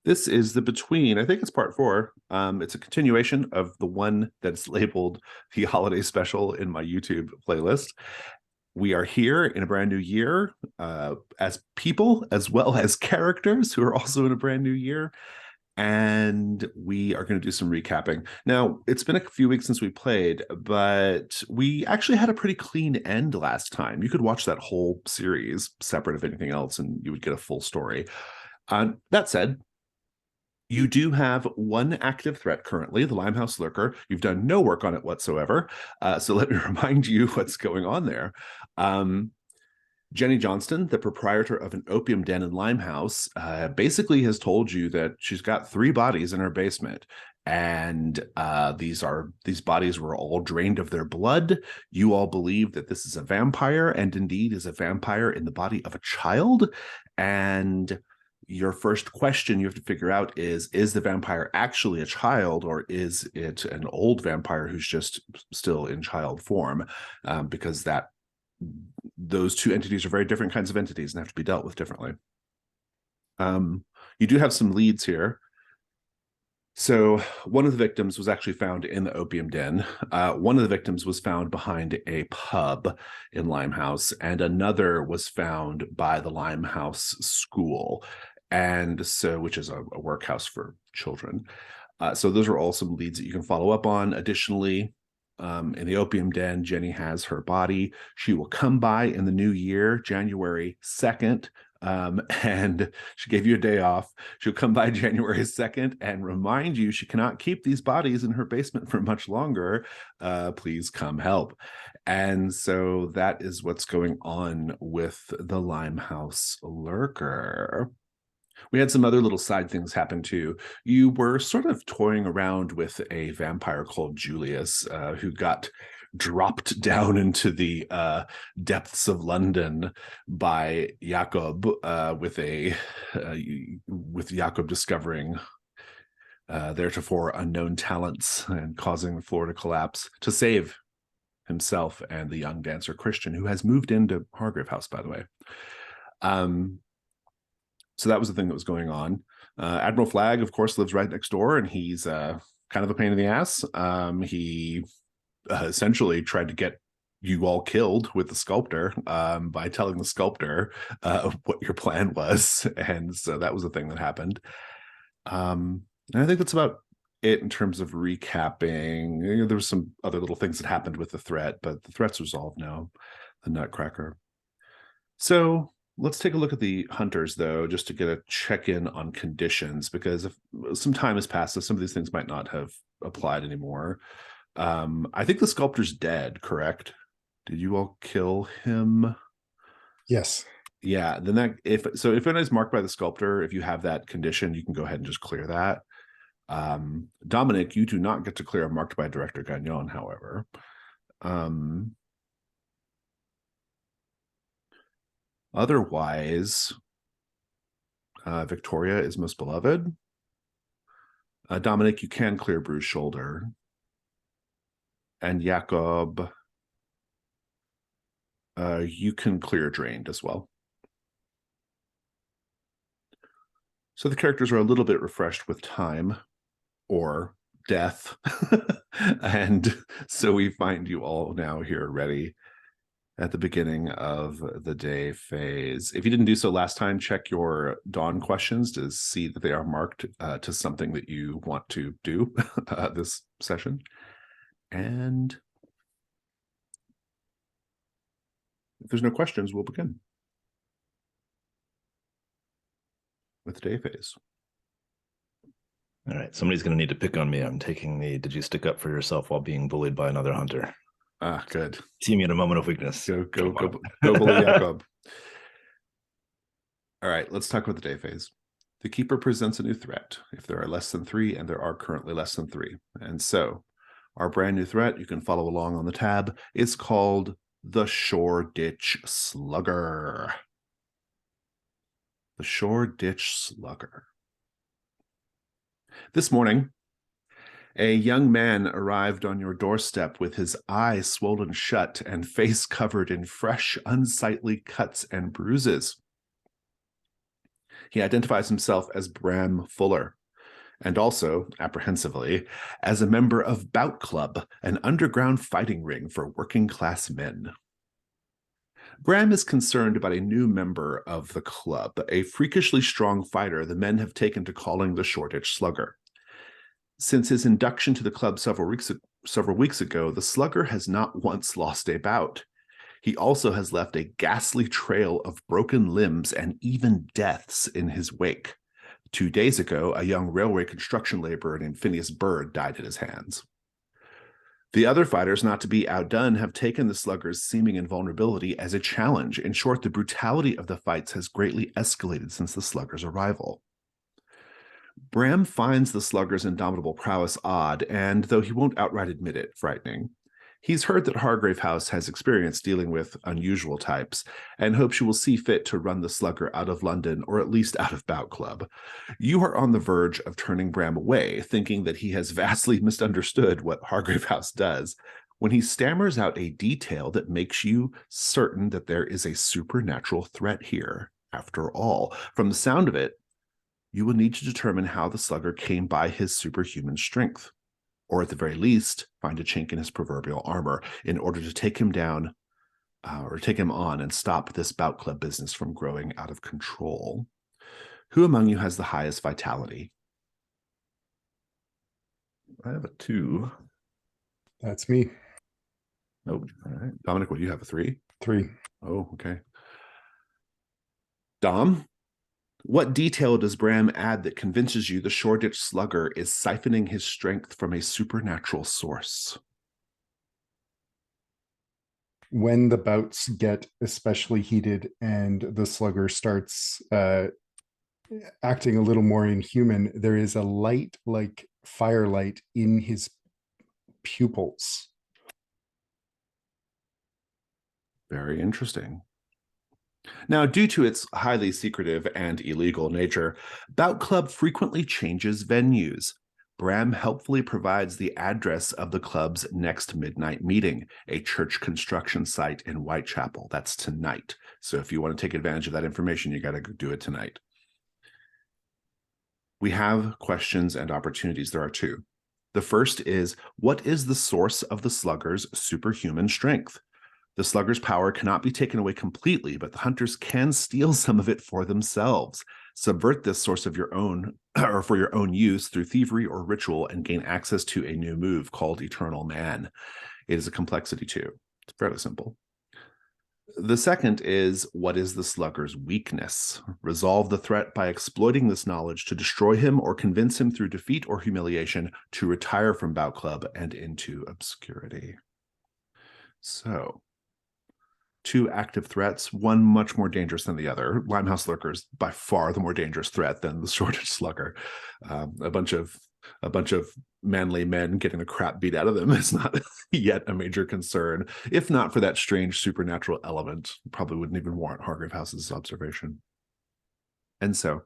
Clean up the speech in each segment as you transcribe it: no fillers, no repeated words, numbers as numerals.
This is the Between. I think it's part 4. It's a continuation of the one that's labeled the holiday special in my YouTube playlist. We are here in a brand new year as people as well as characters who are also in a brand new year. And we are going to do some recapping. Now, it's been a few weeks since we played, but we actually had a pretty clean end last time. You could watch that whole series separate of anything else, and you would get a full story. That said, you do have one active threat currently, the Limehouse Lurker. You've done no work on it whatsoever. So let me remind you what's going on there. Jenny Johnston, the proprietor of an opium den in Limehouse, basically has told you that she's got 3 bodies in her basement. And these bodies were all drained of their blood. You all believe that this is a vampire, and indeed is a vampire in the body of a child. And your first question you have to figure out is the vampire actually a child, or is it an old vampire who's just still in child form? Because those two entities are very different kinds of entities and have to be dealt with differently. You do have some leads here. So one of the victims was actually found in the opium den. One of the victims was found behind a pub in Limehouse, and another was found by the Limehouse school, and so which is a workhouse for children. So those are all some leads that you can follow up on. Additionally, in the opium den, Jenny has her body. She will come by in the new year, January 2nd, and she gave you a day off. She'll come by January 2nd and remind you she cannot keep these bodies in her basement for much longer. Please come help. And so that is what's going on with the Limehouse Lurker. We had some other little side things happen too. You were sort of toying around with a vampire called Julius, who got dropped down into the depths of London by Jacob, with Jacob discovering theretofore unknown talents and causing the floor to collapse to save himself and the young dancer Christian, who has moved into Hargrave House, by the way. So that was the thing that was going on. Admiral Flagg, of course, lives right next door, and he's kind of a pain in the ass. He essentially tried to get you all killed with the sculptor by telling the sculptor what your plan was. And so that was the thing that happened. And I think that's about it in terms of recapping. There was some other little things that happened with the threat, but the threat's resolved now, the Nutcracker. So let's take a look at the hunters, though, just to get a check-in on conditions, because if some time has passed, so some of these things might not have applied anymore. I think the sculptor's dead, correct? Did you all kill him? Yes. Yeah, then if it is marked by the sculptor, if you have that condition, you can go ahead and just clear that. Dominic, you do not get to clear marked by Director Gagnon, however. Otherwise, Victoria is most beloved. Dominic, you can clear bruised shoulder. And Jacob, you can clear drained as well. So the characters are a little bit refreshed with time or death. And so we find you all now here ready at the beginning of the day phase. If you didn't do so last time, check your dawn questions to see that they are marked to something that you want to do this session. And if there's no questions, we'll begin with day phase. All right, somebody's going to need to pick on me. I'm taking the "did you stick up for yourself while being bullied by another hunter?" Ah, good. See me in a moment of weakness. Go bully Jacob. All right, let's talk about the day phase. The keeper presents a new threat if there are less than 3, and there are currently less than 3. And so our brand new threat, you can follow along on the tab, is called the Shoreditch Slugger. The Shoreditch Slugger. This morning, a young man arrived on your doorstep with his eye swollen shut and face covered in fresh, unsightly cuts and bruises. He identifies himself as Bram Fuller, and also, apprehensively, as a member of Bout Club, an underground fighting ring for working-class men. Bram is concerned about a new member of the club, a freakishly strong fighter the men have taken to calling the Shoreditch Slugger. Since his induction to the club several weeks ago, the Slugger has not once lost a bout. He also has left a ghastly trail of broken limbs and even deaths in his wake. 2 days ago, a young railway construction laborer named Phineas Bird died at his hands. The other fighters, not to be outdone, have taken the Slugger's seeming invulnerability as a challenge. In short, the brutality of the fights has greatly escalated since the Slugger's arrival. Bram finds the Slugger's indomitable prowess odd, and though he won't outright admit it, frightening. He's heard that Hargrave House has experience dealing with unusual types, and hopes she will see fit to run the Slugger out of London, or at least out of Bout Club. You are on the verge of turning Bram away, thinking that he has vastly misunderstood what Hargrave House does, when he stammers out a detail that makes you certain that there is a supernatural threat here. After all, from the sound of it, you will need to determine how the Slugger came by his superhuman strength, or at the very least, find a chink in his proverbial armor in order to take him down or take him on and stop this Bout Club business from growing out of control. Who among you has the highest vitality? I have a 2. That's me. Oh, all right. Dominic, what do you have, a 3? 3. Oh, okay. Dom, what detail does Bram add that convinces you the Shoreditch Slugger is siphoning his strength from a supernatural source? When the bouts get especially heated and the Slugger starts acting a little more inhuman, there is a light like firelight in his pupils. Very interesting. Now, due to its highly secretive and illegal nature, Bout Club frequently changes venues. Bram helpfully provides the address of the club's next midnight meeting, a church construction site in Whitechapel. That's tonight. So if you want to take advantage of that information, you got to do it tonight. We have questions and opportunities. There are 2. The first is, what is the source of the Slugger's superhuman strength? The Slugger's power cannot be taken away completely, but the hunters can steal some of it for themselves. Subvert this source of your own, or for your own use, through thievery or ritual, and gain access to a new move called Eternal Man. It is a complexity 2. It's fairly simple. The second is, what is the Slugger's weakness? Resolve the threat by exploiting this knowledge to destroy him or convince him through defeat or humiliation to retire from Bout Club and into obscurity. So, 2 active threats, one much more dangerous than the other. Limehouse Lurker is by far the more dangerous threat than the Shoreditch Slugger. A bunch of manly men getting the crap beat out of them is not yet a major concern. If not for that strange supernatural element, probably wouldn't even warrant Hargrave House's observation. And so,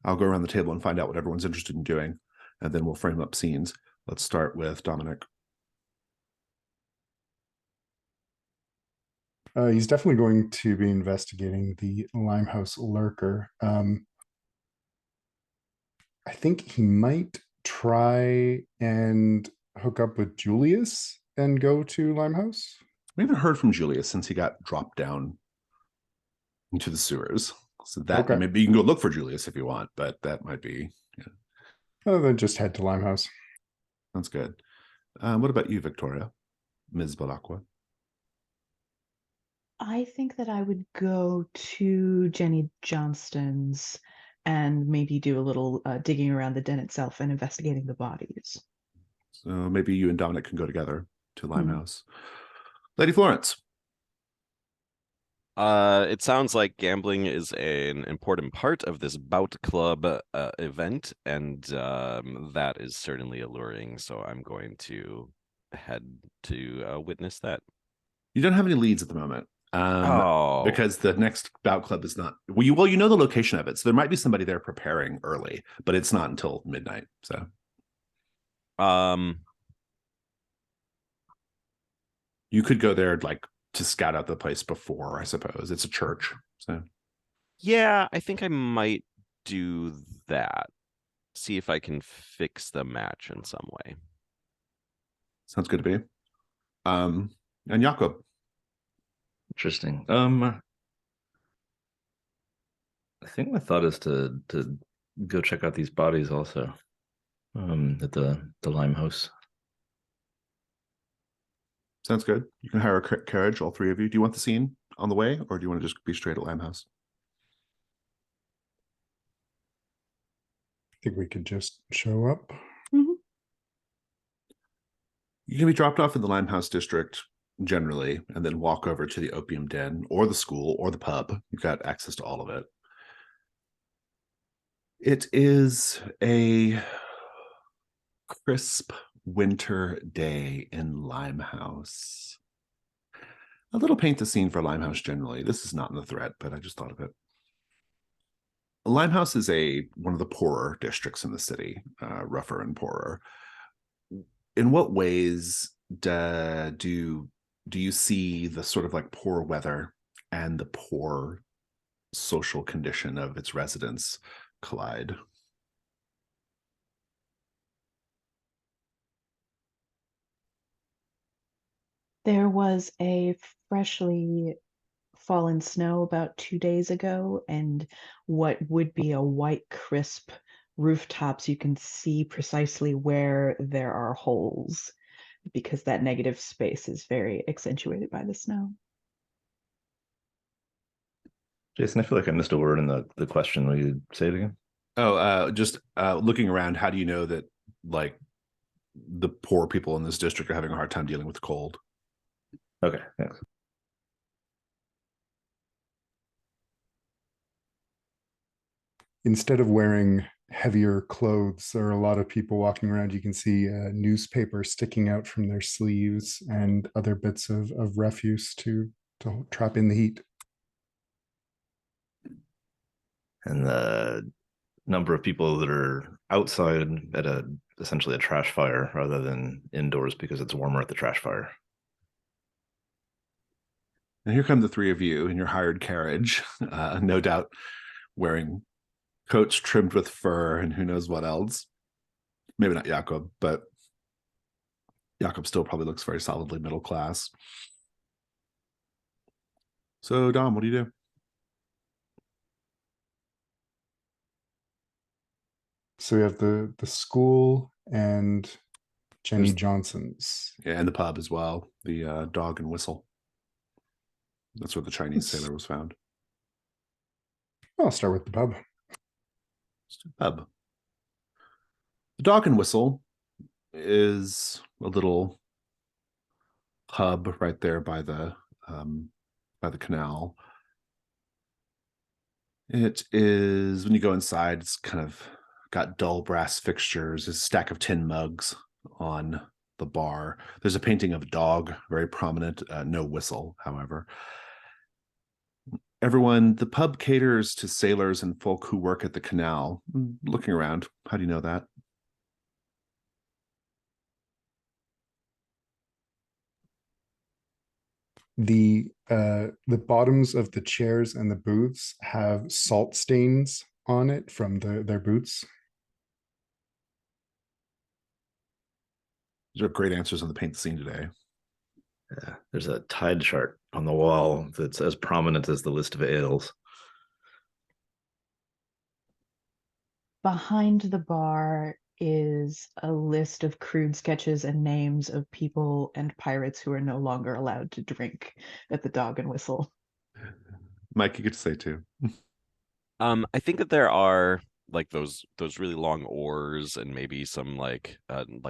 I'll go around the table and find out what everyone's interested in doing, and then we'll frame up scenes. Let's start with Dominic. He's definitely going to be investigating the Limehouse Lurker. I think he might try and hook up with Julius and go to Limehouse. We haven't heard from Julius since he got dropped down into the sewers. So that Okay. maybe you can go look for Julius if you want, but that might be, Then just head to Limehouse. Sounds good. What about you, Victoria? Ms. Balakwa? I think that I would go to Jenny Johnston's and maybe do a little digging around the den itself and investigating the bodies. So maybe you and Dominic can go together to Limehouse. Lady Florence. It sounds like gambling is an important part of this Bout Club event, and that is certainly alluring. So I'm going to head to witness that. You don't have any leads at the moment. Because the next Bout Club is not well, you know the location of it, so there might be somebody there preparing early, but it's not until midnight. So you could go there like to scout out the place before, I suppose. It's a church. So Yeah, I think I might do that. See if I can fix the match in some way. Sounds good to me. And Jakob. Interesting. I think my thought is to go check out these bodies also. At the Limehouse. Sounds good. You can hire a carriage, all three of you. Do you want the scene on the way, or do you want to just be straight at Limehouse? I think we could just show up. Mhm. You can be dropped off in the Limehouse district generally, and then walk over to the opium den or the school or the pub. You've got access to all of it. It is a crisp winter day in Limehouse. A little paint the scene for Limehouse generally. This is not in the thread, but I just thought of it. Limehouse is one of the poorer districts in the city, rougher and poorer. In what ways do you see the sort of like poor weather and the poor social condition of its residents collide? There was a freshly fallen snow about 2 days ago, and what would be a white, crisp rooftops, you can see precisely where there are holes because that negative space is very accentuated by the snow. Jason, I feel like I missed a word in the question. Will you say it again? Oh, just looking around, how do you know that like the poor people in this district are having a hard time dealing with the cold? Okay, thanks. Instead of wearing heavier clothes, there are a lot of people walking around. You can see newspaper sticking out from their sleeves and other bits of refuse to trap in the heat. And the number of people that are outside at essentially a trash fire rather than indoors because it's warmer at the trash fire. And here come the three of you in your hired carriage, no doubt wearing coats trimmed with fur and who knows what else. Maybe not Jakob, but Jakob still probably looks very solidly middle class. So, Dom, what do you do? So we have the school and Jenny There's- Johnson's. Yeah, and the pub as well, the Dog and Whistle. That's where the Chinese Let's- sailor was found. I'll start with the pub. Pub. The Dog and Whistle is a little pub right there by the canal. It is, when you go inside, it's kind of got dull brass fixtures, a stack of tin mugs on the bar. There's a painting of a dog, very prominent, no whistle, however. The pub caters to sailors and folk who work at the canal. Looking around, how do you know that? The bottoms of the chairs and the booths have salt stains on it from their boots. These are great answers on the paint the scene today. Yeah, there's a tide chart on the wall that's as prominent as the list of ales. Behind the bar is a list of crude sketches and names of people and pirates who are no longer allowed to drink at the Dog and Whistle. Mike, you get to say too. I think that there are like those really long oars and maybe some like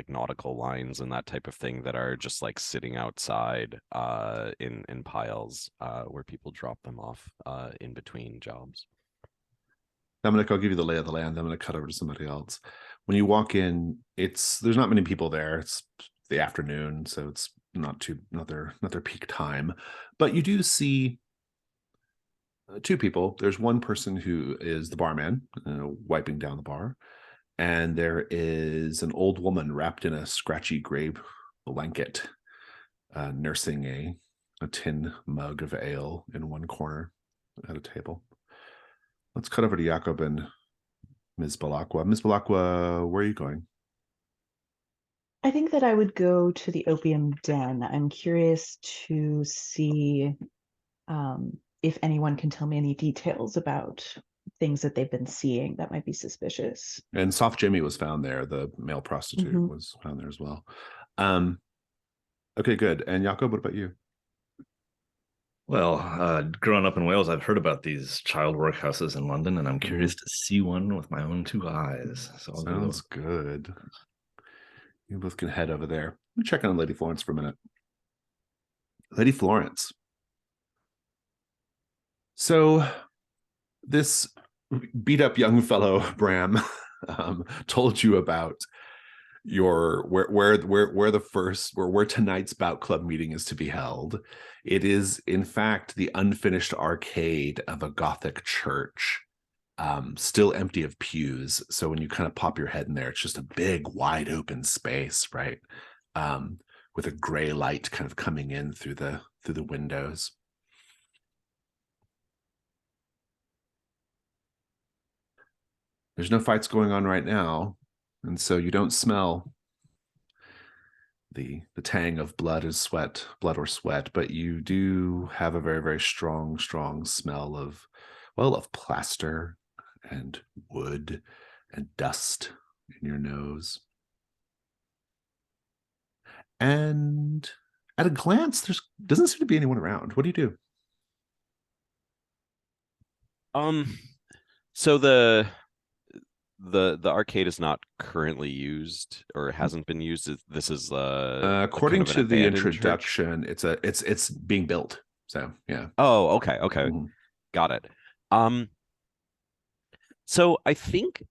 nautical lines and that type of thing that are just like sitting outside in piles where people drop them off in between jobs. Dominic, I'll give you the lay of the land. I'm going to cut over to somebody else. When you walk in, there's not many people there. It's the afternoon, so it's not their peak time. But you do see two people. There's one person who is the barman, wiping down the bar, and there is an old woman wrapped in a scratchy gray blanket, nursing a tin mug of ale in one corner at a table. Let's cut over to Jakob and Ms. Balakwa. Ms. Balakwa, where are you going? I think that I would go to the opium den. I'm curious to see if anyone can tell me any details about things that they've been seeing that might be suspicious. And Soft Jimmy was found there. The male prostitute Mhm. was found there as well. Okay, good. And Jakob, what about you? Well, growing up in Wales, I've heard about these child workhouses in London, and I'm curious to see one with my own two eyes. So I'll go. Sounds good. You both can head over there. Let me check on Lady Florence for a minute. Lady Florence. So this beat up young fellow, Bram, told you about your where tonight's Bout Club meeting is to be held. It is, in fact, the unfinished arcade of a Gothic church. Still empty of pews. So when you kind of pop your head in there, it's just a big, wide open space, right? With a gray light kind of coming in through the windows. There's no fights going on right now, and so you don't smell the tang of blood or sweat, but you do have a very, very strong smell of, well, of plaster and wood and dust in your nose. And at a glance, doesn't seem to be anyone around. What do you do? So the arcade is not currently used or hasn't been used. This is according kind of to an the abandoned church? introduction, it's being built. So yeah. Oh, okay. Mhm. Got it. So I think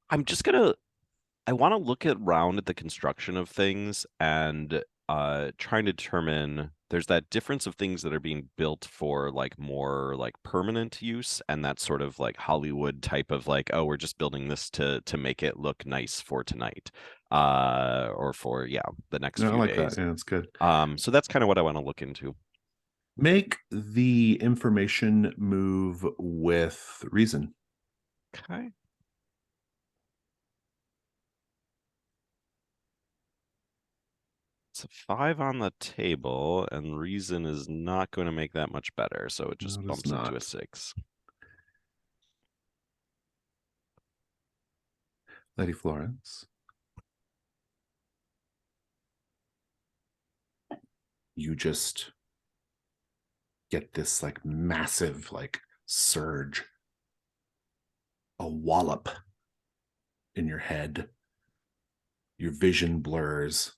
I want to look around at the construction of things and trying to determine, there's that difference of things that are being built for like more like permanent use, and that sort of like Hollywood type of like, oh, we're just building this to make it look nice for tonight, or for the next No, I few like days. that. Yeah, it's good. So that's kind of what I want to look into. Make the information move with reason. Okay. It's a 5 on the table, and reason is not going to make that much better, so it just No, it is bumps it to a not. 6. Lady Florence. You just get this like massive like surge, a wallop in your head. Your vision blurs.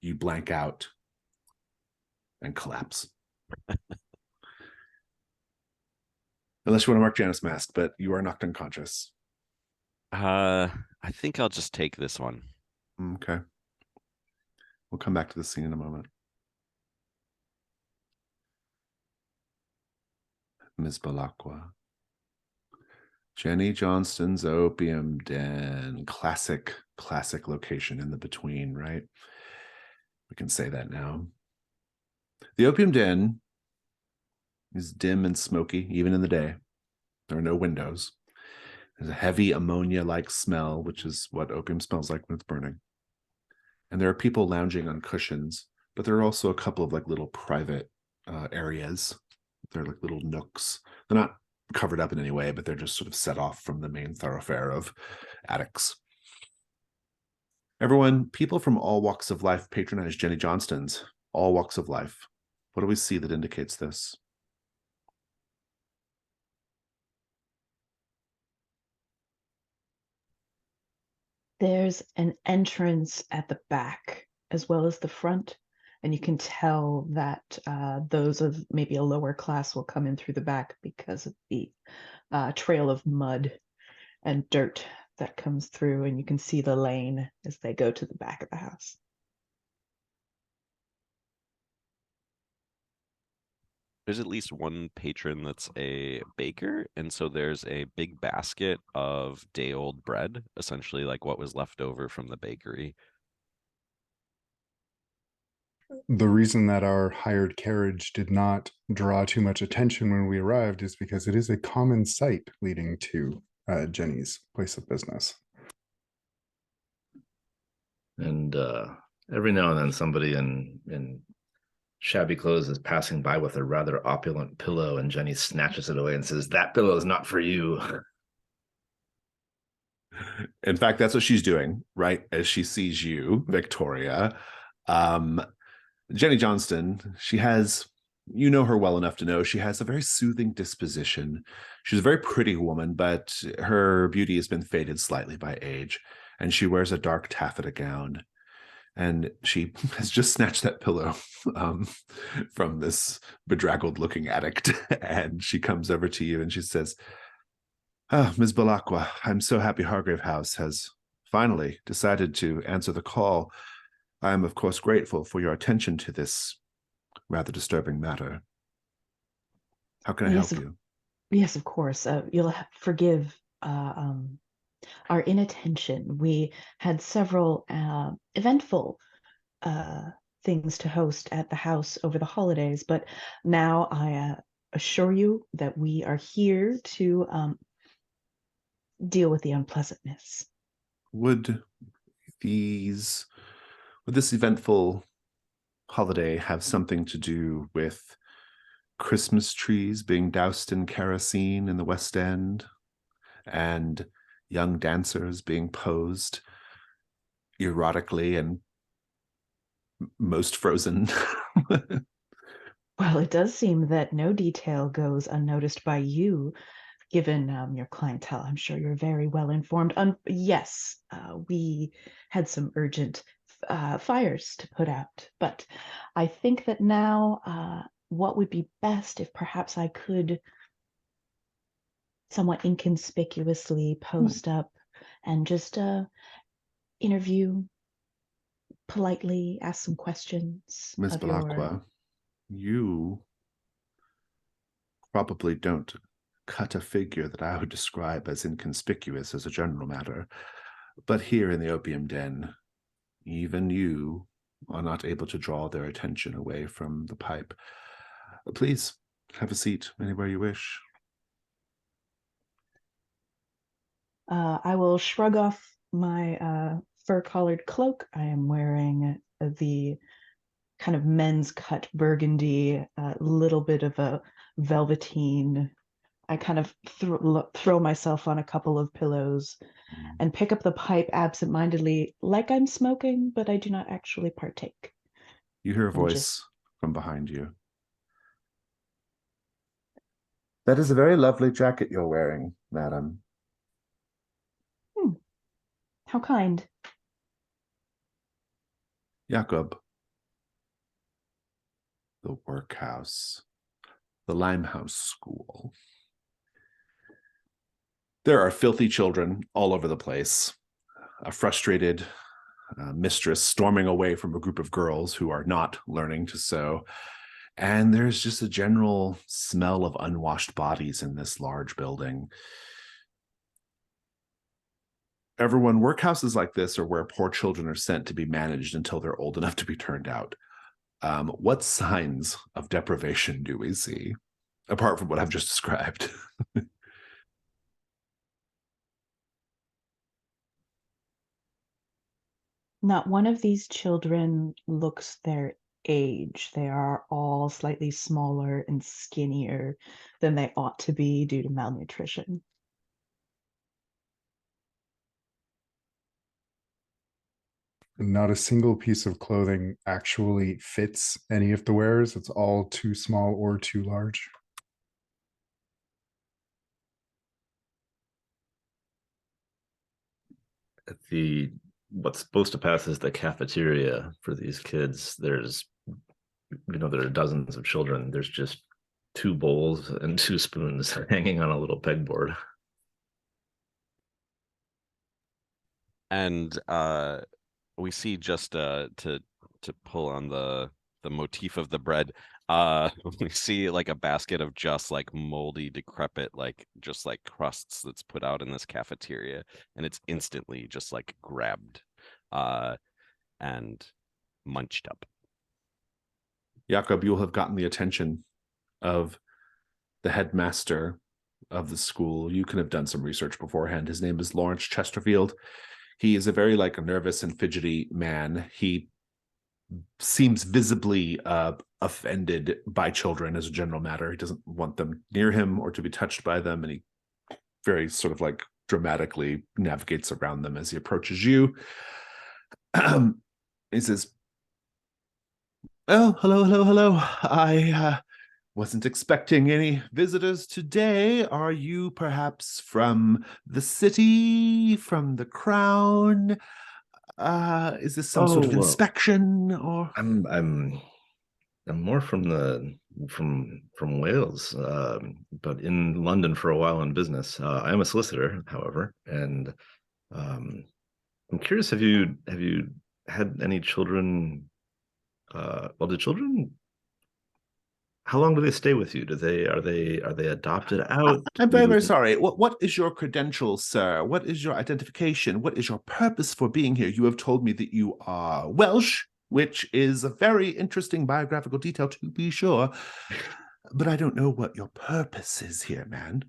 You blank out and collapse. Unless you want to mark Janus mask, but you are knocked unconscious. I think I'll just take this one. Okay. We'll come back to the scene in a moment. Ms. Balakwa. Jenny Johnston's Opium Den. Classic location in the between, right? We can say that now. The Opium Den is dim and smoky, even in the day. There are no windows. There's a heavy ammonia-like smell, which is what opium smells like when it's burning. And there are people lounging on cushions, but there are also a couple of like little private areas. They're like little nooks. They're not covered up in any way, but they're just sort of set off from the main thoroughfare of attics. Everyone, people from all walks of life patronize Jenny Johnston's. All walks of life. What do we see that indicates this? There's an entrance at the back as well as the front, and you can tell that those of maybe a lower class will come in through the back because of the trail of mud and dirt that comes through, and you can see the lane as they go to the back of the house. There's at least one patron that's a baker, and so there's a big basket of day-old bread, essentially like what was left over from the bakery. The reason that our hired carriage did not draw too much attention when we arrived is because it is a common sight leading to Jenny's place of business. And every now and then somebody in shabby clothes is passing by with a rather opulent pillow, and Jenny snatches it away and says, "That pillow is not for you." In fact, that's what she's doing, right? As she sees you, Victoria. Jenny Johnston, she has, you know her well enough to know she has a very soothing disposition. She's a very pretty woman, but her beauty has been faded slightly by age, and she wears a dark taffeta gown. And she has just snatched that pillow from this bedraggled looking addict. And she comes over to you and she says, "Ah, Ms. Balakwa, I'm so happy Hargrave House has finally decided to answer the call. I am, of course, grateful for your attention to this rather disturbing matter. How can I help you?" Yes, of course. You'll forgive our inattention. We had several eventful things to host at the house over the holidays, but now I assure you that we are here to deal with the unpleasantness. Would this eventful holiday have something to do with Christmas trees being doused in kerosene in the West End and young dancers being posed erotically and most frozen? Well, it does seem that no detail goes unnoticed by you, given your clientele. I'm sure you're very well informed. Yes, we had some urgent fires to put out, but I think that now what would be best if perhaps I could somewhat inconspicuously post up and just interview politely, ask some questions Ms. of your. Balakwa, you probably don't cut a figure that I would describe as inconspicuous as a general matter. But here in the opium den, even you are not able to draw their attention away from the pipe. Please have a seat anywhere you wish. I will shrug off my fur-collared cloak. I am wearing the kind of men's cut burgundy, little bit of a velveteen. I kind of throw myself on a couple of pillows and pick up the pipe absentmindedly, like I'm smoking, but I do not actually partake. You hear a voice from behind you. "That is a very lovely jacket you're wearing, madam." How kind. Jakob. The workhouse. The Limehouse school. There are filthy children all over the place. A frustrated mistress storming away from a group of girls who are not learning to sew. And there's just a general smell of unwashed bodies in this large building. Everyone, workhouses like this are where poor children are sent to be managed until they're old enough to be turned out. What signs of deprivation do we see, apart from what I've just described? Not one of these children looks their age. They are all slightly smaller and skinnier than they ought to be due to malnutrition. Not a single piece of clothing actually fits any of the wearers. It's all too small or too large. At the what's supposed to pass as the cafeteria for these kids, there's there are dozens of children. There's just 2 bowls and 2 spoons hanging on a little pegboard. And we see just to pull on the motif of the bread, we see like a basket of just like moldy, decrepit, like just like crusts that's put out in this cafeteria, and it's instantly just like grabbed and munched up. Jakob, you'll have gotten the attention of the headmaster of the school. You can have done some research beforehand. His name is Lawrence Chesterfield. He is a very nervous and fidgety man. He seems visibly offended by children as a general matter. He doesn't want them near him or to be touched by them, and he very sort of dramatically navigates around them as he approaches you. He says, "Oh, hello. I wasn't expecting any visitors today. Are you perhaps from the city, from the crown? Is this some sort of inspection, or?" I'm more from Wales, but in London for a while in business. I am a solicitor, however, and I'm curious. Have you had any children? Do children? How long do they stay with you? Are they adopted out? I'm very sorry. What is your credentials, sir? What is your identification? What is your purpose for being here? You have told me that you are Welsh, which is a very interesting biographical detail, to be sure. But I don't know what your purpose is here, man.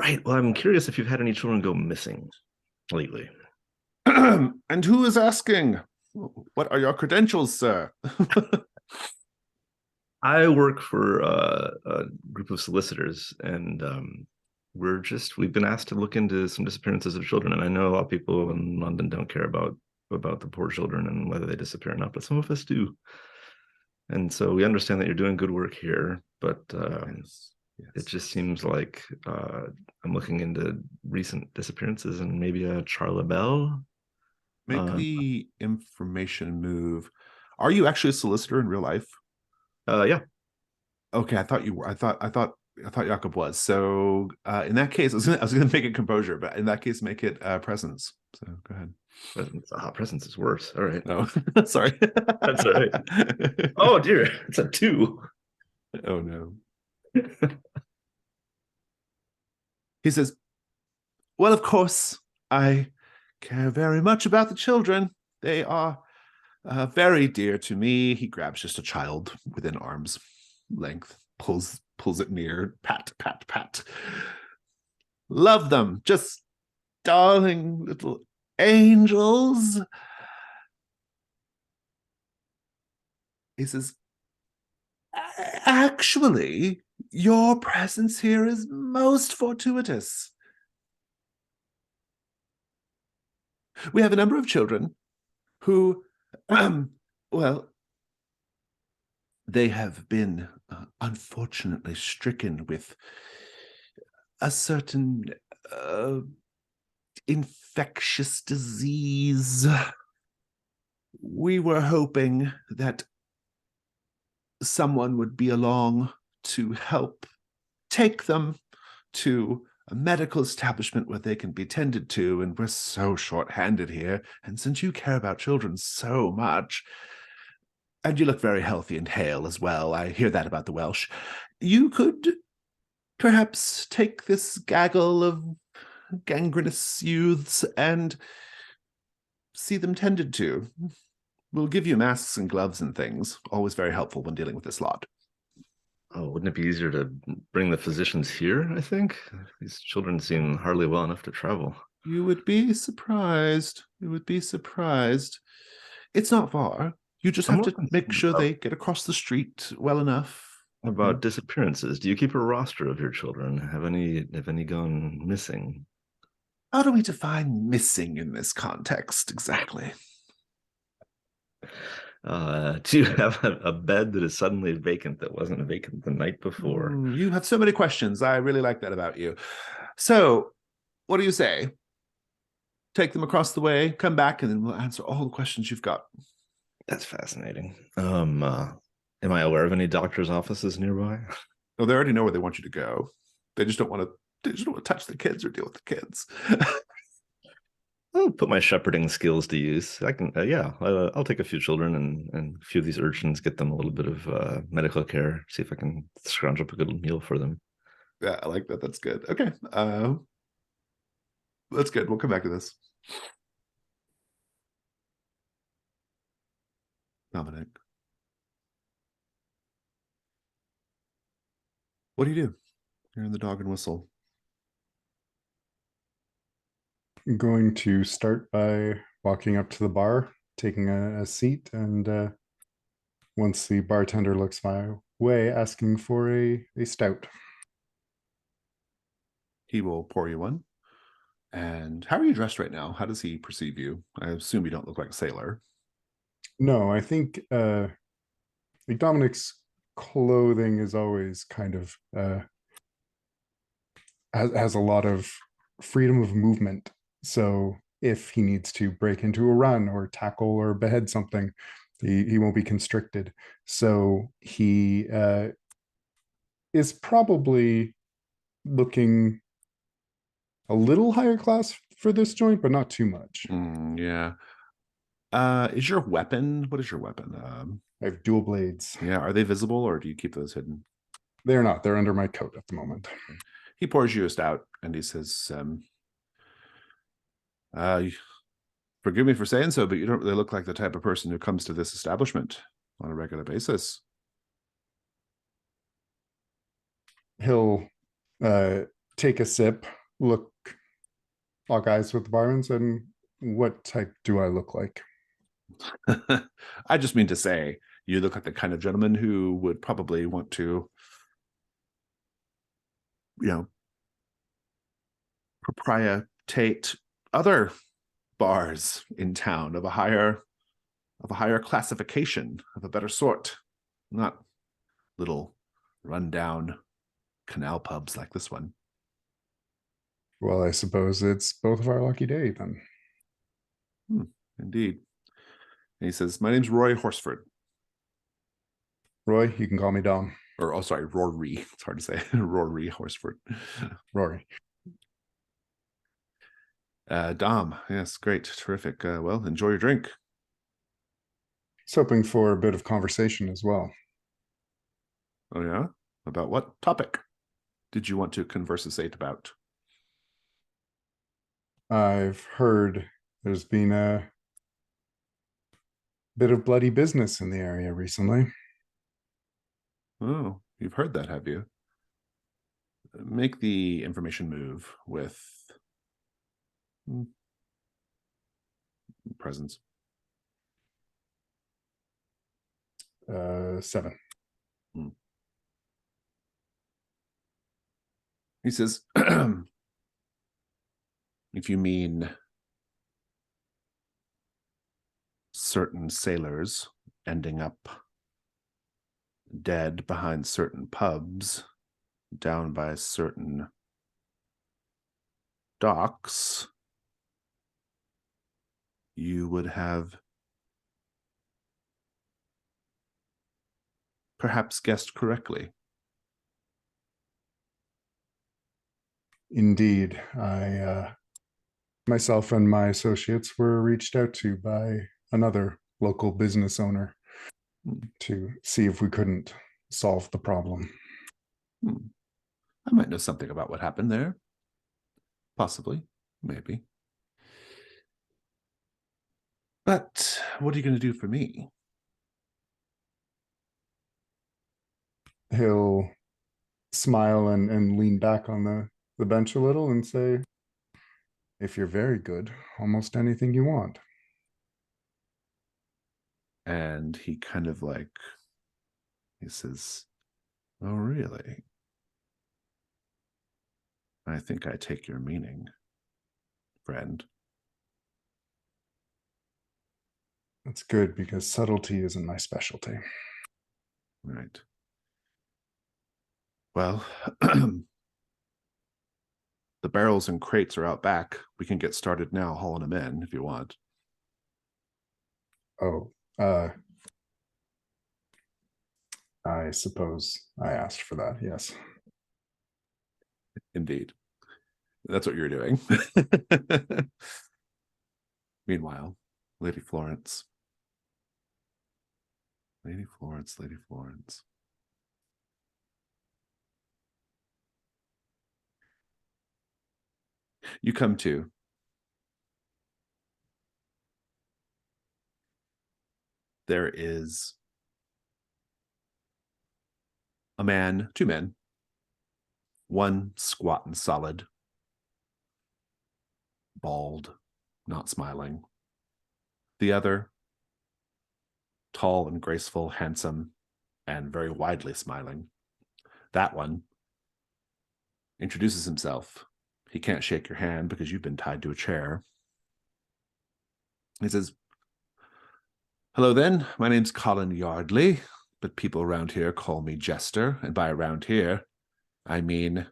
Right. Well, I'm curious if you've had any children go missing lately. And who is asking? What are your credentials, sir? I work for a group of solicitors, and we've been asked to look into some disappearances of children. And I know a lot of people in London don't care about the poor children and whether they disappear or not, but some of us do. And so we understand that you're doing good work here, but Yes. it just seems like I'm looking into recent disappearances and maybe a Charla Bell. Make the information move. Are you actually a solicitor in real life? Yeah. Okay, I thought you were. I thought Jakob was. So in that case, I was gonna make it composure, but in that case, make it presence. So go ahead. Presence is worse. All right. No, sorry. That's all right. Oh dear, it's a 2. Oh no. He says, "Well, of course, I care very much about the children. They are very dear to me." He grabs just a child within arm's length, pulls it near, pat, pat, pat. "Love them, just darling little angels." He says, "Actually, your presence here is most fortuitous. We have a number of children who, well, they have been unfortunately stricken with a certain infectious disease. We were hoping that someone would be along to help take them to a medical establishment where they can be tended to, and we're so short-handed here. And since you care about children so much, and you look very healthy and hale as well, I hear that about the Welsh, you could perhaps take this gaggle of gangrenous youths and see them tended to. We'll give you masks and gloves and things. Always very helpful when dealing with this lot." Oh, wouldn't it be easier to bring the physicians here? I think these children seem hardly well enough to travel. You would be surprised. You would be surprised. It's not far. You just have to make sure they get across the street well enough. About disappearances, do you keep a roster of your children? Have any gone missing? How do we define missing in this context exactly? Do you have a bed that is suddenly vacant that wasn't vacant the night before? You have so many questions. I really like that about you. So, what do you say? Take them across the way, come back, and then we'll answer all the questions you've got. That's fascinating. Am I aware of any doctor's offices nearby? Oh, they already know where they want you to go. They just don't want to touch the kids or deal with the kids. I'll put my shepherding skills to use. I can, I'll take a few children and a few of these urchins, get them a little bit of medical care, see if I can scrounge up a good meal for them. Yeah, I like that. That's good. Okay. That's good. We'll come back to this. Dominic. What do you do? You're in the Dog and Whistle. I'm going to start by walking up to the bar, taking a seat, and once the bartender looks my way, asking for a stout. He will pour you one. And how are you dressed right now? How does he perceive you? I assume you don't look like a sailor. No, I think like Dominic's clothing is always kind of has a lot of freedom of movement. So if he needs to break into a run or tackle or behead something, he won't be constricted. So he is probably looking a little higher class for this joint, but not too much. Yeah. Is your weapon? What is your weapon? I have dual blades. Yeah. Are they visible or do you keep those hidden? They're not. They're under my coat at the moment. He pours you a stout and he says, forgive me for saying so, but you don't really look like the type of person who comes to this establishment on a regular basis. He'll take a sip, look, lock eyes with the barman, and what type do I look like? I just mean to say, you look like the kind of gentleman who would probably want to, proprietate other bars in town of a higher classification, of a better sort, not little rundown canal pubs like this one. Well, I suppose it's both of our lucky day then. Indeed. And he says, my name's Roy Horsford. Roy, you can call me Dom. Or, oh, sorry, Rory. It's hard to say. Rory Horsford. Rory. Dom, yes, great, terrific. Well, enjoy your drink. He's hoping for a bit of conversation as well. Oh, yeah? About what topic did you want to conversate about? I've heard there's been a bit of bloody business in the area recently. Oh, you've heard that, have you? Make the information move with presence. 7. He says, if you mean certain sailors ending up dead behind certain pubs down by certain docks, you would have perhaps guessed correctly. Indeed, I myself and my associates were reached out to by another local business owner to see if we couldn't solve the problem. I might know something about what happened there. Possibly, maybe. But what are you going to do for me? He'll smile and lean back on the bench a little and say, if you're very good, almost anything you want. And he kind of he says, oh, really? I think I take your meaning, friend. That's good because subtlety isn't my specialty. Right. Well, the barrels and crates are out back. We can get started now hauling them in if you want. Oh, I suppose I asked for that, yes. Indeed. That's what you're doing. Meanwhile, Lady Florence. Lady Florence, Lady Florence. You come to. There is a man, 2 men, One squat and solid, bald, not smiling. The other, tall and graceful, handsome, and very widely smiling. That one introduces himself. He can't shake your hand because you've been tied to a chair. He says, "Hello then, my name's Colin Yardley, but people around here call me Jester, and by around here, I mean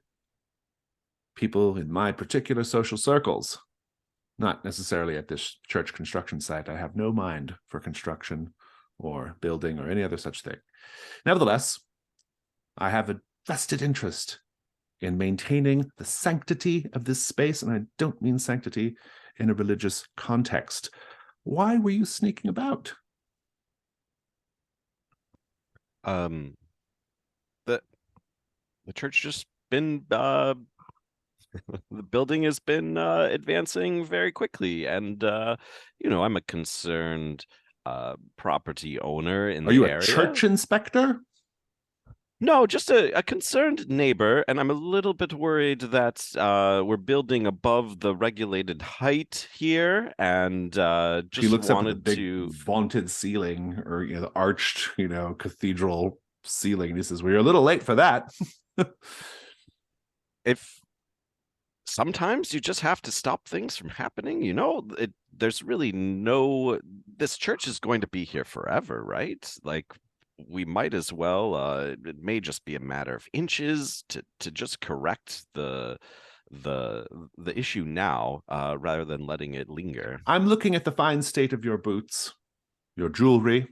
people in my particular social circles. Not necessarily at this church construction site. I have no mind for construction or building or any other such thing. Nevertheless, I have a vested interest in maintaining the sanctity of this space, and I don't mean sanctity in a religious context. Why were you sneaking about?" The church just been the building has been advancing very quickly, and I'm a concerned property owner in Are the you a area. church inspector? No, just a concerned neighbor, and I'm a little bit worried that we're building above the regulated height here, and He just looks up at the wanted big to. vaunted ceiling, or the arched, cathedral ceiling, and he says, "Well, you're a little late for that." If sometimes you just have to stop things from happening, there's really this church is going to be here forever, right? Like, we might as well, it may just be a matter of inches to just correct the issue now, rather than letting it linger. I'm looking at the fine state of your boots, your jewelry,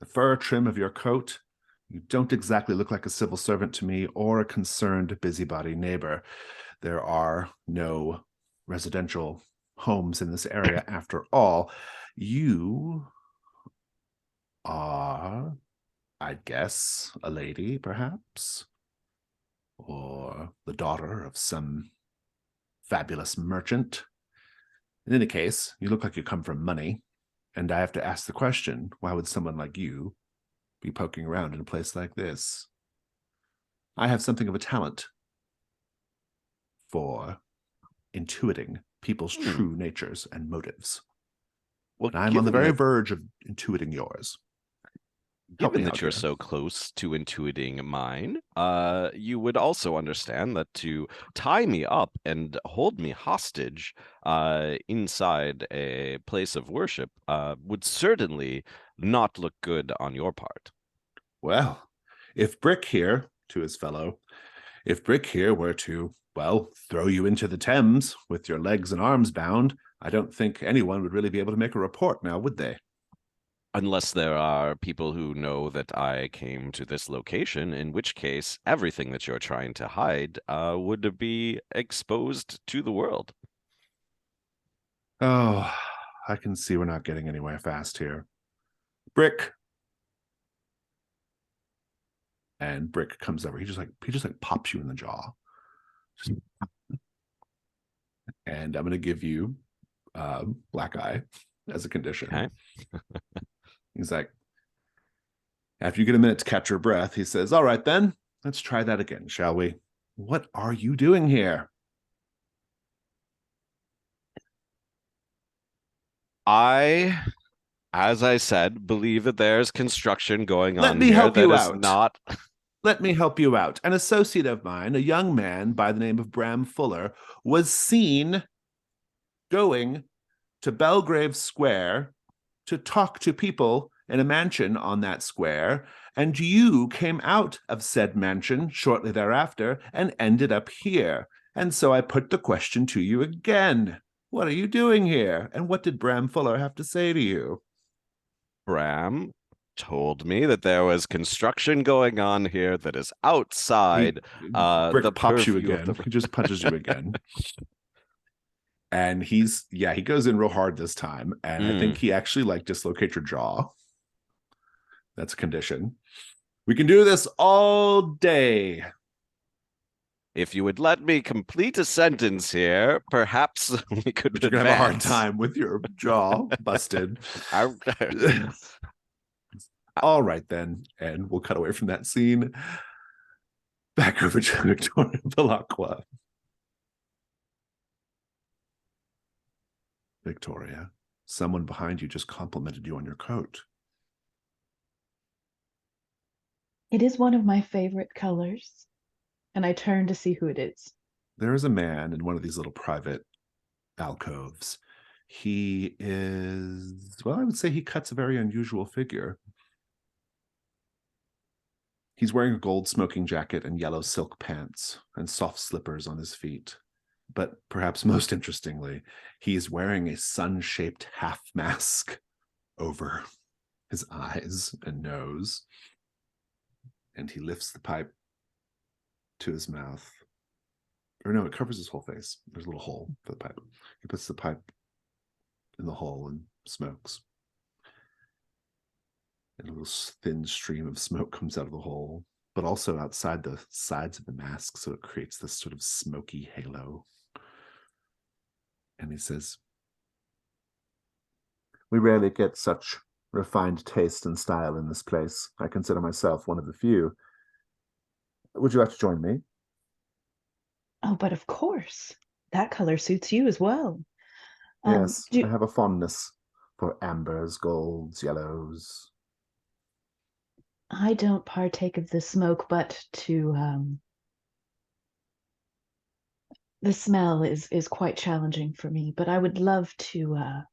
the fur trim of your coat. You don't exactly look like a civil servant to me or a concerned busybody neighbor. There are no residential homes in this area after all. You are, I guess, a lady, perhaps, or the daughter of some fabulous merchant. In any case, you look like you come from money, and I have to ask the question, why would someone like you be poking around in a place like this? I have something of a talent for intuiting people's true natures and motives. Well, And I'm on the very verge of intuiting yours. Given that you're so close to intuiting mine, you would also understand that to tie me up and hold me hostage inside a place of worship would certainly not look good on your part. Well, if Brick here, to his fellow, if Brick here were to, throw you into the Thames with your legs and arms bound, I don't think anyone would really be able to make a report now, would they? Unless there are people who know that I came to this location, in which case everything that you're trying to hide would be exposed to the world. Oh, I can see we're not getting anywhere fast here. Brick. And Brick comes over. He just pops you in the jaw. And I'm going to give you black eye as a condition. Okay. He's like, after you get a minute to catch your breath, he says, "All right, then, let's try that again, shall we? What are you doing here?" I, as I said, believe that there's construction going on. Let me help you out. Let me help you out. An associate of mine, a young man by the name of Bram Fuller, was seen going to Belgrave Square to talk to people in a mansion on that square, and you came out of said mansion shortly thereafter and ended up here. And so I put the question to you again. What are you doing here? And what did Bram Fuller have to say to you? Bram told me that there was construction going on here that is outside Brick pops you again. of the... He just punches you again. And he goes in real hard this time. And I think he actually dislocates your jaw. That's a condition. We can do this all day. If you would let me complete a sentence here, perhaps we could But you're gonna have a hard time with your jaw busted. All right, then. And we'll cut away from that scene. back over to Victoria Belacqua. Victoria, someone behind you just complimented you on your coat. It is one of my favorite colors. And I turn to see who it is. There is a man in one of these little private alcoves. He is, well, I would say he cuts a very unusual figure. He's wearing a gold smoking jacket and yellow silk pants and soft slippers on his feet. But perhaps most interestingly, he is wearing a sun-shaped half mask over his eyes and nose. And he lifts the pipe to his mouth. Or no, it covers his whole face. There's a little hole for the pipe. He puts the pipe in the hole and smokes. And a little thin stream of smoke comes out of the hole, but also outside the sides of the mask, so it creates this sort of smoky halo. And he says, "We rarely get such refined taste and style in this place. I consider myself one of the few. Would you like to join me?" Oh, but of course. That color suits you as well. Yes, I have a fondness for ambers, golds, yellows. I don't partake of the smoke, but the smell is quite challenging for me. But I would love to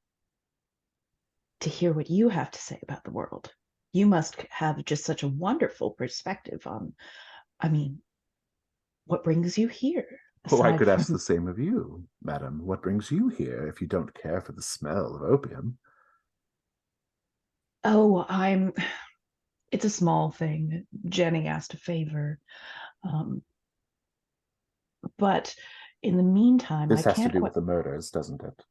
hear what you have to say about the world. You must have just such a wonderful perspective on, I mean, what brings you here? Oh, I could from... ask the same of you, madam. What brings you here if you don't care for the smell of opium? Oh, it's a small thing. Jenny asked a favor. But in the meantime, This I has to can't do quite... with the murders, doesn't it?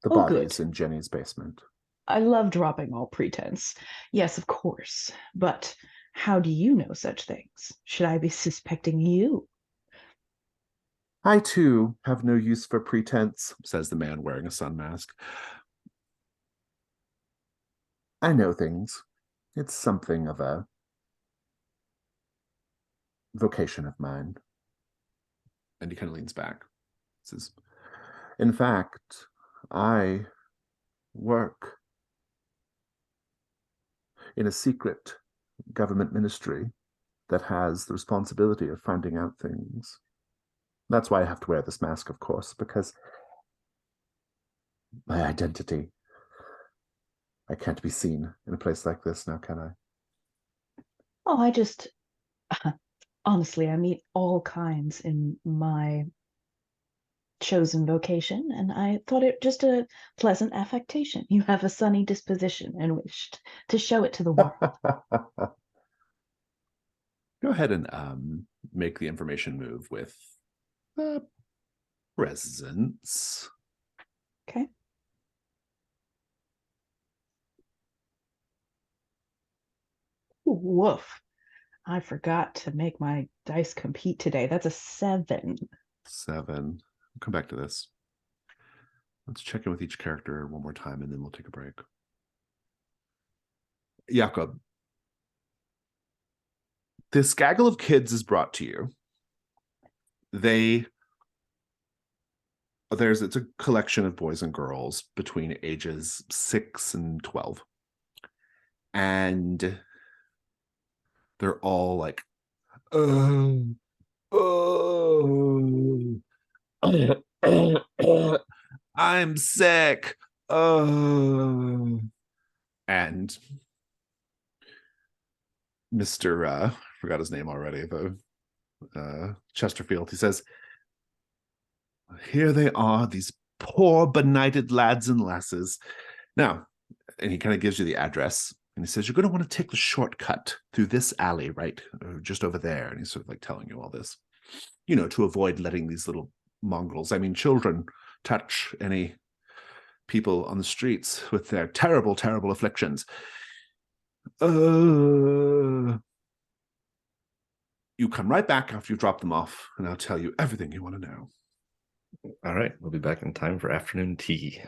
The Oh, good. bodies in Jenny's basement. I love dropping all pretense. Yes, of course. But how do you know such things? Should I be suspecting you? I, too, have no use for pretense, says the man wearing a sun mask. I know things. It's something of a vocation of mine. And he kind of leans back. Says, in fact, I work in a secret government ministry that has the responsibility of finding out things. That's why I have to wear this mask, of course, because my identity. I can't be seen in a place like this now, can I? Oh, I just... Honestly, I meet all kinds in my chosen vocation, and I thought it just a pleasant affectation. You have a sunny disposition and wished to show it to the world. Go ahead and make the information move with presence. Okay. Woof. I forgot to make my dice compete today. That's a 7. 7. We'll come back to this. Let's check in with each character one more time, and then we'll take a break. Jakob, this gaggle of kids is brought to you. It's a collection of boys and girls between ages 6 and 12. And they're all like, oh, I'm sick. Oh. And Mr. Forgot his name already, the Chesterfield, he says, here they are, these poor benighted lads and lasses. Now, and he kind of gives you the address, and he says, you're going to want to take the shortcut through this alley, right? Just over there. And he's sort of like telling you all this, to avoid letting these little mongrels, children, touch any people on the streets with their terrible, terrible afflictions. You come right back after you drop them off, and I'll tell you everything you want to know. All right, we'll be back in time for afternoon tea.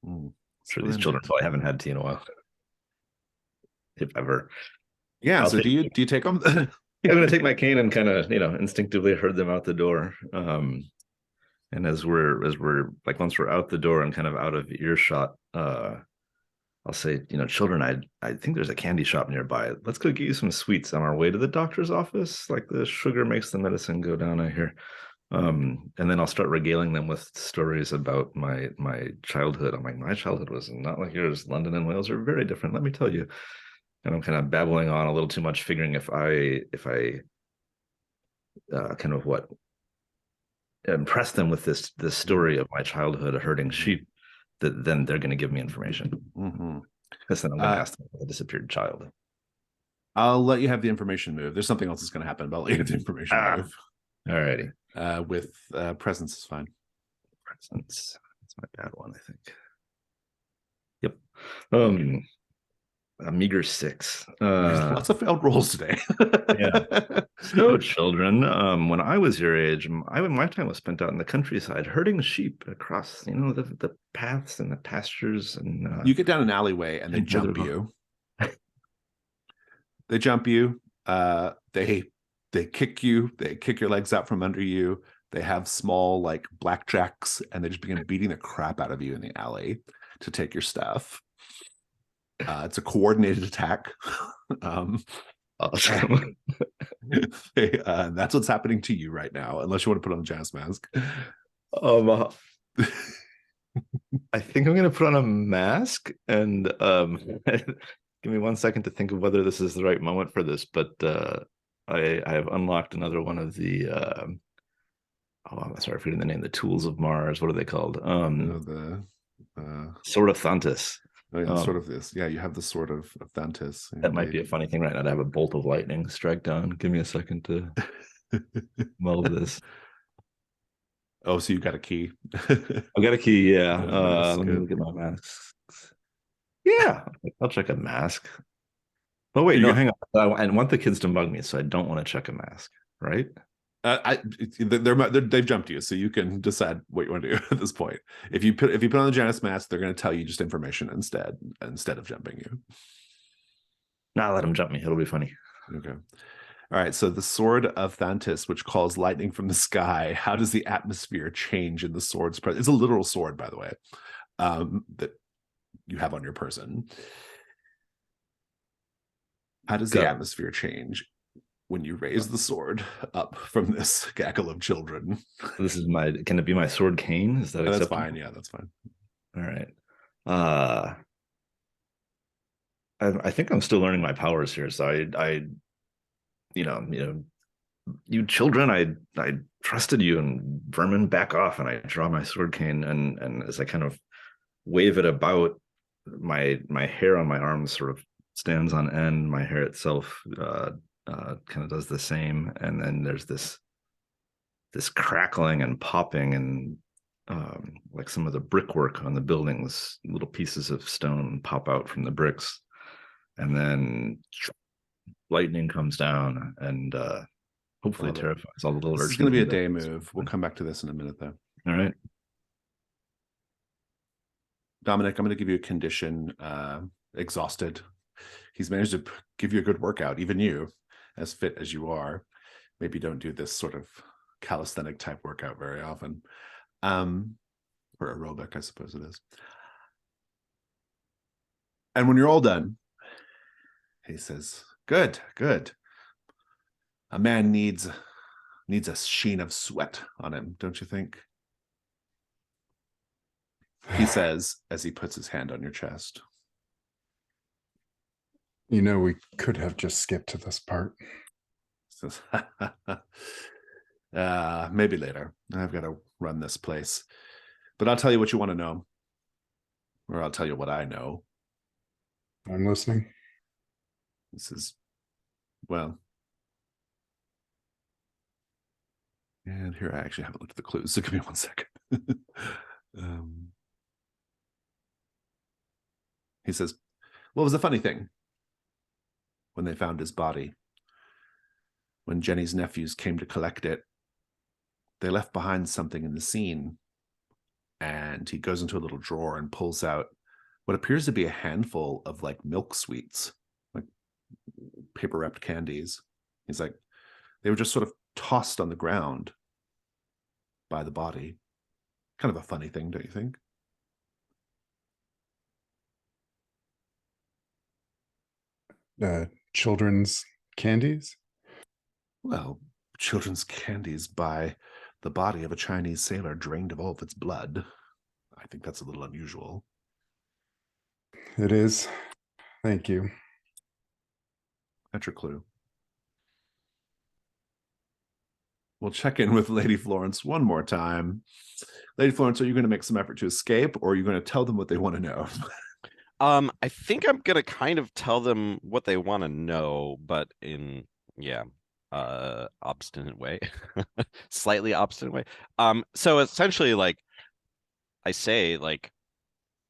Sure, these children probably haven't had tea in a while, if ever. Yeah. So do you take them? I'm gonna take my cane and kind of, instinctively herd them out the door. And as we're like, once we're out the door and kind of out of earshot, I'll say, children, I think there's a candy shop nearby. Let's go get you some sweets on our way to the doctor's office. Like, the sugar makes the medicine go down, I hear. And then I'll start regaling them with stories about my childhood. I'm like, my childhood was not like yours. London and Wales are very different, let me tell you. And I'm kind of babbling on a little too much, figuring if I kind of impress them with this story of my childhood herding sheep, that then they're going to give me information. Because then I'm going to ask them about the disappeared child. I'll let you have the information move. There's something else that's going to happen, but I'll let you have the information move. Alrighty. With presence is fine. Presence. That's my bad one, I think. Yep. A meager 6. Lots of failed rolls today. Yeah. So, children, when I was your age, my time was spent out in the countryside herding sheep across, the paths and the pastures. And you get down an alleyway and they jump you. They jump you. They kick you. They kick your legs out from under you. They have small like blackjacks, and they just begin beating the crap out of you in the alley to take your stuff. It's a coordinated attack. Awesome. That's what's happening to you right now, unless you want to put on a jazz mask. I think I'm going to put on a mask, and give me 1 second to think of whether this is the right moment for this. But I have unlocked another one of the. I'm sorry, I'm forgetting the name. The Tools of Mars. What are they called? Sword of Thantis. Oh, yeah, sort of this. Yeah, you have the Sword of Thantis. That might be a funny thing right now to have a bolt of lightning strike down. Give me a second to meld this. Oh, so you got a key. I've got a key, yeah. Nice, let me look at my masks. Yeah, I'll check a mask. Oh, wait, no, hang on. I want the kids to mug me, so I don't want to check a mask, right? They've jumped you, so you can decide what you want to do at this point. If you put on the Janus mask, they're going to tell you just information instead of jumping you. Nah, let them jump me. It'll be funny. Okay. All right. So the Sword of Thantis, which calls lightning from the sky. How does the atmosphere change in the sword's presence? It's a literal sword, by the way, that you have on your person. How does the atmosphere change when you raise the sword up from this gaggle of children? This is can it be my sword cane? Is that acceptable? That's fine. Yeah, that's fine. All right. I think I'm still learning my powers here. So you children, I trusted you, and vermin, back off. And I draw my sword cane, and as I kind of wave it about, my hair on my arms sort of stands on end. My hair itself kind of does the same, and then there's this crackling and popping, and like some of the brickwork on the buildings, little pieces of stone pop out from the bricks, and then lightning comes down and hopefully terrifies all the little urchins. It's going to be a day move. We'll come back to this in a minute, though. All right, Dominic, I'm going to give you a condition. Exhausted. He's managed to give you a good workout, even you, as fit as you are. Maybe don't do this sort of calisthenic type workout very often, or aerobic, I suppose it is. And when you're all done, he says, good. A man needs a sheen of sweat on him, don't you think? He says, as he puts his hand on your chest. We could have just skipped to this part. Says, maybe later. I've got to run this place. But I'll tell you what you want to know. Or I'll tell you what I know. I'm listening. This is, well. And here, I actually haven't looked at the clues, so give me 1 second. He says, well, it was a funny thing when they found his body. When Jenny's nephews came to collect it, they left behind something in the scene. And he goes into a little drawer and pulls out what appears to be a handful of like milk sweets, like paper wrapped candies. He's like, They were just sort of tossed on the ground by the body. Kind of a funny thing, don't you think? Children's candies? Well, children's candies by the body of a Chinese sailor drained of all of its blood. I think that's a little unusual. It is. Thank you. That's your clue. We'll check in with Lady Florence one more time. Lady Florence, are you going to make some effort to escape, or are you going to tell them what they want to know? I think I'm gonna kind of tell them what they want to know, but in obstinate way. Slightly obstinate way. So essentially, like, I say, like,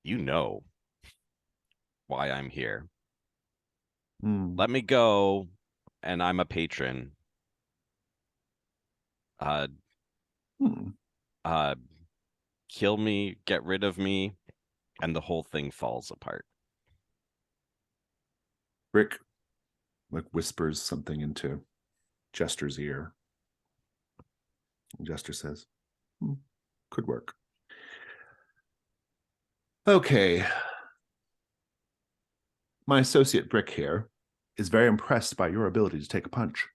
you know why I'm here. Let me go, and I'm a patron. Kill me, get rid of me, and the whole thing falls apart. Rick, like, whispers something into Jester's ear. And Jester says, could work. Okay. My associate Brick here is very impressed by your ability to take a punch.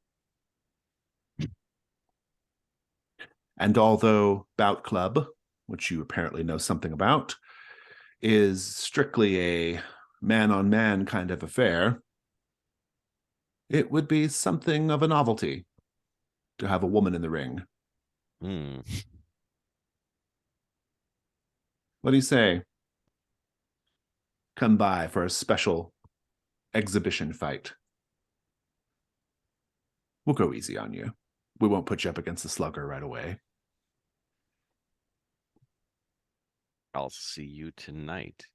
And although Bout Club, which you apparently know something about, is strictly a man-on-man kind of affair, it would be something of a novelty to have a woman in the ring. What do you say? Come by for a special exhibition fight. We'll go easy on you. We won't put you up against the Slugger right away. I'll see you tonight.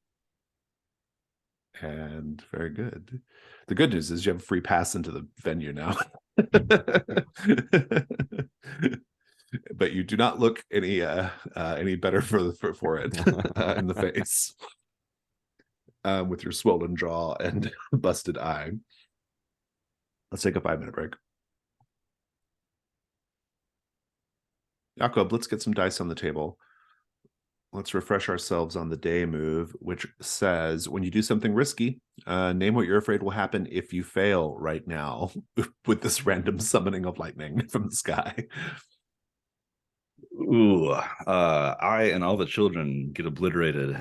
And very good. The good news is you have a free pass into the venue now. But you do not look any better for it in the face, with your swollen jaw and busted eye. Let's take a 5-minute break. Jakob, let's get some dice on the table. Let's refresh ourselves on the day move, which says when you do something risky, name what you're afraid will happen if you fail right now with this random summoning of lightning from the sky. Ooh, I and all the children get obliterated.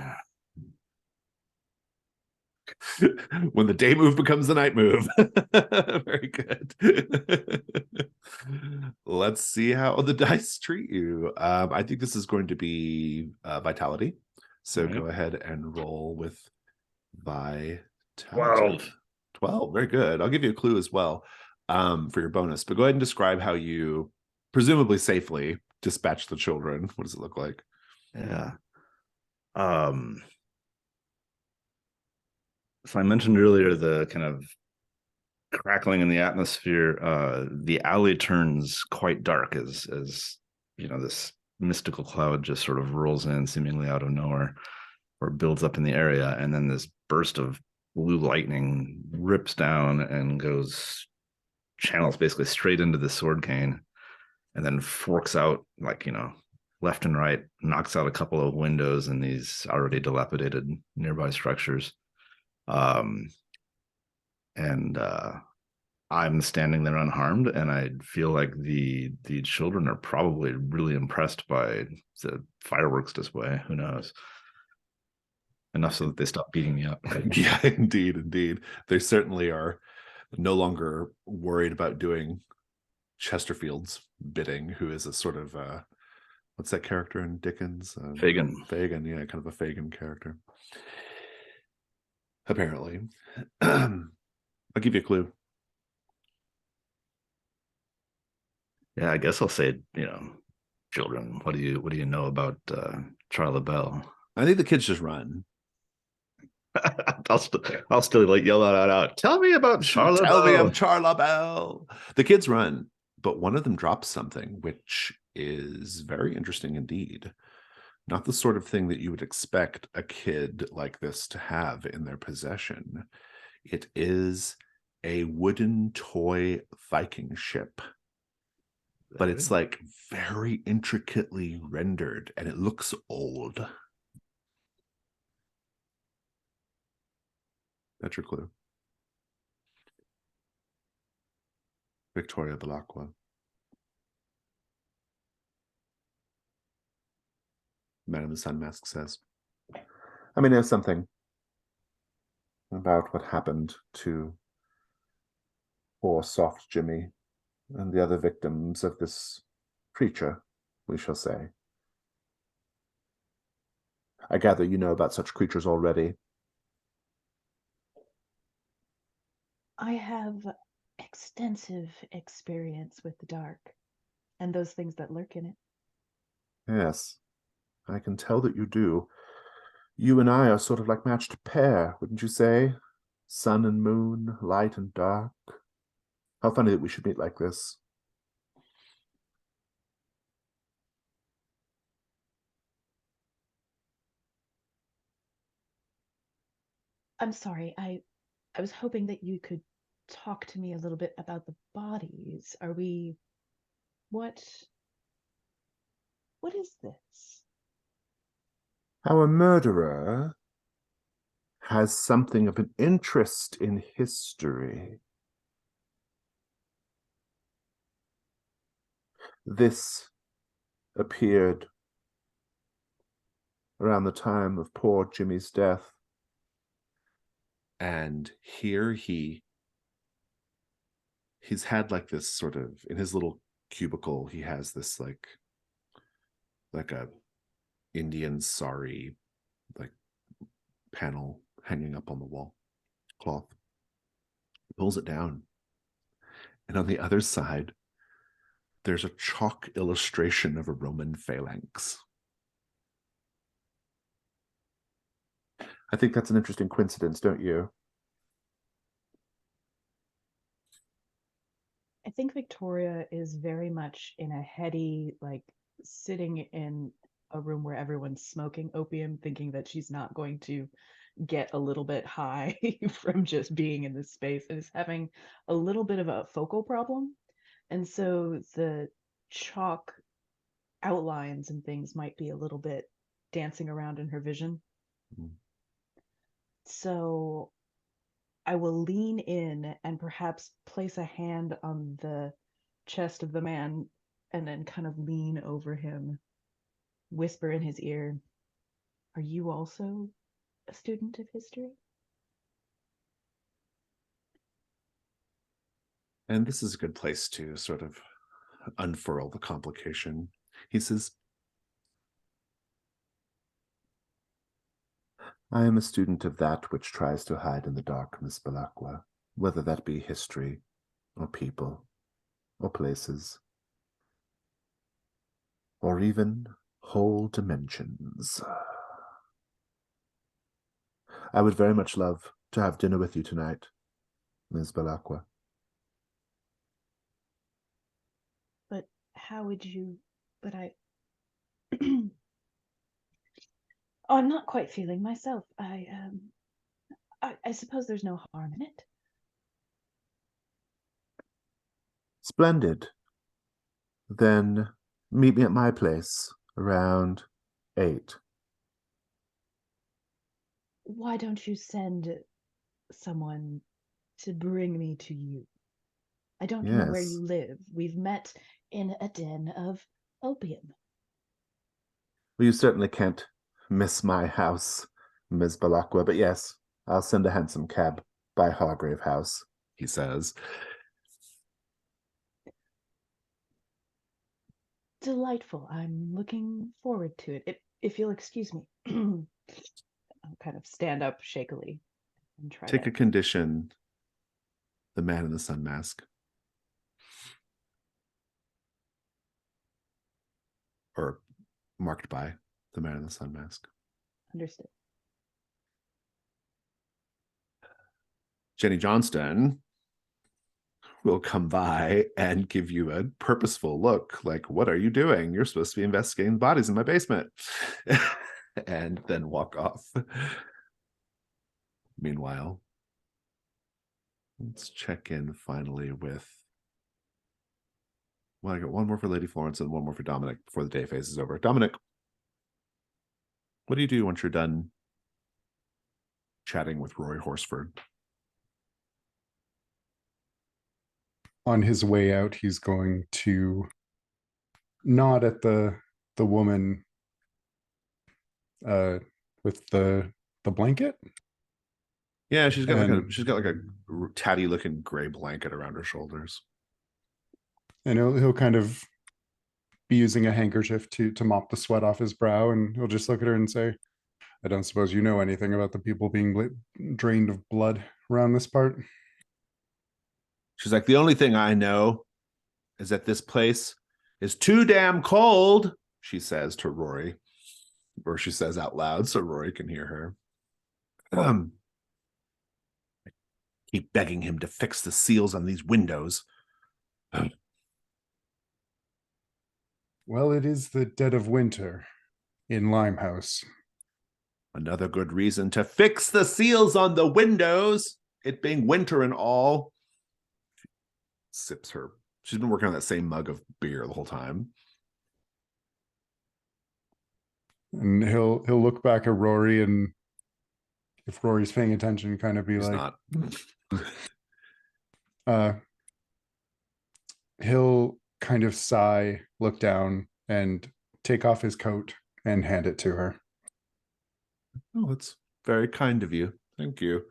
When the day move becomes the night move. Very good. Let's see how the dice treat you. I think this is going to be vitality. So go ahead and roll with vitality. 12. Very good. I'll give you a clue as well for your bonus. But go ahead and describe how you presumably safely dispatch the children. What does it look like? Yeah. So I mentioned earlier the kind of crackling in the atmosphere. The alley turns quite dark as this mystical cloud just sort of rolls in seemingly out of nowhere or builds up in the area, and then this burst of blue lightning rips down and channels basically straight into the sword cane, and then forks out left and right, knocks out a couple of windows in these already dilapidated nearby structures. I'm standing there unharmed, and I feel like the children are probably really impressed by the fireworks display. Who knows? Enough so that they stop beating me up. Yeah, indeed. They certainly are no longer worried about doing Chesterfield's bidding, who is a sort of what's that character in Dickens? Fagin, yeah, kind of a Fagin character. Apparently. I'll give you a clue. Yeah, I guess I'll say, children, what do you know about Charlie Bell? I think the kids just run. I'll still yell out. Tell me about Charlie Bell. Tell me of Charlie Bell. The kids run, but one of them drops something, which is very interesting indeed. Not the sort of thing that you would expect a kid like this to have in their possession. It is a wooden toy Viking ship but it's like very intricately rendered and it looks old. That's your clue. Victoria Belacqua. Man in the Sun Mask says. I mean, there's something about what happened to poor soft Jimmy and the other victims of this creature, we shall say. I gather you know about such creatures already. I have extensive experience with the dark and those things that lurk in it. Yes, I can tell that you do. You and I are sort of like matched pair, wouldn't you say? Sun and moon, light and dark. How funny that we should meet like this. I'm sorry, I was hoping that you could talk to me a little bit about the bodies. Are we what is this? Our murderer has something of an interest in history. This appeared around the time of poor Jimmy's death. And here he's had like this sort of, in his little cubicle, he has this like a Indian sari like panel hanging up on the wall, cloth. He pulls it down. And on the other side, there's a chalk illustration of a Roman phalanx. I think that's an interesting coincidence, don't you? I think Victoria is very much in a heady, like sitting in a room where everyone's smoking opium, thinking that she's not going to get a little bit high from just being in this space, and is having a little bit of a focal problem. And so the chalk outlines and things might be a little bit dancing around in her vision. Mm. So I will lean in and perhaps place a hand on the chest of the man and then kind of lean over him, whisper in his ear, "Are you also a student of history?" And this is a good place to sort of unfurl the complication. He says, I am a student of that which tries to hide in the dark, Miss Belacqua, whether that be history, or people, or places, or even whole dimensions. I would very much love to have dinner with you tonight, Miss Belacqua. But how would you? But oh, I'm not quite feeling myself. I suppose there's no harm in it. Splendid. Then meet me at my place around 8. Why don't you send someone to bring me to you? I don't know where Yes. you live. We've met in a den of opium. Well, you certainly can't miss my house, Miss Belacqua, but yes, I'll send a handsome cab by Hargrave House, he says. Delightful. I'm looking forward to it. If you'll excuse me, I'll kind of stand up shakily and try Take to. a condition, the man in the sun mask. Or marked by the man in the sun mask. Understood. Jenny Johnston will come by and give you a purposeful look like, what are you doing? You're supposed to be investigating bodies in my basement. And then walk off. Meanwhile, let's check in finally with Well, I got one more for Lady Florence and one more for Dominic before the day phase is over. Dominic, what do you do once you're done chatting with Rory Horsford? On his way out, he's going to nod at the woman with the blanket. Yeah, she's got And- like a tatty looking gray blanket around her shoulders. And he'll kind of be using a handkerchief to mop the sweat off his brow, and he'll just look at her and say, I don't suppose you know anything about the people being drained of blood around this part? She's like, the only thing I know is that this place is too damn cold, she says to Rory, or she says out loud so Rory can hear her. I keep begging him to fix the seals on these windows. Well, it is the dead of winter in Limehouse. Another good reason to fix the seals on the windows, it being winter and all. She sips her. She's been working on that same mug of beer the whole time. And he'll look back at Rory, and if Rory's paying attention, kind of be He's like, not. He'll kind of sigh, look down, and take off his coat and hand it to her. Oh, that's very kind of you. Thank you.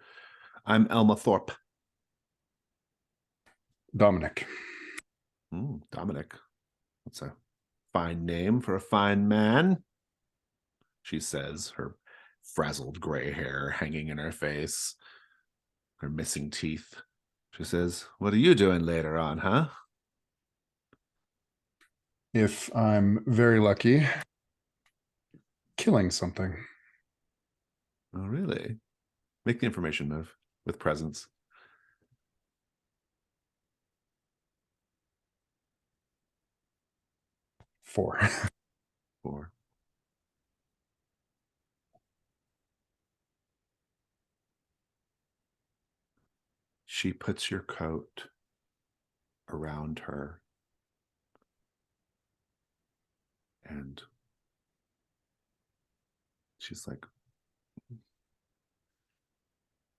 I'm Elma Thorpe. Dominic. Dominic. That's a fine name for a fine man, she says, her frazzled gray hair hanging in her face, her missing teeth. She says, what are you doing later on, huh? If I'm very lucky, killing something. Oh, really? Make the information move with presence. Four. She puts your coat around her and she's like,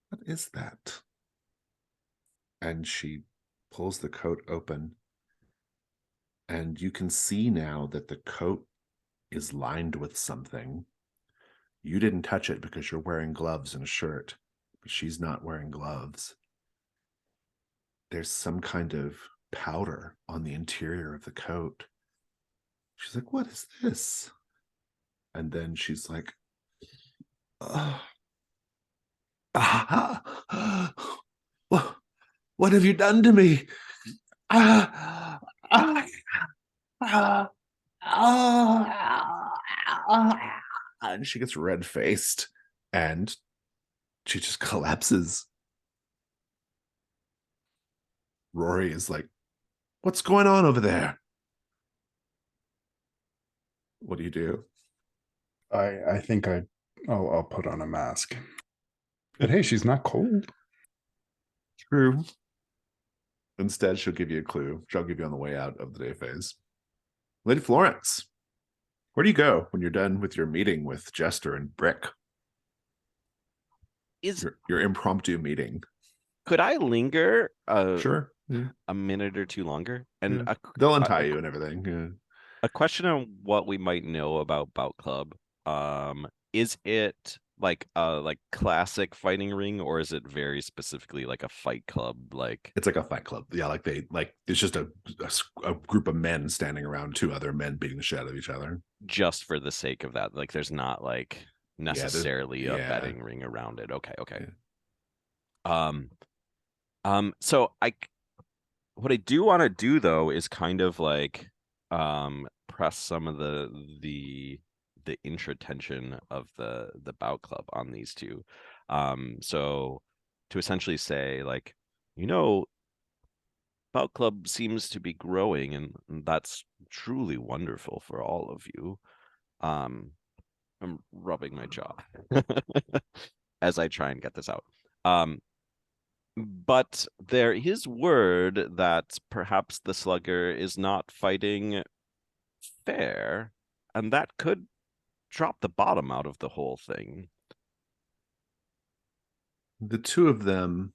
what is that? And she pulls the coat open, and you can see now that the coat is lined with something. You didn't touch it because you're wearing gloves and a shirt, but she's not wearing gloves. There's some kind of powder on the interior of the coat. She's like, what is this? And then she's like, what have you done to me? And she gets red-faced and she just collapses. Rory is like, what's going on over there? What do you do? I think I'll put on a mask. But hey, she's not cold. True. Instead, she'll give you a clue. She'll give you on the way out of the day phase. Lady Florence, where do you go when you're done with your meeting with Jester and Brick? Your impromptu meeting. Could I linger Sure. a minute or two longer? And they'll untie you and everything. Yeah. A question on what we might know about Bout Club. Is it like a classic fighting ring, or is it very specifically like a fight club? Like it's like a fight club. Yeah, it's just a group of men standing around two other men beating the shit out of each other. Just for the sake of that. Like there's not like necessarily a betting ring around it. Okay. Yeah. So what I do want to do though is kind of like press some of the intra-tension of the Bout Club on these two. So to essentially say, like, Bout Club seems to be growing, and that's truly wonderful for all of you. I'm rubbing my jaw as I try and get this out. But there is word that perhaps the slugger is not fighting fair, and that could drop the bottom out of the whole thing. The two of them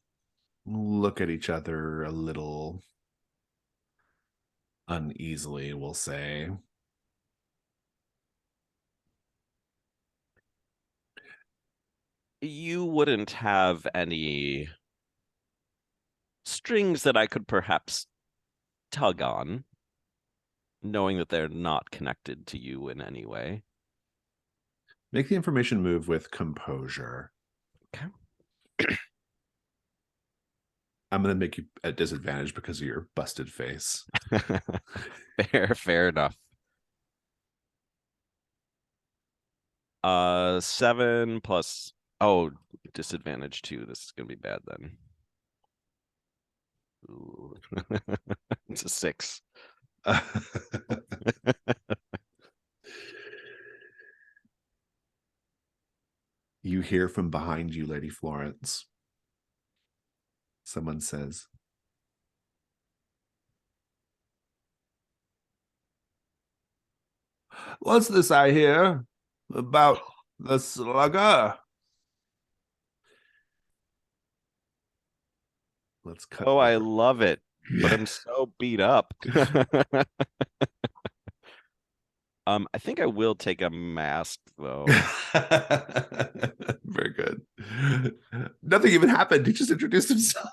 look at each other a little uneasily, we'll say. You wouldn't have any strings that I could perhaps tug on, knowing that they're not connected to you in any way. Make the information move with composure. Okay. I'm going to make you at disadvantage because of your busted face. Fair enough. 7 plus, oh, disadvantage 2. This is gonna be bad then. Ooh. It's a 6. You hear from behind you, Lady Florence. Someone says, "What's this I hear about the slugger?" Let's cut. Oh, I over. love it, but I'm so beat up. I think I will take a mask though. Very good. Nothing even happened. He just introduced himself.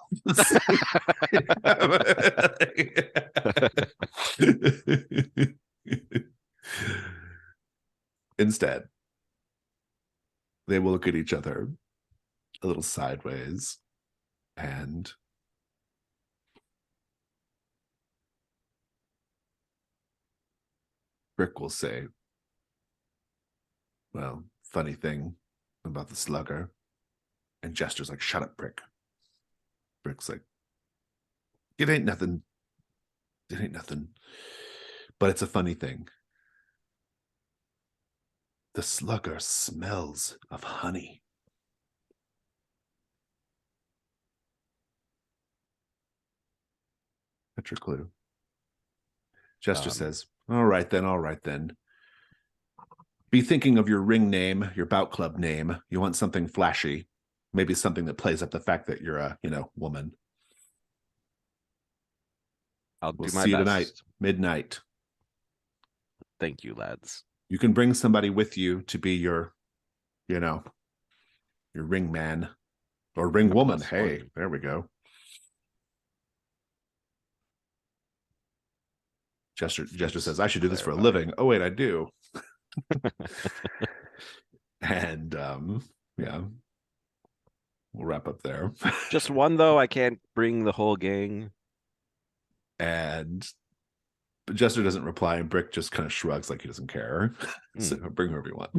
Instead, they will look at each other a little sideways, and Brick will say, "Well, funny thing about the slugger." And Jester's like, "Shut up, Brick." Brick's like, "It ain't nothing. It ain't nothing. But it's a funny thing. The slugger smells of honey." That's your clue. Jester says, all right then. Be thinking of your ring name, your Bout Club name. You want something flashy. Maybe something that plays up the fact that you're a, woman. I'll We'll do my see you best. tonight, midnight. Thank you, lads. You can bring somebody with you to be your ring man or ring My woman. +1. Hey, there we go. Jester says, "I should do this for a living." Oh, wait, I do. And yeah, we'll wrap up there. Just one though. I can't bring the whole gang. And Jester doesn't reply, and Brick just kind of shrugs like he doesn't care. So bring whoever you want.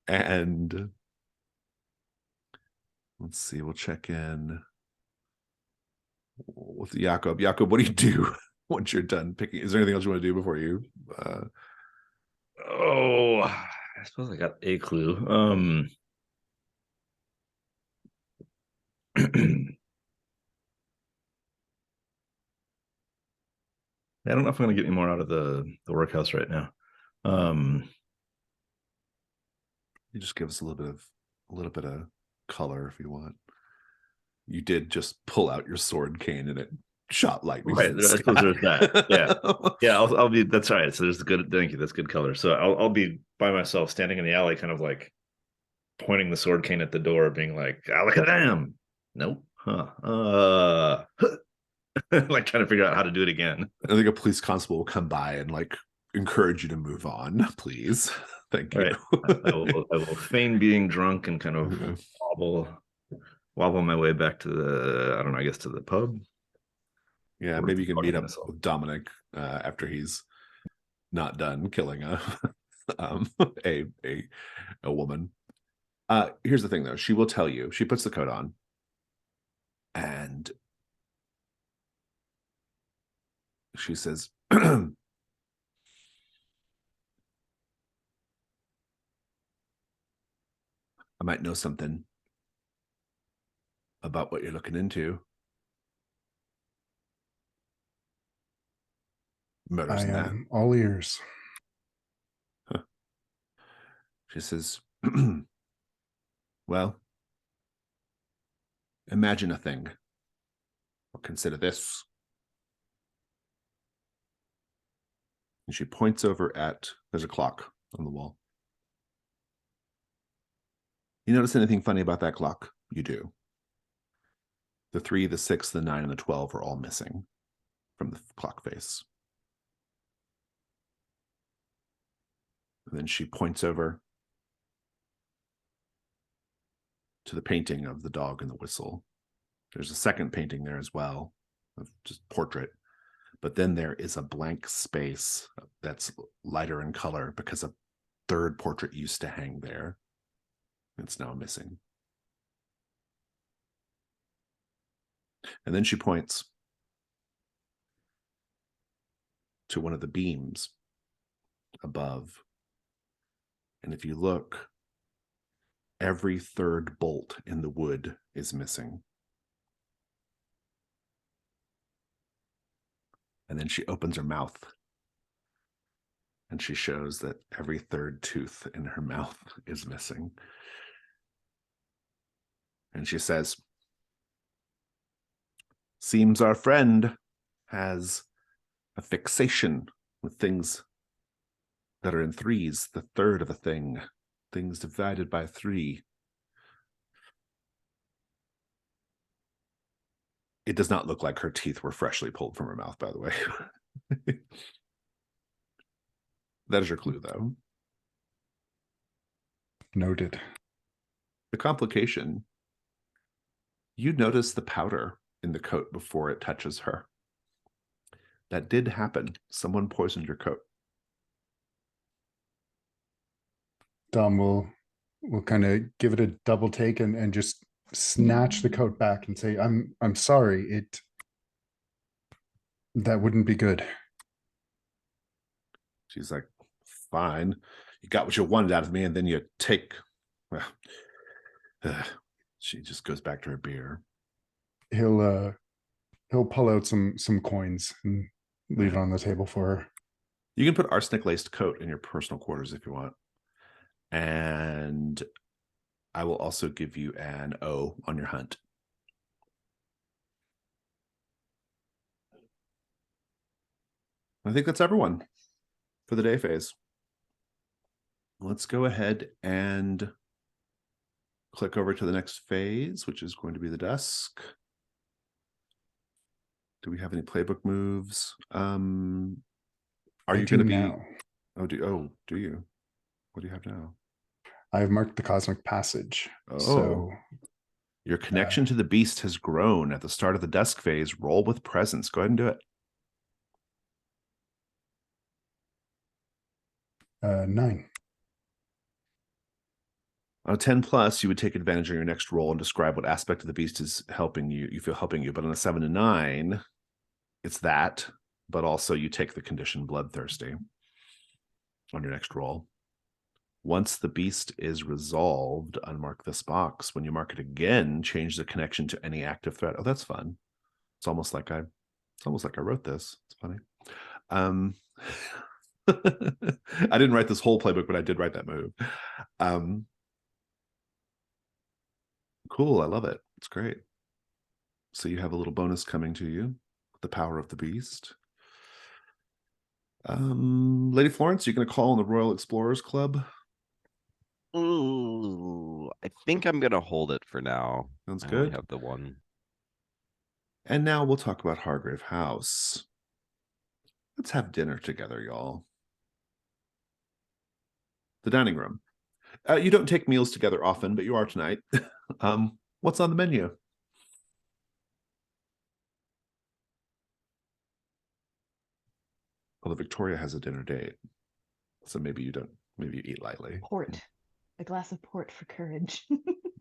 And let's see, we'll check in with Jakob. Jakob, what do you do once you're done picking? Is there anything else you want to do before you? Oh, I suppose I got a clue. I don't know if I'm going to get any more out of the workhouse right now. You just give us a little bit of color if you want. You did just pull out your sword cane and it shot lightning. Right, I suppose there's that. Yeah. I'll be. That's right. So there's the good. Thank you. That's good color. So I'll be by myself, standing in the alley, kind of like pointing the sword cane at the door, being like, "Look at them." Nope. Huh. Like trying to figure out how to do it again. I think a police constable will come by and like encourage you to move on, please. Thank you. Right. I will feign being drunk and kind of wobble my way back to the, I don't know, I guess to the pub. Yeah, maybe you can meet up with Dominic after he's not done killing a a woman. Here's the thing though, she will tell you, she puts the coat on and she says, "I might know something about what you're looking into. Murders I in that. am all ears. She says, well, imagine a thing. Or consider this. And she points over at, there's a clock on the wall. You notice anything funny about that clock? You do. The 3, the 6, the 9, and the 12 are all missing from the clock face. And then she points over to the painting of the dog and the whistle. There's a second painting there as well, of just portrait. But then there is a blank space that's lighter in color because a third portrait used to hang there. It's now missing. And then she points to one of the beams above. And if you look, every third bolt in the wood is missing. And then she opens her mouth and she shows that every third tooth in her mouth is missing. And she says, seems our friend has a fixation with things that are in threes, the third of a thing, things divided by 3. It does not look like her teeth were freshly pulled from her mouth, by the way. That is your clue, though. Noted. The complication, you notice the powder in the coat before it touches her. That did happen. Someone poisoned your coat. Dom will kind of give it a double take and just snatch the coat back and say, I'm sorry, that wouldn't be good. She's like, fine. You got what you wanted out of me, and then you take. Well, she just goes back to her beer. He'll pull out some coins and leave it on the table for her. You can put arsenic laced coat in your personal quarters if you want. And I will also give you an O on your hunt. I think that's everyone for the day phase. Let's go ahead and click over to the next phase, which is going to be the dusk. Do we have any playbook moves? Are you going to be now? Do you? What do you have now? I've marked the Cosmic Passage. Oh, so your connection to the beast has grown at the start of the dusk phase. Roll with presence. Go ahead and do it. 9. On a 10 plus, you would take advantage of your next roll and describe what aspect of the beast is helping you. You feel helping you. But on a 7 to 9, it's that, but also you take the condition bloodthirsty on your next roll. Once the beast is resolved, unmark this box. When you mark it again, change the connection to any active threat. Oh, that's fun. It's almost like I wrote this. It's funny. I didn't write this whole playbook, but I did write that move. Cool. I love it. It's great. So you have a little bonus coming to you. The power of the beast. Lady Florence, you're going to call on the Royal Explorers Club? Ooh, I think I'm gonna hold it for now. Sounds I only good. have the one. And now we'll talk about Hargrave House. Let's have dinner together, y'all. The dining room. You don't take meals together often, but you are tonight. What's on the menu? Although Victoria has a dinner date, so maybe you eat lightly. Port. A glass of port for courage.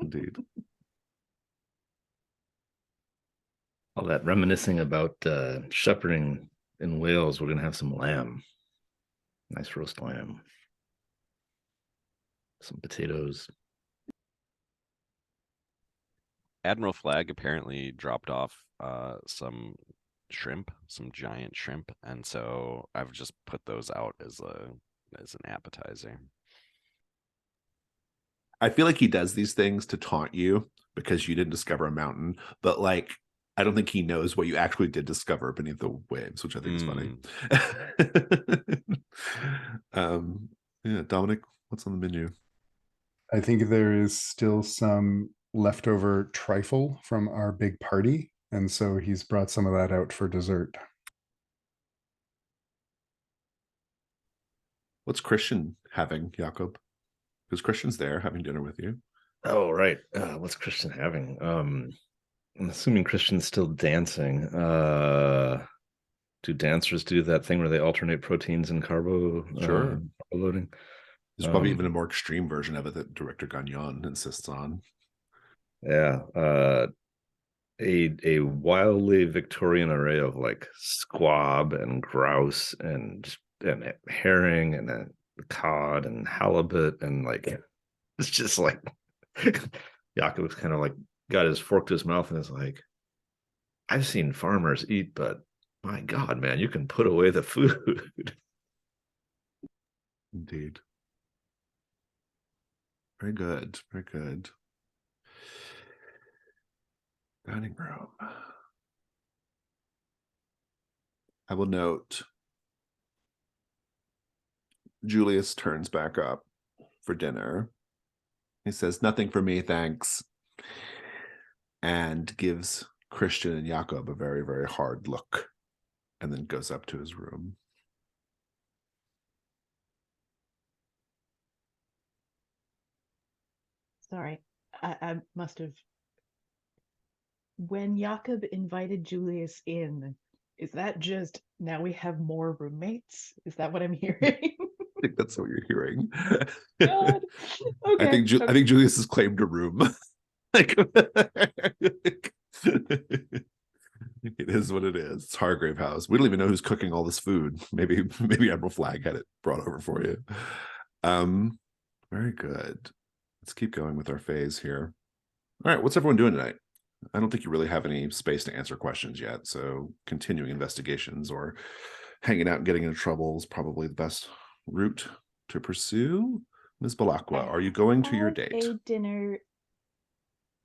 Indeed. All that reminiscing about shepherding in Wales, we're going to have some lamb. Nice roast lamb. Some potatoes. Admiral Flag apparently dropped off some giant shrimp, and so I've just put those out as an appetizer. I feel like he does these things to taunt you because you didn't discover a mountain, but like I don't think he knows what you actually did discover beneath the waves, which I think is funny. Yeah, Dominic, what's on the menu? I think there is still some leftover trifle from our big party, and so he's brought some of that out for dessert. What's Christian having, Jakob? Because Christian's there having dinner with you. Oh, right. What's Christian having? I'm assuming Christian's still dancing. Do dancers do that thing where they alternate proteins and carbo loading? There's probably even a more extreme version of it that Director Gagnon insists on. Yeah. A wildly Victorian array of like squab and grouse and herring and cod and halibut, and like it's just like Jakob's kind of like got his fork to his mouth and is like, I've seen farmers eat, but my God, man, you can put away the food. Indeed. Very good. Very good. Dining room. I will note Julius turns back up for dinner. He says, nothing for me, thanks. And gives Christian and Jakob a very, very hard look, and then goes up to his room. Sorry, I must have. When Jakob invited Julius in, is that just now we have more roommates? Is that what I'm hearing? I think that's what you're hearing. God. Okay. I think Julius has claimed a room. Like, it is what it is. It's Hargrave House. We don't even know who's cooking all this food. Maybe Admiral Flag had it brought over for you. Very good. Let's keep going with our phase here. All right, what's everyone doing tonight? I don't think you really have any space to answer questions yet, so continuing investigations or hanging out and getting into trouble is probably the best route to pursue. Ms. Balakwa, are you going to your date? A dinner.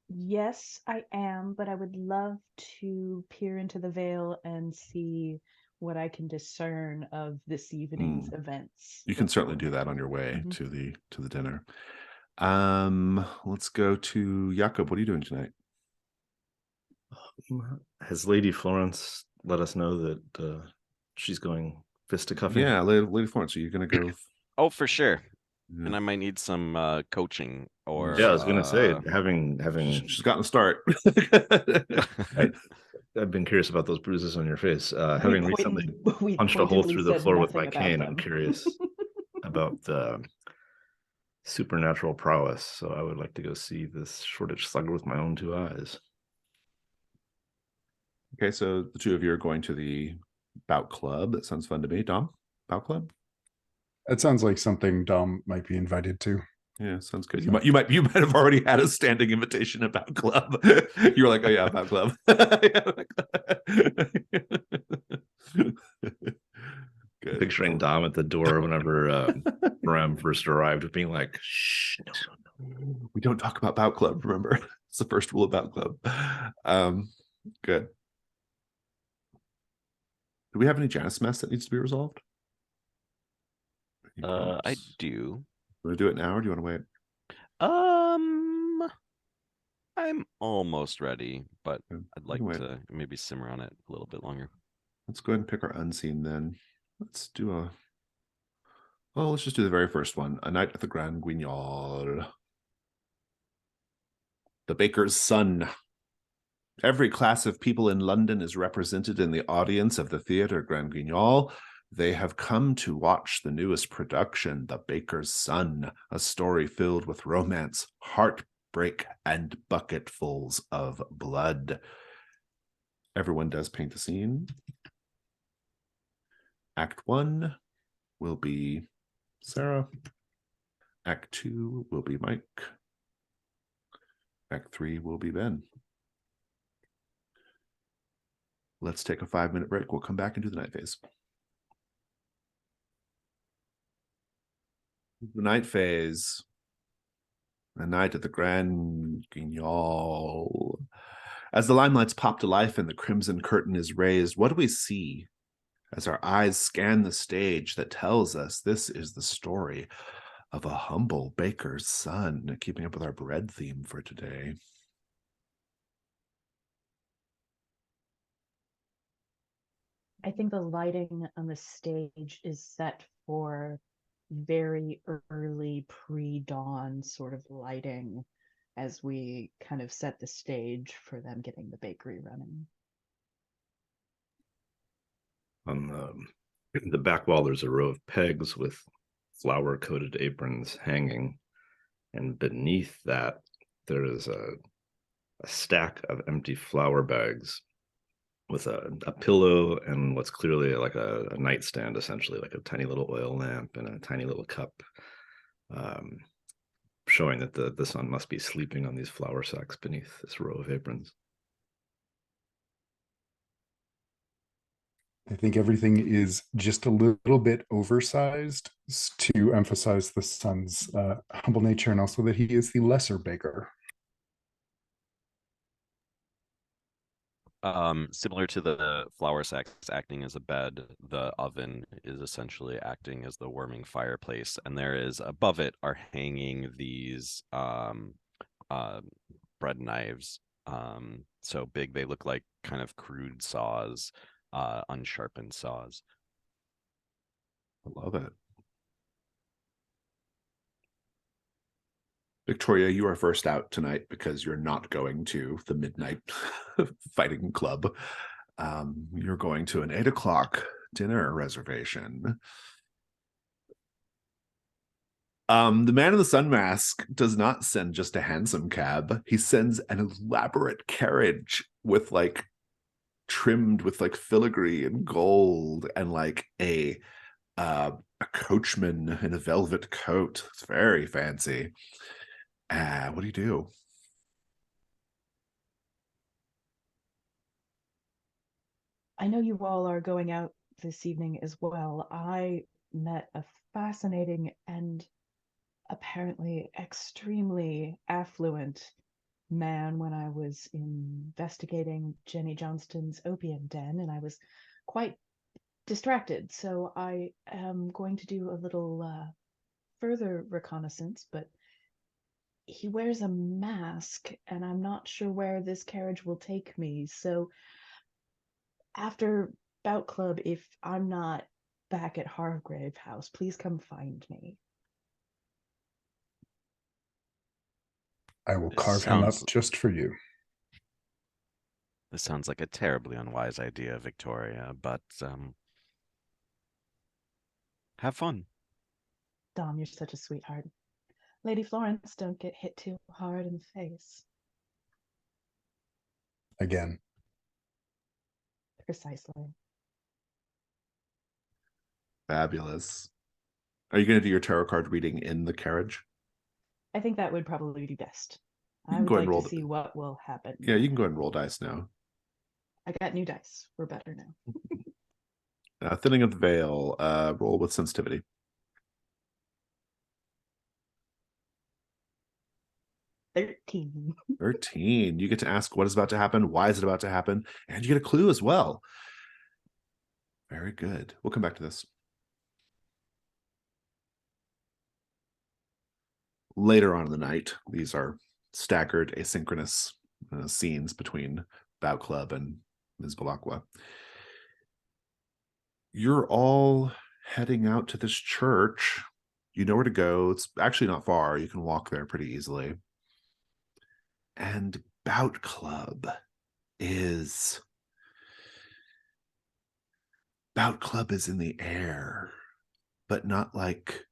Yes, I am, but I would love to peer into the veil and see what I can discern of this evening's events. You can certainly do that on your way to the dinner. Let's go to Jakob. What are you doing tonight? Has Lady Florence let us know that she's going fisticuffing? Yeah, Lady Florence, are you going to go? Oh, for sure. Yeah. And I might need some coaching or. Yeah, I was going to say, having she's gotten a start. I've been curious about those bruises on your face. Having recently punched a hole through the floor with my cane, I'm curious about the supernatural prowess. So I would like to go see this Shoreditch Slugger with my own two eyes. Okay, so the two of you are going to the Bout Club. That sounds fun to me. Dom, Bout Club? That sounds like something Dom might be invited to. Yeah, sounds good. You might have already had a standing invitation at Bout Club. You were like, oh yeah, Bout Club. Good. Picturing Dom at the door whenever Ram first arrived, being like, shh, no. We don't talk about Bout Club, remember? It's the first rule of Bout Club. Good. Do we have any Janus mess that needs to be resolved? I do. You want to do it now, or do you want to wait? I'm almost ready, but I'd like wait. to maybe simmer on it a little bit longer. Let's go ahead and pick our unseen then. Let's do let's just do the very first one. A Night at the Grand Guignol. The Baker's Son. Every class of people in London is represented in the audience of the Theatre Grand Guignol. They have come to watch the newest production, The Baker's Son, a story filled with romance, heartbreak, and bucketfuls of blood. Everyone does paint the scene. Act 1 will be Sarah. Act 2 will be Mike. Act 3 will be Ben. Let's take a 5-minute break. We'll come back and do the night phase. The night phase. A night at the Grand Guignol. As the limelights pop to life and the crimson curtain is raised, what do we see as our eyes scan the stage that tells us this is the story of a humble baker's son, keeping up with our bread theme for today? I think the lighting on the stage is set for very early pre-dawn sort of lighting as we kind of set the stage for them getting the bakery running. On the back wall, there's a row of pegs with flour-coated aprons hanging, and beneath that, there is a stack of empty flour bags with a pillow and what's clearly like a nightstand, essentially like a tiny little oil lamp and a tiny little cup, showing that the son must be sleeping on these flour sacks beneath this row of aprons. I think everything is just a little bit oversized to emphasize the son's humble nature, and also that he is the lesser baker. Similar to the flour sacks acting as a bed, the oven is essentially acting as the warming fireplace, and there is above it are hanging these bread knives. So big they look like kind of crude saws, unsharpened saws. I love it. Victoria, you are first out tonight because you're not going to the midnight fighting club. You're going to an 8 o'clock dinner reservation. The man in the sun mask does not send just a handsome cab. He sends an elaborate carriage with like trimmed with like filigree and gold, and like a coachman in a velvet coat. It's very fancy. What do you do? I know you all are going out this evening as well. I met a fascinating and apparently extremely affluent man when I was investigating Jenny Johnston's opium den, and I was quite distracted. So I am going to do a little further reconnaissance, but he wears a mask, and I'm not sure where this carriage will take me. So after Bout Club, if I'm not back at Hargrave House, please come find me. I will This carve him up sounds just for you. This sounds like a terribly unwise idea, Victoria, but have fun. Dom, you're such a sweetheart. Lady Florence, don't get hit too hard in the face. Again. Precisely. Fabulous. Are you going to do your tarot card reading in the carriage? I think that would probably be best. You I can would go ahead like and to see what will happen. Yeah, you can go ahead and roll dice now. I got new dice. We're better now. Thinning of the veil. Roll with sensitivity. 13. 13. You get to ask what is about to happen, why is it about to happen, and you get a clue as well. Very good. We'll come back to this. Later on in the night, these are staggered, asynchronous scenes between Bout Club and Ms. Balakwa. You're all heading out to this church. You know where to go. It's actually not far. You can walk there pretty easily. And Bout Club is in the air, but not like,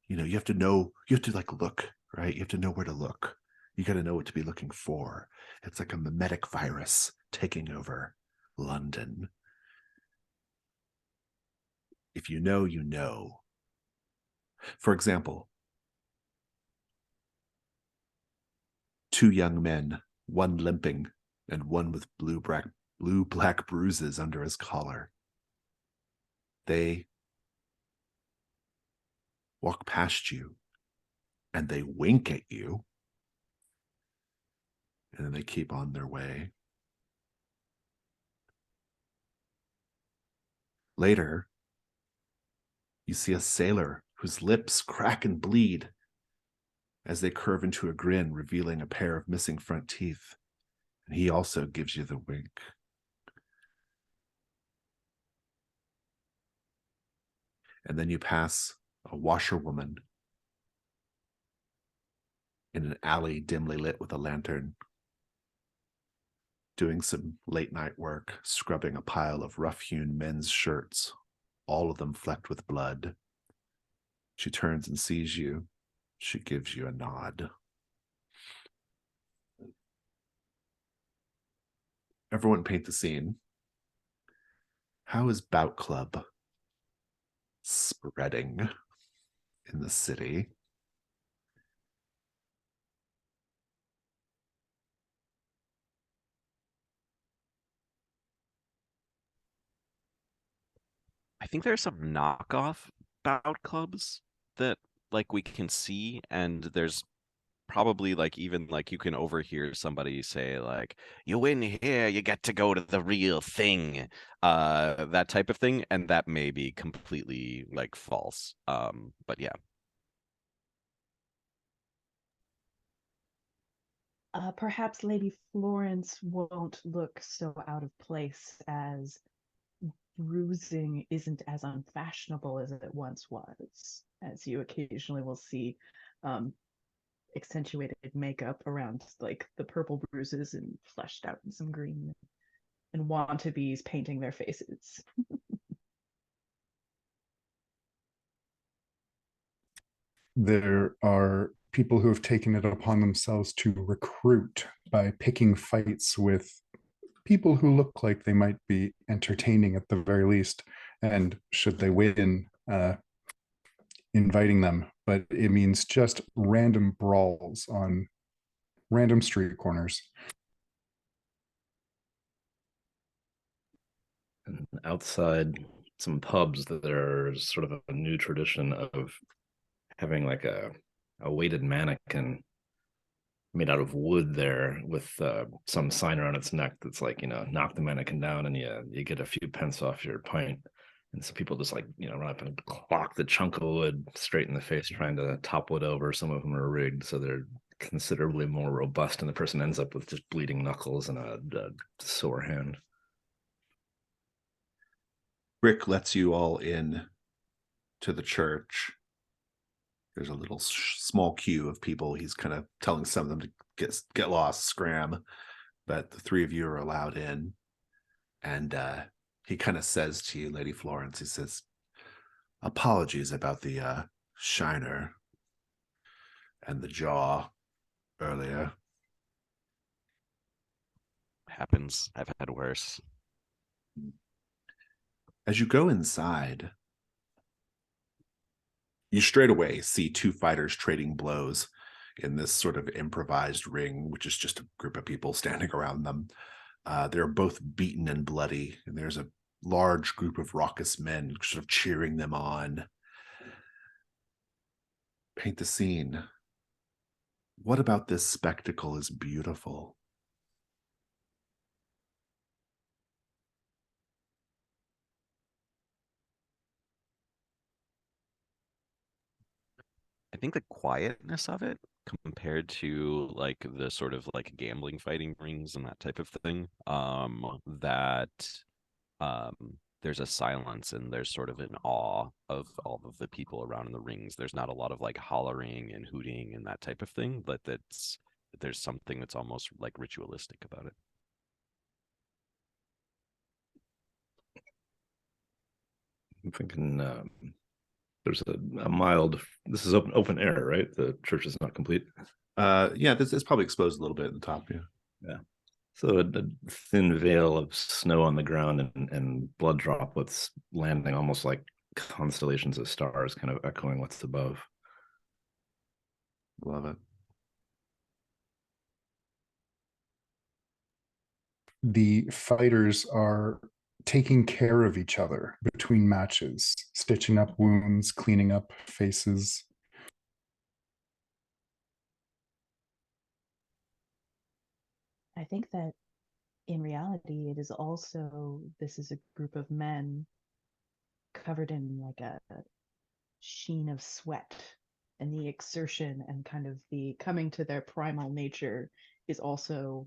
you have to like look, right? You have to know where to look. You got to know what to be looking for. It's like a mimetic virus taking over London. If you know, you know. For example, 2 young men, one limping and one with blue blue-black bruises under his collar. They walk past you and they wink at you, and then they keep on their way. Later, you see a sailor whose lips crack and bleed as they curve into a grin, revealing a pair of missing front teeth. And he also gives you the wink. And then you pass a washerwoman in an alley dimly lit with a lantern, doing some late night work, scrubbing a pile of rough-hewn men's shirts, all of them flecked with blood. She turns and sees you. She gives you a nod. Everyone paint the scene. How is Bout Club spreading in the city? I think there's some knockoff bout clubs that like we can see, and there's probably like even like you can overhear somebody say like, you win here, you get to go to the real thing, that type of thing, and that may be completely like false. But yeah. Perhaps Lady Florence won't look so out of place, as bruising isn't as unfashionable as it once was, as you occasionally will see accentuated makeup around like the purple bruises and fleshed out in some green, and wannabes painting their faces. There are people who have taken it upon themselves to recruit by picking fights with people who look like they might be entertaining at the very least, and should they win, inviting them. But it means just random brawls on random street corners. And outside some pubs, there's sort of a new tradition of having like a weighted mannequin made out of wood there with some sign around its neck that's like, knock the mannequin down and you get a few pence off your pint. And so people just like, run up and clock the chunk of wood straight in the face, trying to topple it over. Some of them are rigged, so they're considerably more robust, and the person ends up with just bleeding knuckles and a sore hand. Rick lets you all in to the church. There's a little small queue of people. He's kind of telling some of them to get lost, scram, but the three of you are allowed in. And he kind of says to you, Lady Florence, he says, apologies about the shiner and the jaw earlier. Happens. I've had worse. As you go inside, you straight away see two fighters trading blows in this sort of improvised ring, which is just a group of people standing around them. They're both beaten and bloody, and there's a large group of raucous men sort of cheering them on. Paint the scene. What about this spectacle is beautiful? I think the quietness of it compared to like the sort of like gambling fighting rings and that type of thing, that um there's a silence and there's sort of an awe of all of the people around in the rings. There's not a lot of like hollering and hooting and that type of thing, but there's something that's almost like ritualistic about it. I'm thinking there's a mild. This is open air, right? The church is not complete. Yeah, this is probably exposed a little bit at the top. Yeah. So a thin veil of snow on the ground and blood droplets landing almost like constellations of stars, kind of echoing what's above. Love it. the fighters are taking care of each other between matches, stitching up wounds, cleaning up faces. I think that in reality, it is also, this is a group of men covered in like a sheen of sweat, and the exertion and kind of the coming to their primal nature is also,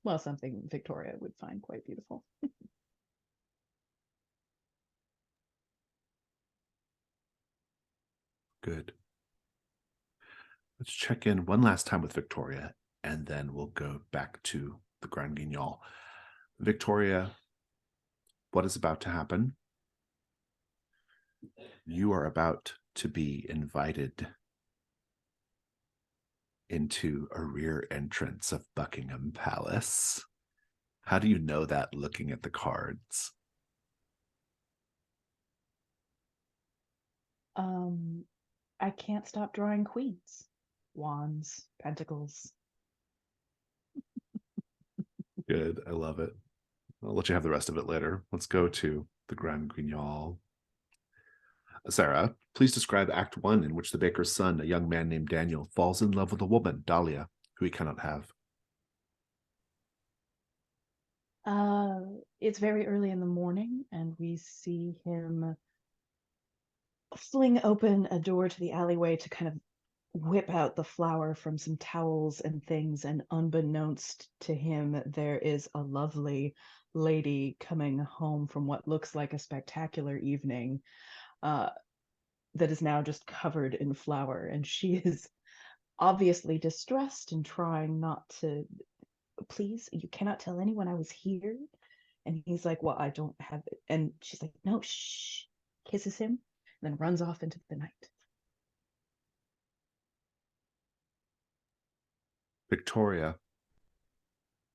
well, something Victoria would find quite beautiful. Good. Let's check in one last time with Victoria, and then we'll go back to the Grand Guignol. Victoria, what is about to happen? You are about to be invited into a rear entrance of Buckingham Palace. How do you know that looking at the cards? I can't stop drawing queens, wands, pentacles. Good. I love it. I'll let you have the rest of it later. Let's go to the Grand Guignol. Sarah, please describe Act 1 in which the baker's son, a young man named Daniel, falls in love with a woman, Dahlia, who he cannot have. It's very early in the morning, and we see him fling open a door to the alleyway to kind of whip out the flour from some towels and things, and unbeknownst to him, there is a lovely lady coming home from what looks like a spectacular evening that is now just covered in flour, and she is obviously distressed and trying not to. Please, you cannot tell anyone I was here. And he's like, well, I don't have it. And she's like, no, shh. Kisses him, and then runs off into the night. Victoria,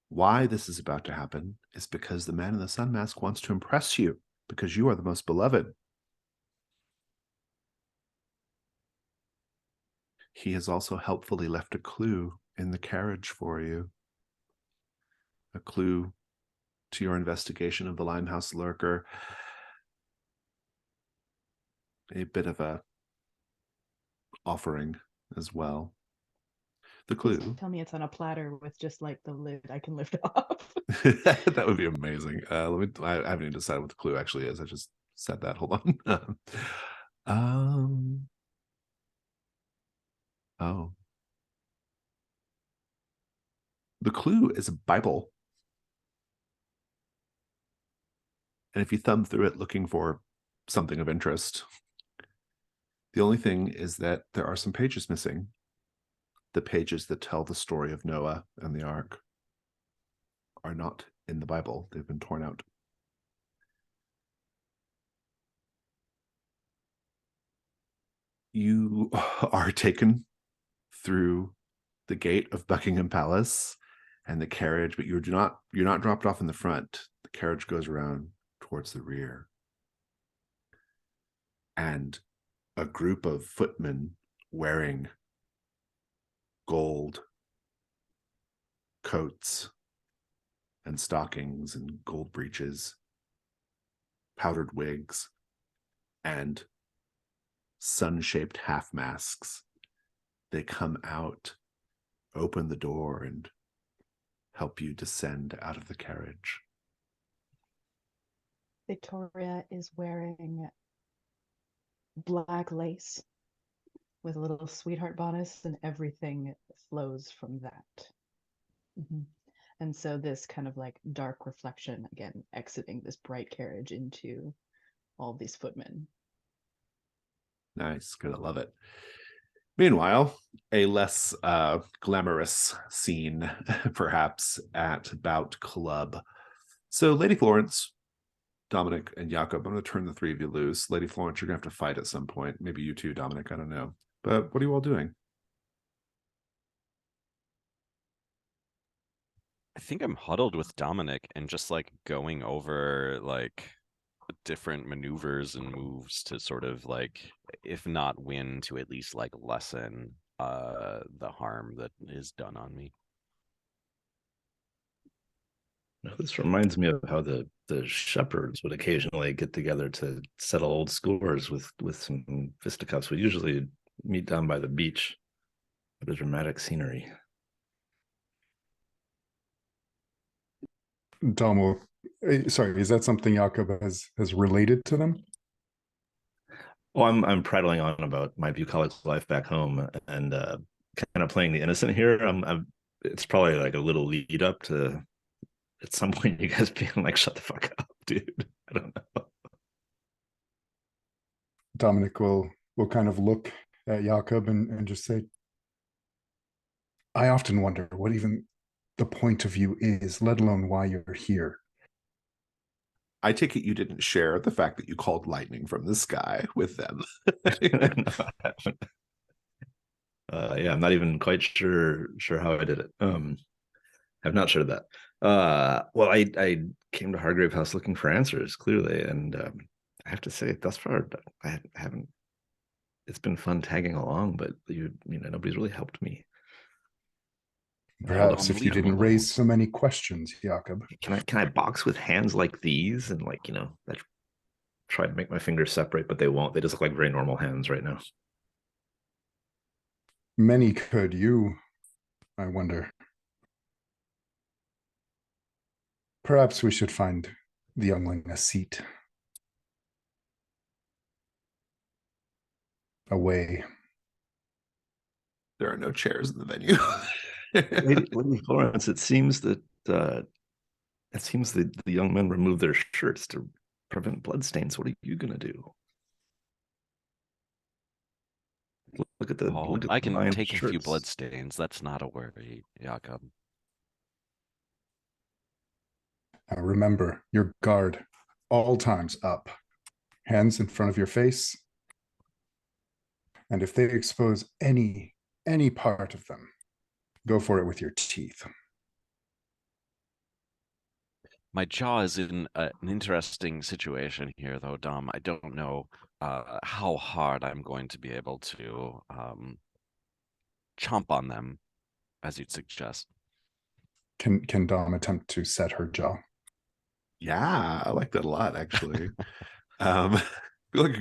why this is about to happen is because the man in the sun mask wants to impress you, because you are the most beloved. He has also helpfully left a clue in the carriage for you. A clue to your investigation of the Limehouse lurker. A bit of a offering as well. The clue. Please tell me it's on a platter with just like the lid I can lift off. That would be amazing. I haven't even decided what the clue actually is. I just said that. Hold on. Oh. The clue is a Bible. And if you thumb through it looking for something of interest, the only thing is that there are some pages missing. The pages that tell the story of Noah and the ark are not in the Bible. They've been torn out. You are taken through the gate of Buckingham Palace and the carriage, but you're not dropped off in the front. The carriage goes around towards the rear. And a group of footmen wearing gold coats and stockings and gold breeches, powdered wigs, and sun-shaped half masks. They come out, open the door, and help you descend out of the carriage. Victoria is wearing black lace with a little sweetheart bodice, and everything flows from that. Mm-hmm. And so this kind of like dark reflection, again, exiting this bright carriage into all these footmen. Nice. Good. I love it. Meanwhile, a less glamorous scene, perhaps, at Bout Club. So, Lady Florence, Dominic, and Jakob, I'm going to turn the three of you loose. Lady Florence, you're going to have to fight at some point. Maybe you too, Dominic. I don't know. But what are you all doing? I think I'm huddled with Dominic and just like going over like different maneuvers and moves to sort of like, if not win, to at least like lessen the harm that is done on me. This reminds me of how the shepherds would occasionally get together to settle old scores with some fisticuffs. We usually meet down by the beach for the dramatic scenery. Dom will, sorry, is that something Jakob has related to them? Well, I'm prattling on about my bucolic life back home and kind of playing the innocent here. It's probably like a little lead up to at some point you guys being like, shut the fuck up, dude. I don't know. Dominic will kind of look at Jakob and just say, I often wonder what even the point of view is, let alone why you're here. I take it you didn't share the fact that you called lightning from the sky with them. Yeah, I'm not even quite sure how I did it. I've not shared that. Well, I came to Hargrave House looking for answers, clearly, and I have to say, thus far, I haven't. It's been fun tagging along, but nobody's really helped me. Perhaps if you didn't raise so many questions, Jakob. Can I box with hands like these and I try to make my fingers separate, but they won't. They just look like very normal hands right now. Many could. You, I wonder. Perhaps we should find the youngling a seat. Away. There are no chairs in the venue. Lady Florence, it seems that the young men remove their shirts to prevent bloodstains. What are you gonna do? Look at the. Look at I can take shirts. a few bloodstains. That's not a worry, Jakob. Now remember, your guard, all times up. Hands in front of your face. And if they expose any part of them, go for it with your teeth. My jaw is in an interesting situation here, though, Dom. I don't know how hard I'm going to be able to chomp on them, as you'd suggest. Can Dom attempt to set her jaw? Yeah, I like that a lot, actually. Look,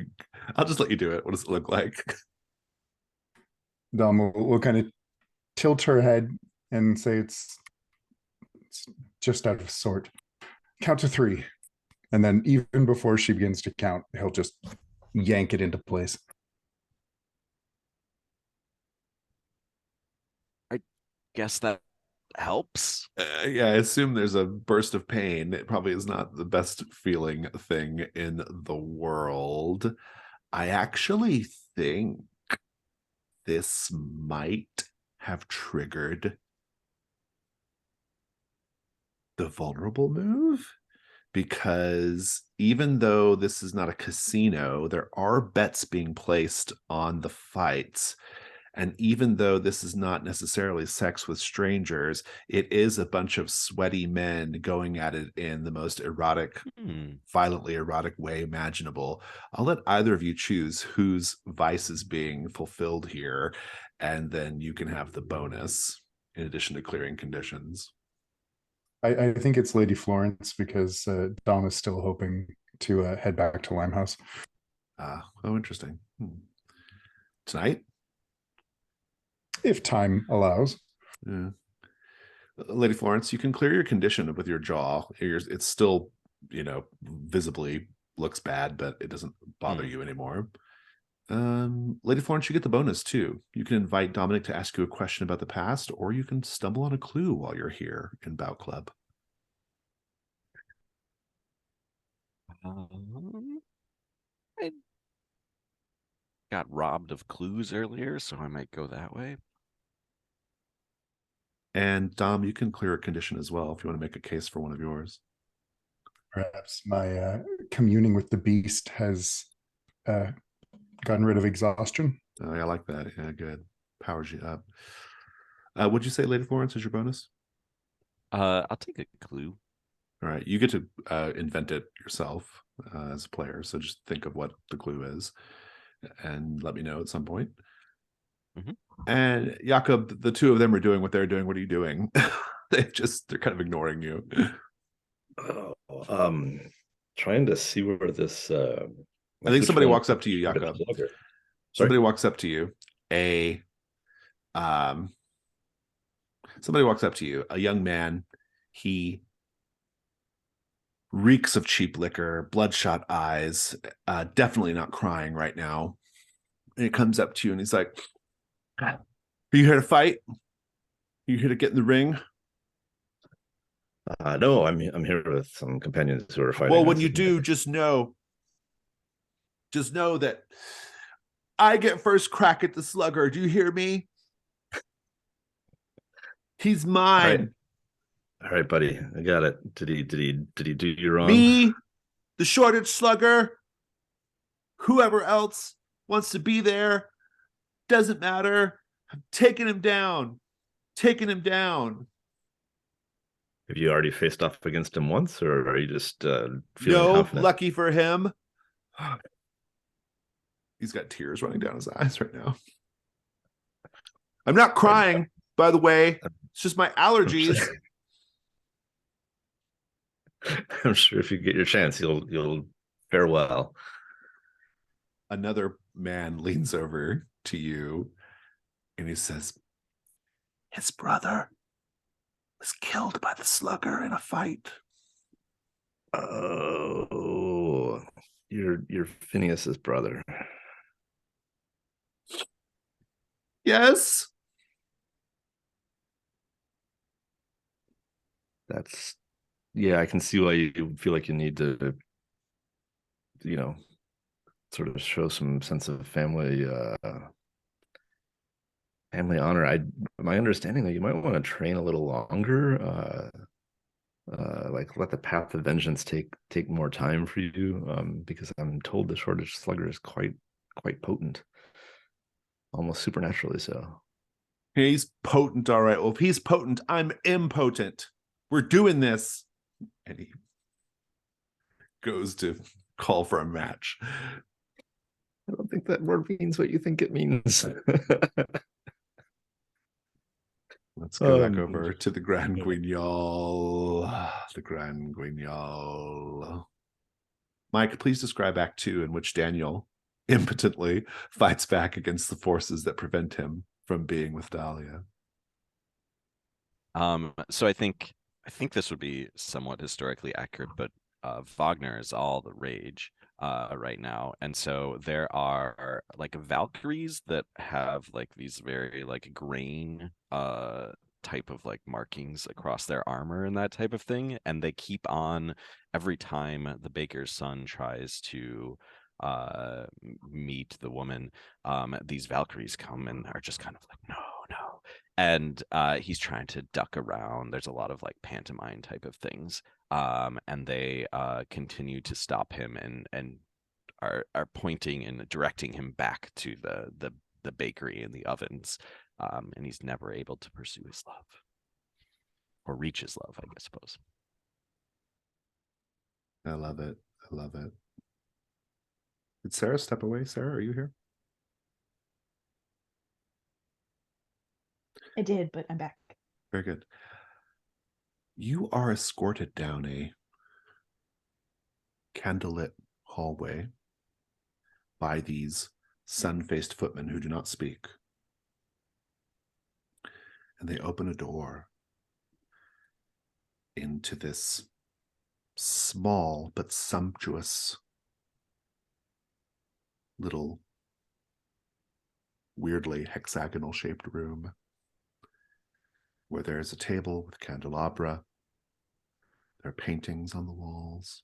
I'll just let you do it. What does it look like? Dom will kind of tilt her head and say it's just out of sort. Count to 3. And then even before she begins to count, he'll just yank it into place. I guess that helps. Yeah, I assume there's a burst of pain. It probably is not the best feeling thing in the world. I actually think this might have triggered the vulnerable move, because even though this is not a casino, there are bets being placed on the fights. And even though this is not necessarily sex with strangers, it is a bunch of sweaty men going at it in the most erotic, violently erotic way imaginable. I'll let either of you choose whose vice is being fulfilled here, and then you can have the bonus in addition to clearing conditions. I think it's Lady Florence, because Dom is still hoping to head back to Limehouse. Oh, interesting. Tonight? If time allows. Yeah. Lady Florence, you can clear your condition with your jaw. It's still, visibly looks bad, but it doesn't bother you anymore. Lady Florence, you get the bonus too. You can invite Dominic to ask you a question about the past, or you can stumble on a clue while you're here in Bout Club. I got robbed of clues earlier, so I might go that way. And Dom, you can clear a condition as well if you want to make a case for one of yours. Perhaps my communing with the beast has gotten rid of exhaustion. Oh, yeah, I like that. Yeah, good. Powers you up. Would you say Lady Florence is your bonus? I'll take a clue. All right. You get to invent it yourself as a player. So just think of what the clue is and let me know at some point. And Jakob, the two of them are doing what they're doing. What are you doing? They're kind of ignoring you. Oh, trying to see where this. I think which somebody one? walks up to you, Shoreditch Jakob. Slugger. Somebody Sorry? walks up to you. Somebody walks up to you. A young man. He reeks of cheap liquor, bloodshot eyes. Definitely not crying right now. And he comes up to you and he's like, "Are you here to fight? Are you here to get in the ring?" No, I'm here with some companions who are fighting. Well, when you do, just know that I get first crack at the slugger. Do you hear me? He's mine. All right, buddy. I got it. Did he do you wrong? Me, the Shoreditch Slugger, whoever else wants to be there, doesn't matter. I'm taking him down. Taking him down. Have you already faced off against him once, or are you just feeling No, confident? lucky for him. He's got tears running down his eyes right now. I'm not crying, by the way. It's just my allergies. I'm sure if you get your chance, you'll fare well. Another man leans over to you and he says, his brother was killed by the slugger in a fight. Oh, you're Phineas's brother. Yes. That's yeah, I can see why you feel like you need to, sort of show some sense of family honor. My understanding that you might want to train a little longer, like let the path of vengeance take more time for you, because I'm told the Shoreditch Slugger is quite potent, almost supernaturally so. He's potent, all right. Well, if he's potent, I'm impotent. We're doing this. And he goes to call for a match. I don't think that word means what you think it means. Let's go back over to the Grand Guignol. The Grand Guignol. Mike, please describe Act 2, in which Daniel impotently fights back against the forces that prevent him from being with Dahlia. So I think this would be somewhat historically accurate, but Wagner is all the rage right now, and so there are like Valkyries that have like these very like grain type of like markings across their armor and that type of thing, and they keep on every time the baker's son tries to meet the woman. These Valkyries come and are just kind of like, no, no. And he's trying to duck around. There's a lot of like pantomime type of things, and they continue to stop him and are pointing and directing him back to the bakery and the ovens, and he's never able to pursue his love or reach his love, I suppose. I love it. I love it. Did Sarah step away? Sarah, are you here? I did, but I'm back. Very good. You are escorted down a candlelit hallway by these sun-faced footmen who do not speak. And they open a door into this small but sumptuous little weirdly hexagonal shaped room where there's a table with candelabra. There are paintings on the walls.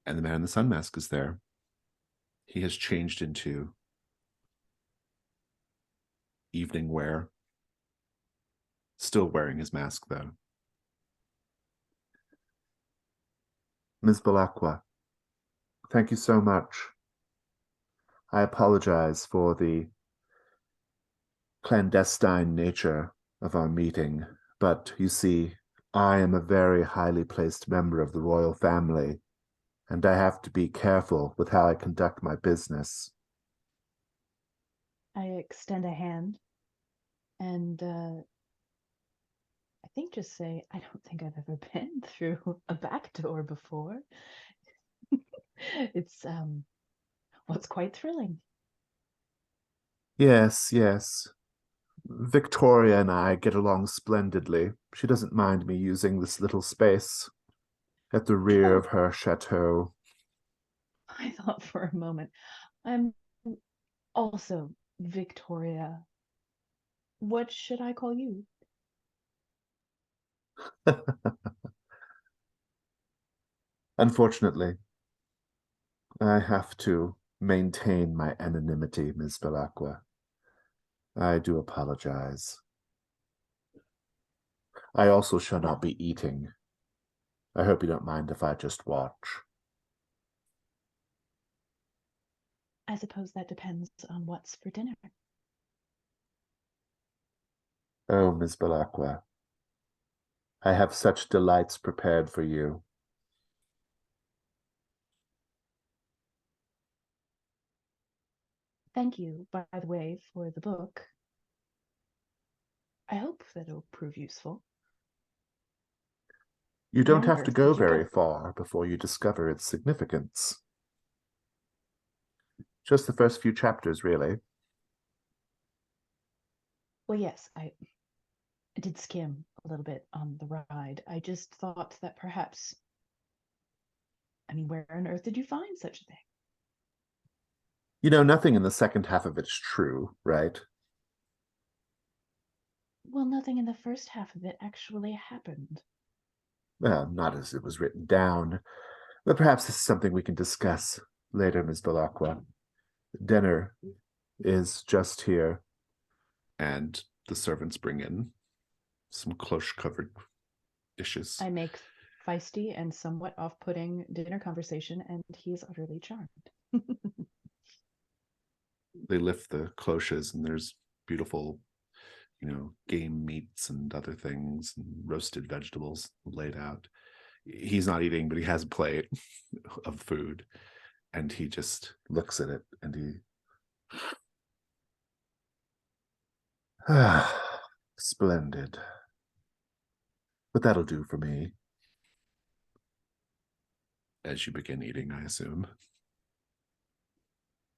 And the man in the sun mask is there. He has changed into evening wear. Still wearing his mask, though. Ms. Balakwa, thank you so much. I apologize for the clandestine nature of our meeting, but you see, I am a very highly placed member of the royal family, and I have to be careful with how I conduct my business. I extend a hand. And I think just say, I don't think I've ever been through a back door before. It's what's quite thrilling. Yes, yes. Victoria and I get along splendidly. She doesn't mind me using this little space at the rear of her chateau. I thought for a moment. I'm also Victoria. What should I call you? Unfortunately, I have to maintain my anonymity, Ms. Belacqua. I do apologize. I also shall not be eating. I hope you don't mind if I just watch. I suppose that depends on what's for dinner. Oh, Ms. Belacqua, I have such delights prepared for you. Thank you, by the way, for the book. I hope that it'll prove useful. You Where don't on have to earth go did you very go? far before you discover its significance. Just the first few chapters, really. Well, yes, I did skim a little bit on the ride. I just thought that perhaps, I mean, where on earth did you find such a thing? You know, nothing in the second half of it's true, right? Well, nothing in the first half of it actually happened. Well, not as it was written down. But perhaps this is something we can discuss later, Ms. Belacqua. Dinner is just here. And the servants bring in some cloche-covered dishes. I make feisty and somewhat off-putting dinner conversation, and he's utterly charmed. They lift the cloches, and there's beautiful, game meats and other things, and roasted vegetables laid out. He's not eating, but he has a plate of food, and he just looks at it, and splendid. But that'll do for me. As you begin eating, I assume.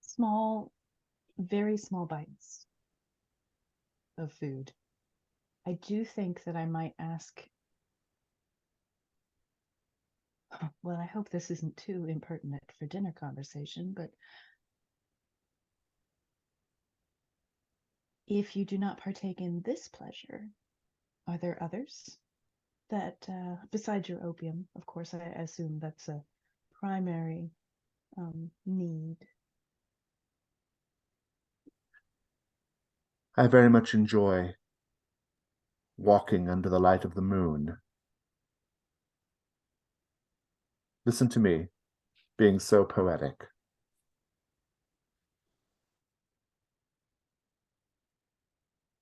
Small, very small bites of food. I do think that I might ask, well, I hope this isn't too impertinent for dinner conversation, but if you do not partake in this pleasure, are there others that, besides your opium, of course, I assume that's a primary need? I very much enjoy walking under the light of the moon. Listen to me, being so poetic.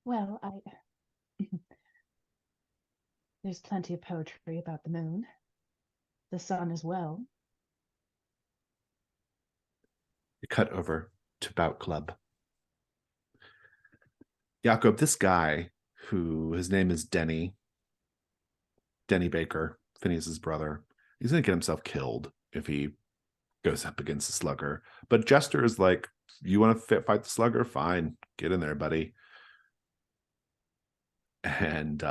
Well, there's plenty of poetry about the moon, the sun as well. We cut over to Bout Club. Jakob, this guy, who his name is Denny Baker, Phineas's brother, he's going to get himself killed if he goes up against the Slugger. But Jester is like, you want to fight the Slugger? Fine, get in there, buddy. And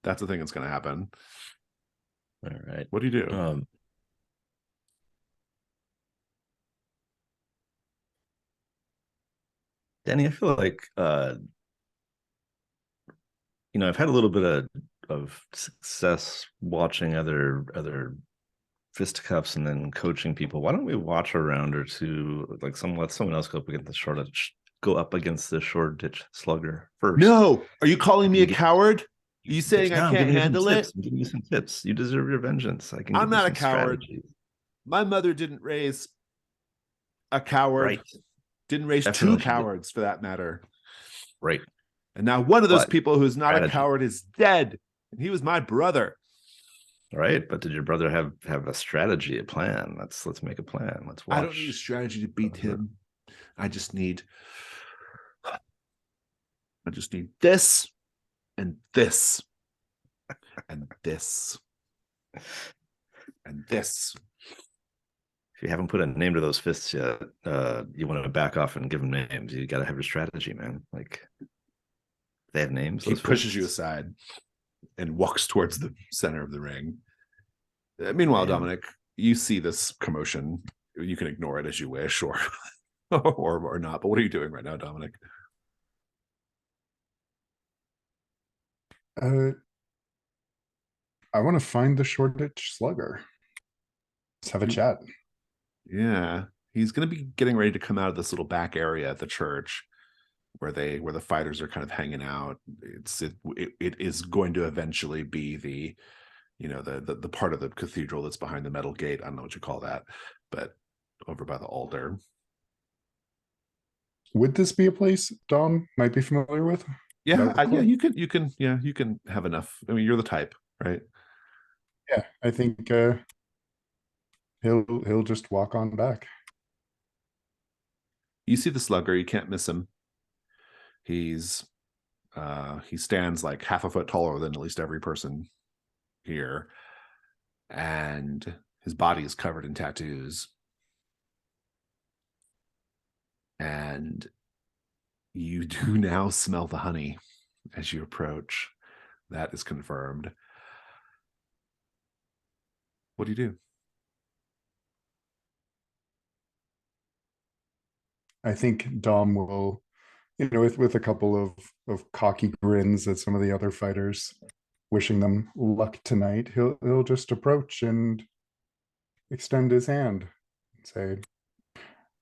that's the thing that's going to happen. All right. What do you do? Danny, I feel like I've had a little bit of success watching other fisticuffs and then coaching people. Why don't we watch a round or two? Like let someone else go up against the Shoreditch Slugger first. No, are you calling me a coward? Are you saying I can't handle it? I'm giving you some tips. You deserve your vengeance. I'm not a coward. My mother didn't raise a coward. Right. Didn't raise two cowards for that matter. Right. And now one of those people who's not a coward is dead. And he was my brother. Right. But did your brother have a strategy, a plan? Let's make a plan. Let's watch. I don't need a strategy to beat him. I just need I just need this and this and this and this. If you haven't put a name to those fists yet, you want to back off and give them names. You got to have your strategy, man. Like, they have names. He those pushes you fists? aside and walks towards the center of the ring. Meanwhile, Man. Dominic, you see this commotion. You can ignore it as you wish, or or not. But what are you doing right now, Dominic? I want to find the Shoreditch Slugger. Let's have a chat. Yeah, he's going to be getting ready to come out of this little back area at the church where the fighters are kind of hanging out. It is going to eventually be the the part of the cathedral that's behind the metal gate. I don't know what you call that, but over by the altar. Would this be a place Dom might be familiar with? Yeah, Bout Club? you can have enough. I mean, you're the type, right? Yeah, I think he'll just walk on back. You see the slugger, you can't miss him. He stands like half a foot taller than at least every person here, and his body is covered in tattoos. And you do now smell the honey as you approach. That is confirmed. What do you do? I think Dom will, with a couple of cocky grins at some of the other fighters, wishing them luck tonight, he'll just approach and extend his hand and say,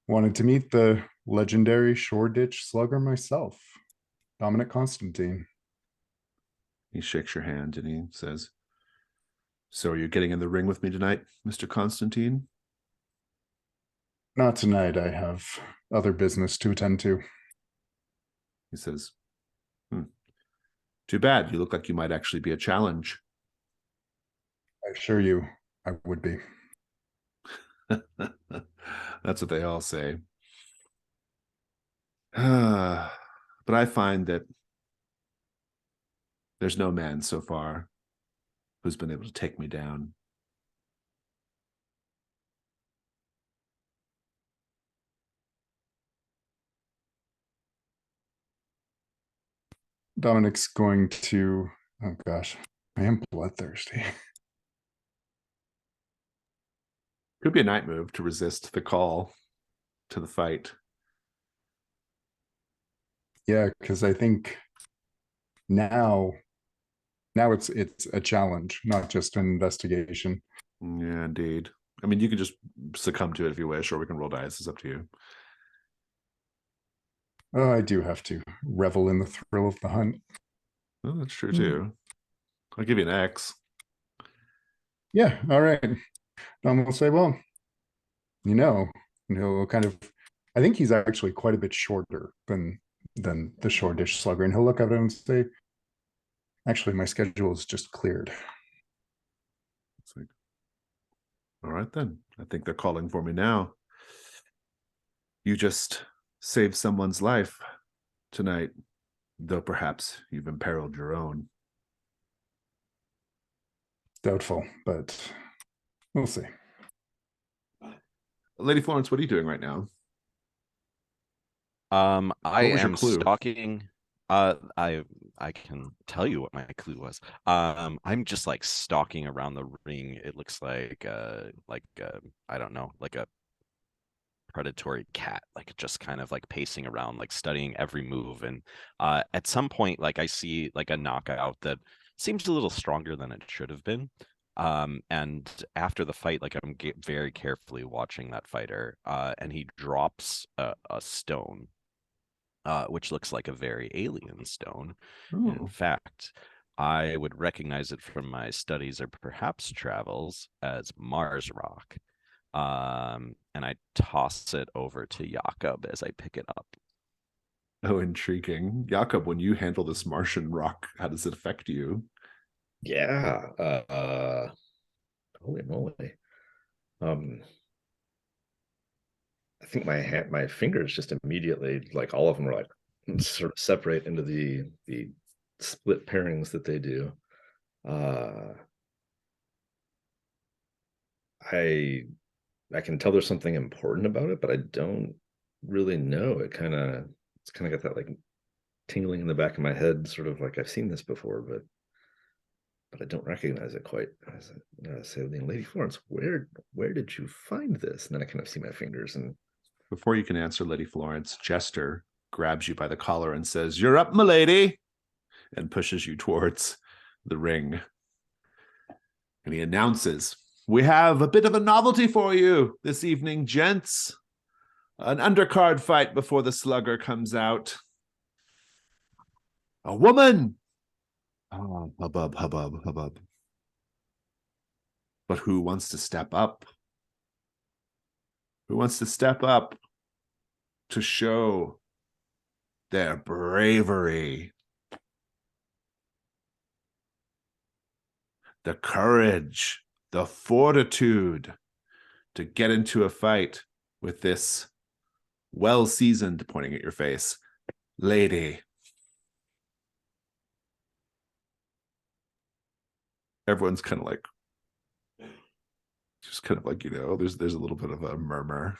wanted to meet the legendary Shoreditch Slugger myself, Dominic Constantine. He shakes your hand and he says, "So are you getting in the ring with me tonight, Mr. Constantine?" Not tonight. I have other business to attend to. He says, "Too bad. You look like you might actually be a challenge." I assure you, I would be. That's what they all say. But I find that there's no man so far who's been able to take me down. Dominic's going to, oh gosh, I am bloodthirsty. Could be a night move to resist the call to the fight. Yeah, because I think now it's a challenge, not just an investigation. Yeah, indeed. I mean, you can just succumb to it if you wish, or we can roll dice. It's up to you. Oh, I do have to revel in the thrill of the hunt. Well, that's true too. I'll give you an X. Yeah, all right. Dom will say, well, and he'll kind of, I think he's actually quite a bit shorter than the Shoreditch Slugger, and he'll look at him and say, actually, my schedule is just cleared. It's like, all right then. I think they're calling for me now. You just saved someone's life tonight, though perhaps you've imperiled your own. Doubtful, but we'll see. Lady Florence, what are you doing right now? I What was your am clue? stalking. I can tell you what my clue was. I'm just like stalking around the ring. It looks like I don't know, like a predatory cat, like just kind of like pacing around, like studying every move. And at some point, like I see like a knockout that seems a little stronger than it should have been. And after the fight, like I'm very carefully watching that fighter, and he drops a stone, which looks like a very alien stone. And in Oh, fact, I would recognize it from my studies or perhaps travels as Mars rock. And I toss it over to Jakob as I pick it up. oh, intriguing. Jakob, when you handle this Martian rock, how does it affect you? Yeah. Holy moly. I think my fingers just immediately, like all of them were like sort of separate into the split pairings that they do. I can tell there's something important about it, but I don't really know. It's kind of got that like tingling in the back of my head, sort of like I've seen this before, but I don't recognize it quite. I say, Lady Florence, where did you find this? And then I kind of see my fingers, and Before you can answer, Lady Florence, Jester grabs you by the collar and says, "You're up, milady," and pushes you towards the ring. And he announces, "We have a bit of a novelty for you this evening, gents. An undercard fight before the slugger comes out. A woman!" Oh, hubbub, hubbub, hubbub. But who wants to step up? Who wants to step up to show their bravery, the courage, the fortitude to get into a fight with this well-seasoned, pointing at your face, lady? Everyone's kind of like, just kind of like, there's a little bit of a murmur.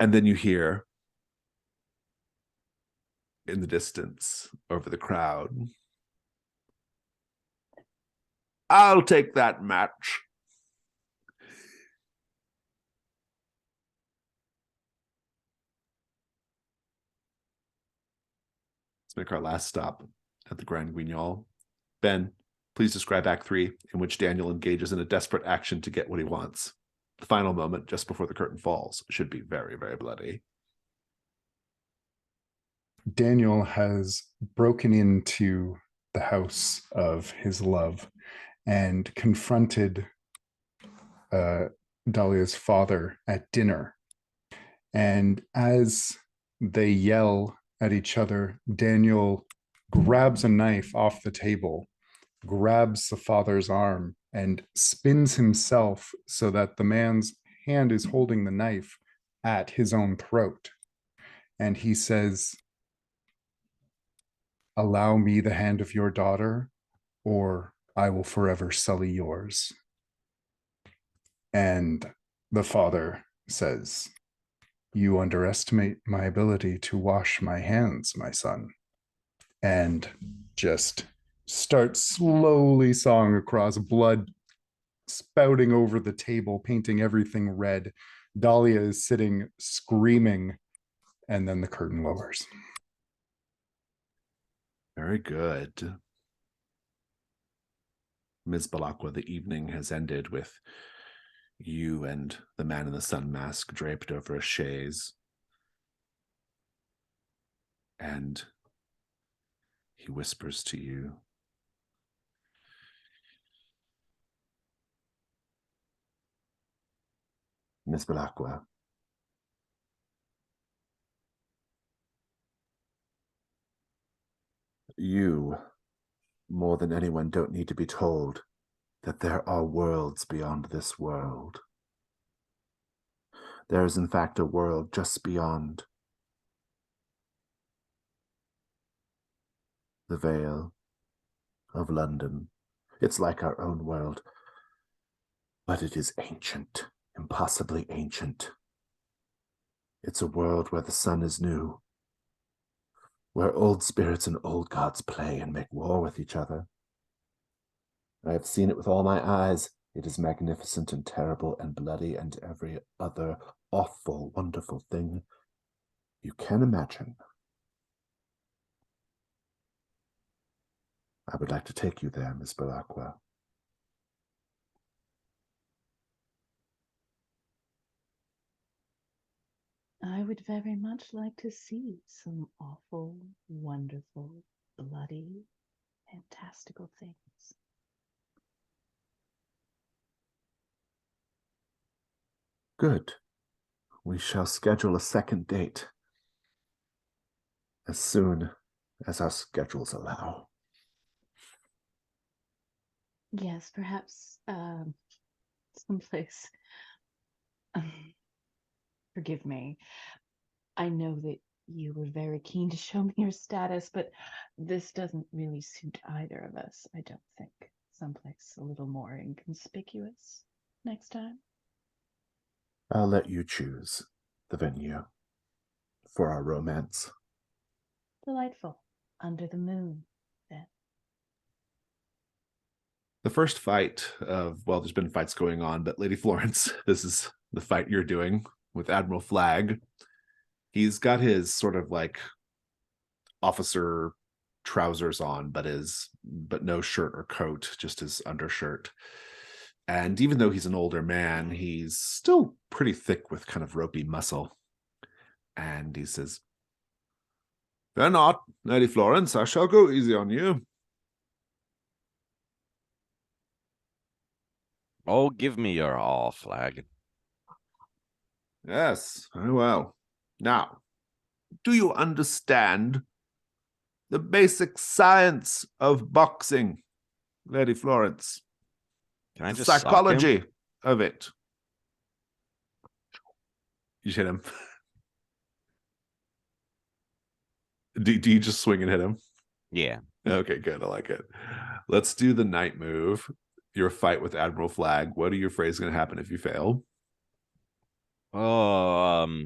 And then you hear in the distance over the crowd, "I'll take that match." Let's make our last stop at the Grand Guignol. Ben, please describe Act 3, in which Daniel engages in a desperate action to get what he wants. The final moment, just before the curtain falls, should be very, very bloody. Daniel has broken into the house of his love and confronted Dahlia's father at dinner. And as they yell at each other, Daniel grabs a knife off the table, grabs the father's arm, and spins himself so that the man's hand is holding the knife at his own throat. And he says, "Allow me the hand of your daughter, or I will forever sully yours." And the father says, "You underestimate my ability to wash my hands, my son." And just starts slowly sawing across, blood spouting over the table, painting everything red. Dahlia is sitting screaming, and then the curtain lowers. Very good. Ms. Balakwa, the evening has ended with you and the man in the sun mask draped over a chaise. And he whispers to you, "Miss Balakwa, you, more than anyone, don't need to be told that there are worlds beyond this world. There is, in fact, a world just beyond the Vale of London. It's like our own world, but it is ancient, impossibly ancient. It's a world where the sun is new, where old spirits and old gods play and make war with each other. I have seen it with all my eyes. It is magnificent and terrible and bloody and every other awful, wonderful thing you can imagine. I would like to take you there, Miss Balakwa." I would very much like to see some awful, wonderful, bloody, fantastical things. Good. We shall schedule a second date as soon as our schedules allow. Yes, perhaps someplace Forgive me. I know that you were very keen to show me your status, but this doesn't really suit either of us, I don't think. Someplace a little more inconspicuous next time. I'll let you choose the venue for our romance. Delightful. Under the moon, then. The first fight there's been fights going on, but Lady Florence, this is the fight you're doing with Admiral Flagg. He's got his sort of like officer trousers on, but no shirt or coat, just his undershirt. And even though he's an older man, he's still pretty thick with kind of ropey muscle. And he says, "Fear not, Lady Florence, I shall go easy on you." Oh, give me your all, Flag. Yes, very well. Now, do you understand the basic science of boxing, Lady Florence? Can I The just sock him? psychology of it. You hit him. Do you just swing and hit him? Yeah. Okay, good. I like it. Let's do the night move. Your fight with Admiral Flagg. What are you afraid is going to happen if you fail? Oh,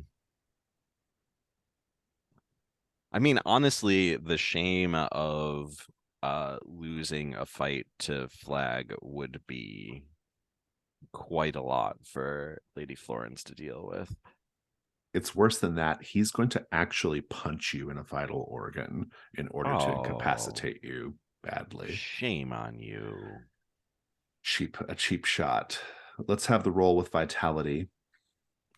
I mean, honestly, the shame of losing a fight to Flag would be quite a lot for Lady Florence to deal with. It's worse than that. He's going to actually punch you in a vital organ in order to incapacitate you badly. Shame on you. A cheap shot. Let's have the roll with vitality.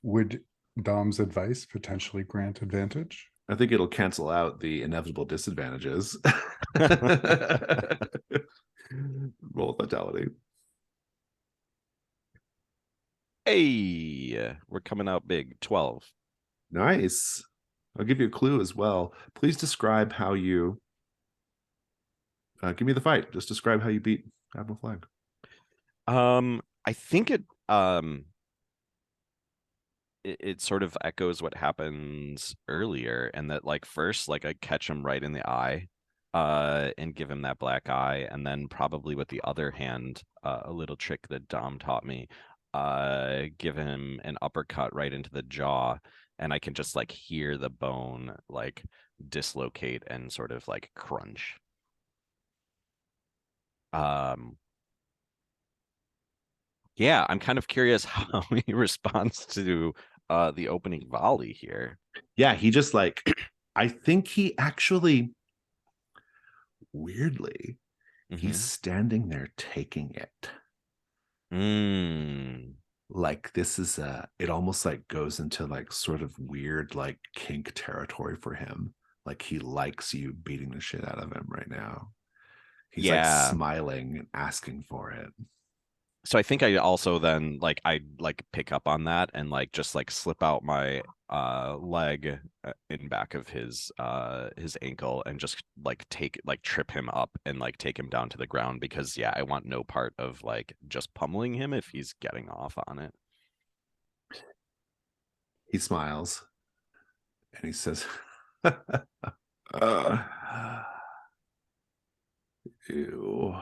Would Dom's advice potentially grant advantage? I think it'll cancel out the inevitable disadvantages. Roll with vitality. Hey, we're coming out big. 12. Nice. I'll give you a clue as well. Please describe how you give me the fight. Just describe how you beat Admiral Flagg. I think it sort of echoes what happens earlier, and that like first like I catch him right in the eye and give him that black eye, and then probably with the other hand, a little trick that Dom taught me, give him an uppercut right into the jaw, and I can just like hear the bone like dislocate and sort of like crunch. Yeah, I'm kind of curious how he responds to the opening volley here. Yeah, he just like I think he actually weirdly he's standing there taking it. Like this is it almost like goes into like sort of weird like kink territory for him. Like he likes you beating the shit out of him right now. He's like smiling and asking for it. So I think I also then like I like pick up on that and like just like slip out my leg in back of his ankle and just like trip him up and like take him down to the ground, because I want no part of like just pummeling him if he's getting off on it. He smiles and he says, "You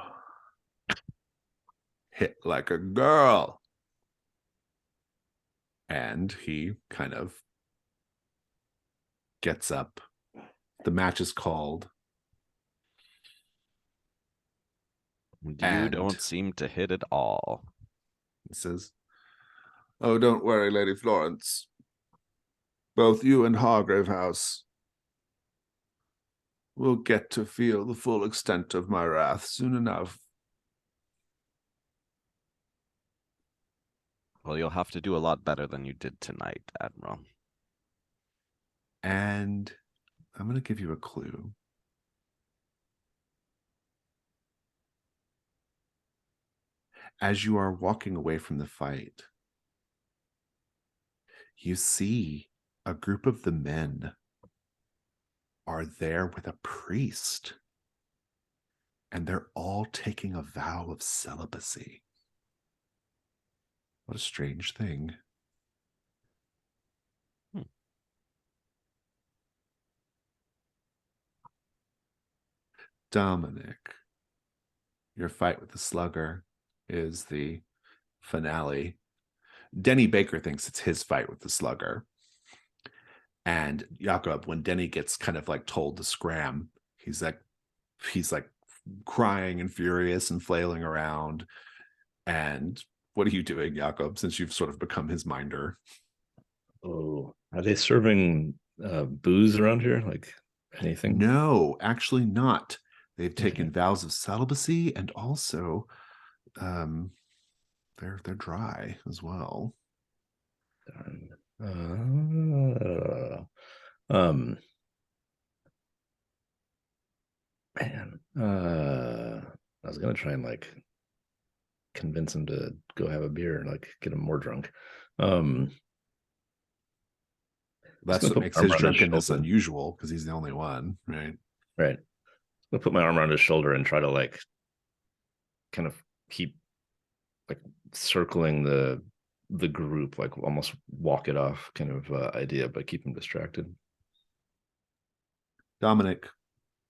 hit like a girl." And he kind of gets up. The match is called. You don't seem to hit at all. He says, "Oh, don't worry, Lady Florence. Both you and Hargrave House will get to feel the full extent of my wrath soon enough." Well, you'll have to do a lot better than you did tonight, Admiral. And I'm going to give you a clue. As you are walking away from the fight, you see a group of the men are there with a priest, and they're all taking a vow of celibacy. What a strange thing. Dominic, your fight with the slugger is the finale. Denny Baker thinks it's his fight with the slugger. And Jakob, when Denny gets kind of like told to scram, he's like crying and furious and flailing around. And what are you doing, Jakob, since you've sort of become his minder? Oh, are they serving booze around here? Like anything? No, actually not. They've taken Okay. vows of celibacy, and also they're dry as well. Darn. Um, man, I was gonna try and like convince him to go have a beer and like get him more drunk. That's what makes his drunkenness unusual, because he's the only one, right? Right. I'll put my arm around his shoulder and try to like kind of keep like circling the group, like almost walk it off kind of idea, but keep him distracted. Dominic,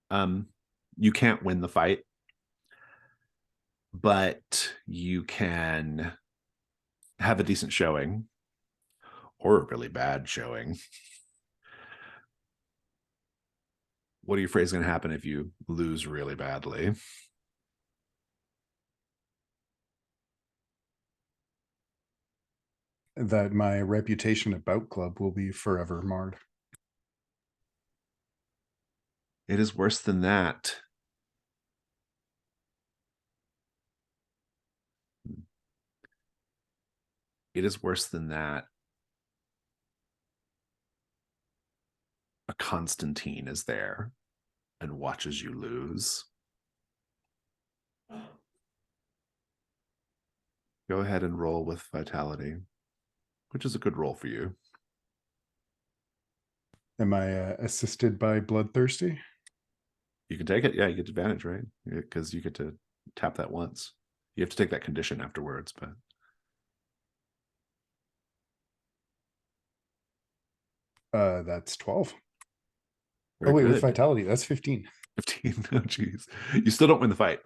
you can't win the fight, but you can have a decent showing or a really bad showing. What are you afraid is going to happen if you lose really badly? That my reputation at Bout Club will be forever marred. It is worse than that. It is worse than that. A Constantine is there and watches you lose. Go ahead and roll with vitality, which is a good roll for you. Am I assisted by Bloodthirsty? You can take it. Yeah, you get advantage, right? Because you get to tap that once. You have to take that condition afterwards, but that's 12. very wait, good. with vitality, that's 15. 15. Oh, geez. You still don't win the fight.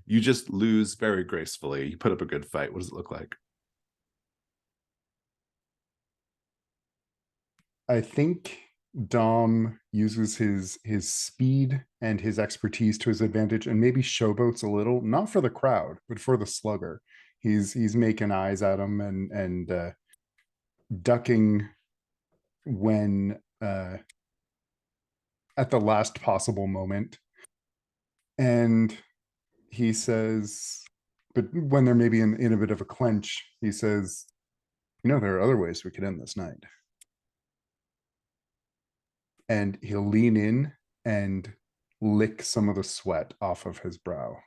You just lose very gracefully. You put up a good fight. What does it look like? I think Dom uses his speed and his expertise to his advantage, and maybe showboats a little, not for the crowd, but for the slugger. He's making eyes at him and ducking when at the last possible moment. And he says, but when they're maybe in a bit of a clench, he says, there are other ways we could end this night. And he'll lean in and lick some of the sweat off of his brow.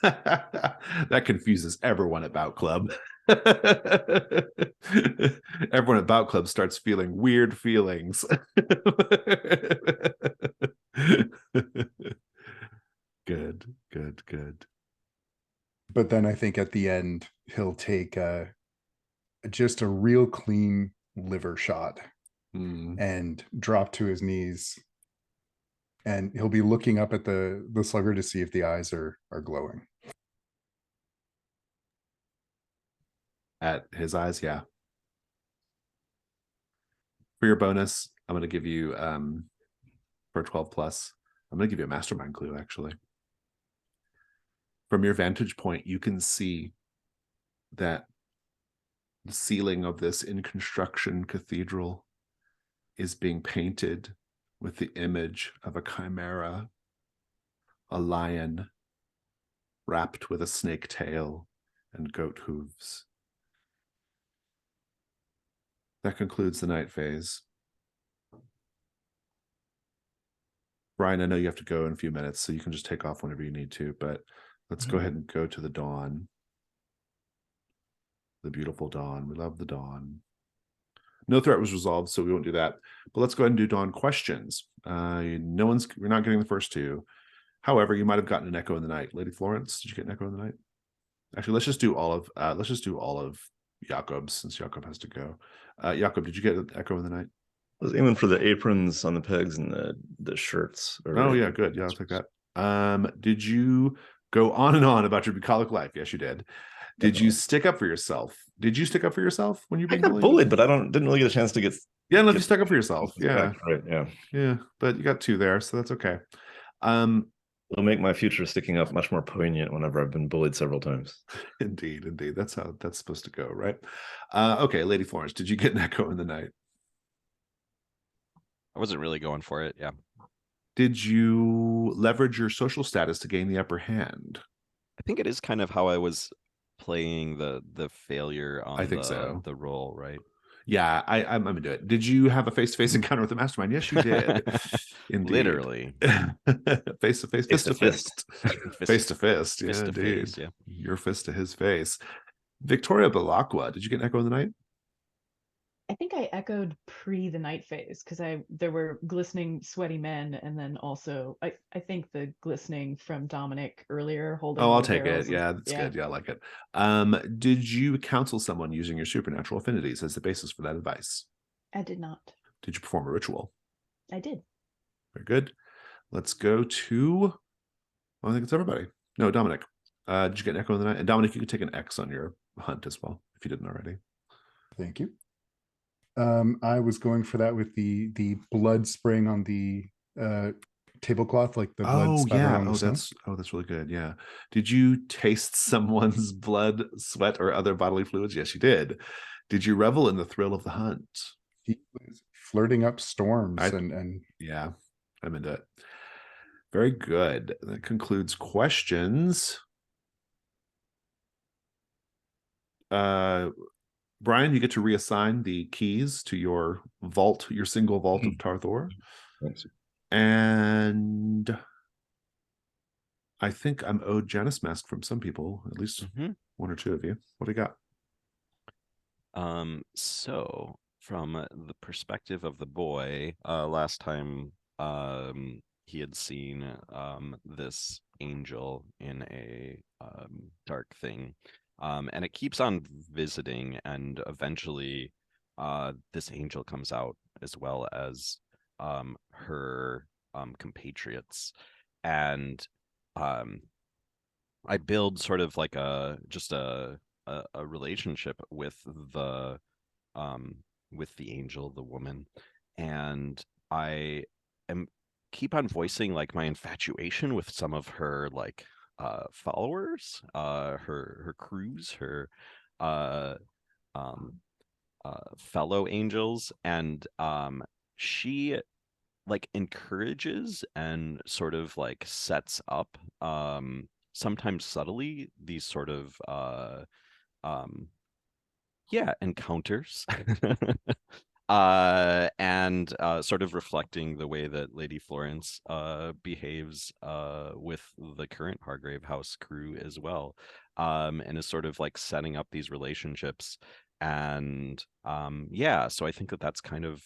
That confuses everyone at Bout Club. Everyone at Bout Club starts feeling weird feelings. Good. But then I think at the end, he'll take just a real clean liver shot and drop to his knees. And he'll be looking up at the slugger to see if the eyes are glowing. At his eyes, yeah. For your bonus, I'm going to give you, for 12 plus, I'm going to give you a mastermind clue, actually. From your vantage point, you can see that the ceiling of this in construction cathedral is being painted with the image of a chimera, a lion wrapped with a snake tail and goat hooves. That concludes the night phase. Brian, I know you have to go in a few minutes, so you can just take off whenever you need to, but let's go ahead and go to the dawn. The beautiful dawn. We love the dawn. No threat was resolved, so we won't do that. But let's go ahead and do dawn questions. We're not getting the first two. However, you might have gotten an echo in the night. Lady Florence, did you get an echo in the night? Actually, let's just do all of Jakob's, since Jakob has to go. Jakob, did you get an echo in the night? was aiming for the aprons on the pegs and the shirts. Oh yeah, good. Yeah, I'll take that. Did you go on and on about your bucolic life? Yes, you did. Did you Definitely. stick up for yourself? Did you stick up for yourself when you're I being got bullied? bullied, but didn't really get a chance to get. Yeah, no, if you get stuck up for yourself. Yeah, back. Right. Yeah. yeah, but you got 2 there, so that's okay. It'll make my future sticking up much more poignant whenever I've been bullied several times. Indeed, indeed. That's how that's supposed to go, right? Okay, Lady Florence, did you get an echo in the night? I wasn't really going for it. Yeah. Did you leverage your social status to gain the upper hand? I think it is kind of how I was playing the failure on I think so. the roll, right? Yeah, I'm into it. Did you have a face-to-face encounter with the mastermind? Yes, you did. Indeed. Literally. Face to face, fist to fist. Face to fist. Yeah, Fist to indeed. face, yeah. Your fist to his face. Victoria Belacqua, did you get an echo in the night? I think I echoed pre the night phase because there were glistening, sweaty men, and then also I think the glistening from Dominic earlier holding. Oh, all I'll the take barrels it. Yeah, that's good. Yeah, I like it. Did you counsel someone using your supernatural affinities as the basis for that advice? I did not. Did you perform a ritual? I did. Very good. Let's go to, I think it's everybody. No, Dominic. Did you get an echo in the night? And Dominic, you can take an X on your hunt as well, if you didn't already. Thank you. I was going for that with the blood spraying on the tablecloth, like the blood spatter on the snow. That's really good. Yeah. Did you taste someone's blood, sweat, or other bodily fluids? Yes, you did. Did you revel in the thrill of the hunt? He was flirting up storms and yeah, I'm into it. Very good. That concludes questions. Brian, you get to reassign the keys to your vault, your single vault of Tarthor. Thanks. And I think I'm owed Janus Mask from some people, at least 1 or 2 of you. What do you got? So from the perspective of the boy, last time he had seen this angel in a dark thing. And it keeps on visiting, and eventually this angel comes out as well as her compatriots. And I build sort of like a relationship with the angel, the woman, and I am keep on voicing like my infatuation with some of her like followers, her crews, her fellow angels, and she like encourages and sort of like sets up sometimes subtly these sort of encounters and sort of reflecting the way that Lady Florence behaves with the current Hargrave House crew as well, and is sort of like setting up these relationships. And so I think that that's kind of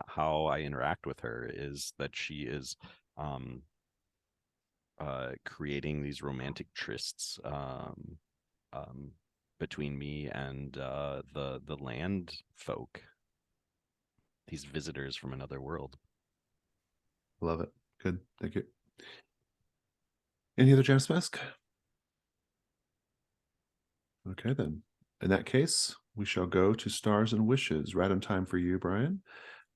how I interact with her, is that she is creating these romantic trysts between me and the land folk, these visitors from another world. Love it. Good. Thank you. Any other Janus Mask? Okay, then. In that case, we shall go to Stars and Wishes. Right on time for you, Brian.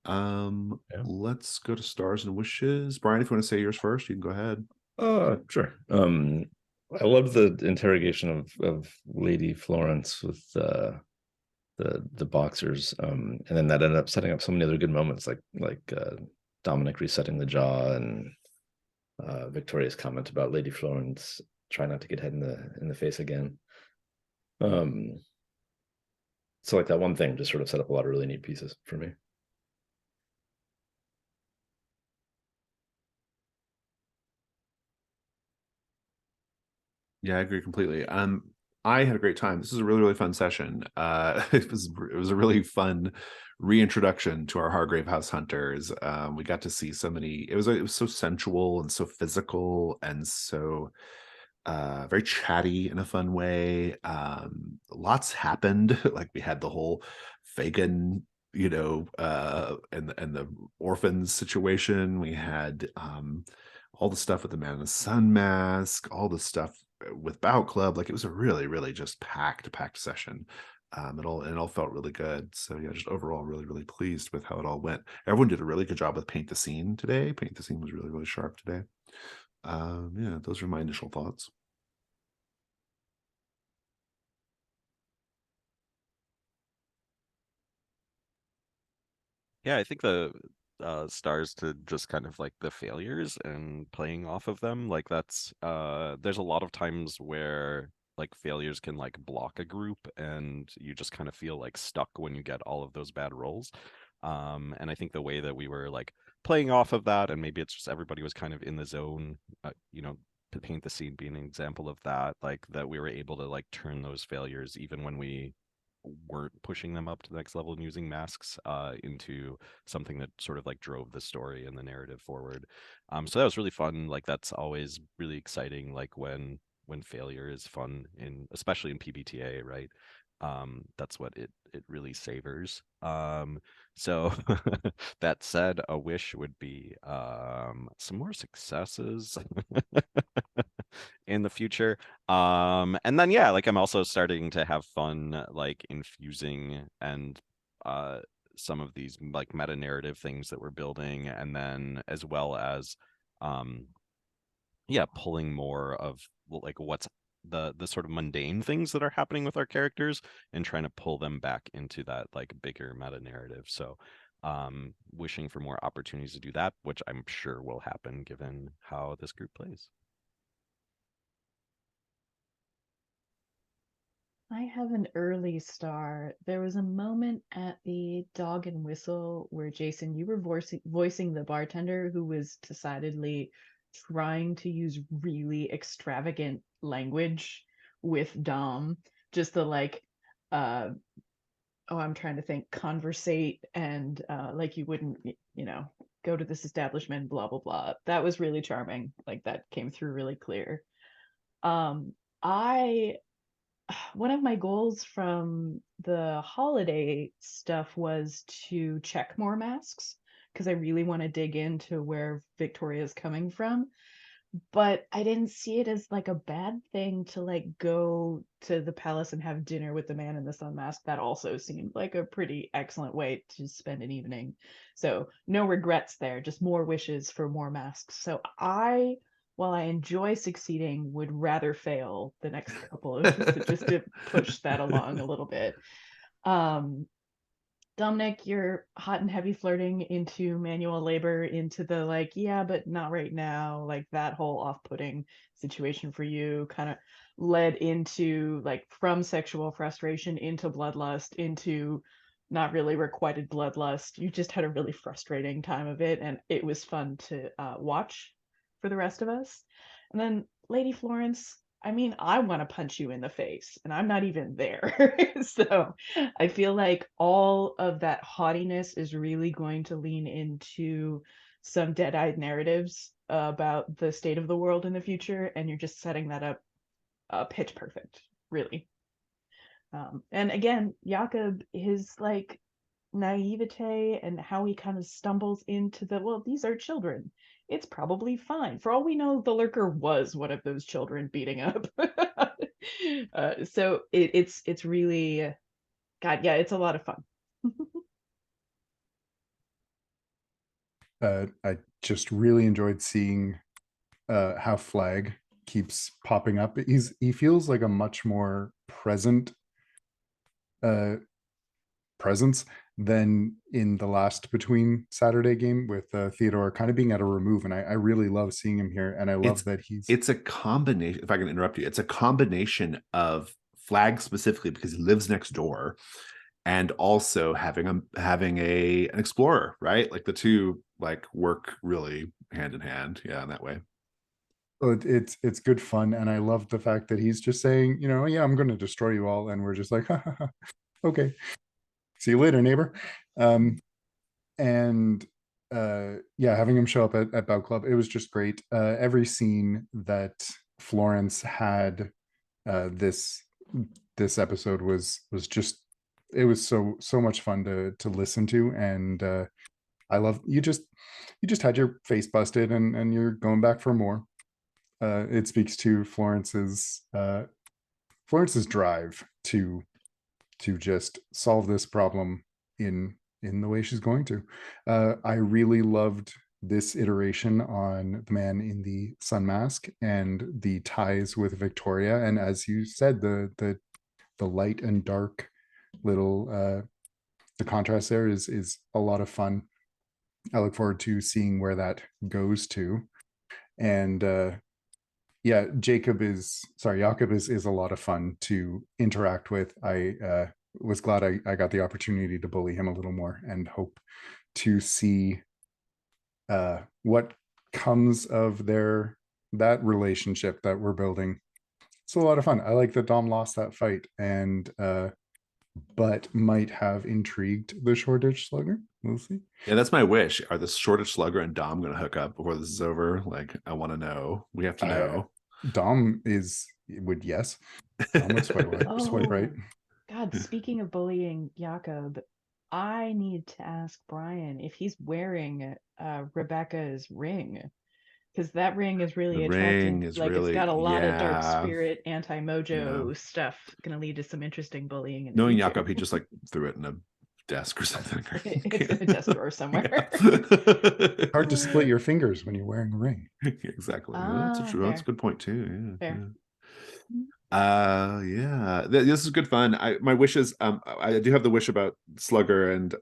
Let's go to Stars and Wishes. Brian, if you want to say yours first, you can go ahead. Sure. I love the interrogation of Lady Florence with the boxers, and then that ended up setting up so many other good moments, like Dominic resetting the jaw, and Victoria's comment about Lady Florence trying not to get head in the face again. So like that one thing just sort of set up a lot of really neat pieces for me. Yeah, I agree completely. I had a great time. This was a really, really fun session. It was a really fun reintroduction to our Hargrave House hunters. We got to see so many. It was so sensual and so physical and so very chatty in a fun way. Lots happened. Like we had the whole Fagin, you know, and the orphans situation. We had all the stuff with the Man in the Sun mask, all the stuff with Bout Club. Like, it was a really, really just packed session. It all felt really good. So yeah, just overall really, really pleased with how it all went. Everyone did a really good job with Paint the Scene today. Paint the Scene was really, really sharp today. Yeah, those are my initial thoughts. Yeah, I think the stars to just kind of like the failures and playing off of them. Like that's there's a lot of times where like failures can like block a group and you just kind of feel like stuck when you get all of those bad rolls. And I think the way that we were like playing off of that, and maybe it's just everybody was kind of in the zone, you know, to Paint the Scene being an example of that, like that we were able to like turn those failures even when we weren't pushing them up to the next level and using masks into something that sort of like drove the story and the narrative forward. So that was really fun. Like that's always really exciting. Like when failure is fun in especially in PBTA, right? That's what it really savors. So that said, a wish would be some more successes in the future. And then yeah, like I'm also starting to have fun like infusing and some of these like meta narrative things that we're building, and then as well as um yeah, pulling more of like what's the sort of mundane things that are happening with our characters and trying to pull them back into that like bigger meta narrative. So wishing for more opportunities to do that, which I'm sure will happen given how this group plays. I have an early star. There was a moment at the Dog and Whistle where, Jason, you were voicing the bartender who was decidedly trying to use really extravagant language with Dom. Just the like, uh, oh, I'm trying to think, conversate and like you wouldn't, you know, go to this establishment, blah, blah, blah. That was really charming. Like that came through really clear. I One of my goals from the holiday stuff was to check more masks because I really want to dig into where Victoria's coming from. But I didn't see it as like a bad thing to like go to the palace and have dinner with the Man in the Sun mask. That also seemed like a pretty excellent way to spend an evening. So no regrets there, just more wishes for more masks. So while I enjoy succeeding, would rather fail the next couple of just to push that along a little bit. Um, Dominic, you're hot and heavy flirting into manual labor, into the like, yeah, but not right now. Like that whole off-putting situation for you kind of led into like from sexual frustration into bloodlust, into not really requited bloodlust. You just had a really frustrating time of it, and it was fun to watch for the rest of us. And then Lady Florence, I mean, I want to punch you in the face, and I'm not even there. So I feel like all of that haughtiness is really going to lean into some dead-eyed narratives about the state of the world in the future, and you're just setting that up pitch perfect, really. And again, Jakob, his like naivete and how he kind of stumbles into the, well, these are children. It's probably fine. For all we know, the lurker was one of those children beating up. So it's really, God, yeah, it's a lot of fun. I just really enjoyed seeing how Flag keeps popping up. He feels like a much more present presence than in the last Between Saturday game with Theodore kind of being at a remove, and I really love seeing him here, and I love that it's a combination, if I can interrupt you, it's a combination of Flag specifically because he lives next door, and also having an explorer, right? Like the two like work really hand in hand, yeah, in that way. it's good fun, and I love the fact that he's just saying, you know, yeah, I'm going to destroy you all, and we're just like, ha, ha, ha. Okay, see you later, neighbor. And yeah, having him show up at Bout Club, it was just great. Every scene that Florence had this episode was just it was so much fun to listen to, and I love you just had your face busted and you're going back for more. It speaks to Florence's drive to just solve this problem in the way she's going to. I really loved this iteration on the man in the sun mask and the ties with Victoria, and as you said, the light and dark little the contrast there is a lot of fun. I look forward to seeing where that goes to. And yeah, Jacob is a lot of fun to interact with. I was glad I got the opportunity to bully him a little more, and hope to see what comes of that relationship that we're building. It's a lot of fun. I like that Dom lost that fight, and but might have intrigued the Shoreditch Slugger. We'll see. Yeah, that's my wish. Are the Shoreditch Slugger and Dom going to hook up before this is over? Like, I want to know. We have to know. Dom would yes. Dom would swipe right. God, speaking of bullying Jakob, I need to ask Brian if he's wearing Rebecca's ring, because that ring is really The attractive. ring is like really, it's got a lot of dark yeah. spirit, anti-mojo stuff. Going to lead to some interesting bullying. In the Knowing future. Jakob, he just like threw it in a desk or something. It's in a desk drawer somewhere. Hard to split your fingers when you're wearing a ring. Exactly. That's a good point too. Yeah. Fair. Yeah. This is good fun. My wish is I do have the wish about Slugger and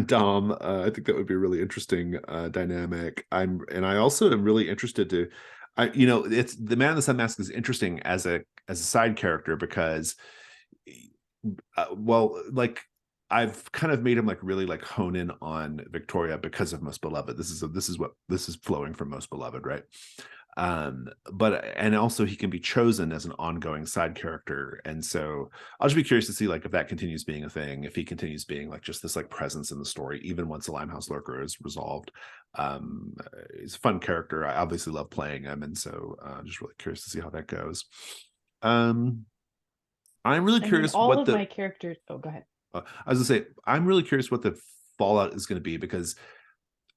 Dom. I think that would be a really interesting dynamic. I also am really interested to it's the Man in the Sun Mask is interesting as a side character because like I've kind of made him like really like hone in on Victoria because of Most Beloved. This is flowing from Most Beloved, right? But and also he can be chosen as an ongoing side character, and so I'll just be curious to see like if that continues being a thing, if he continues being like just this like presence in the story even once the Limehouse Lurker is resolved. He's a fun character. I obviously love playing him, and so I'm just really curious to see how that goes. I'm really curious what my characters. Oh, go ahead. I was gonna say I'm really curious what the fallout is going to be, because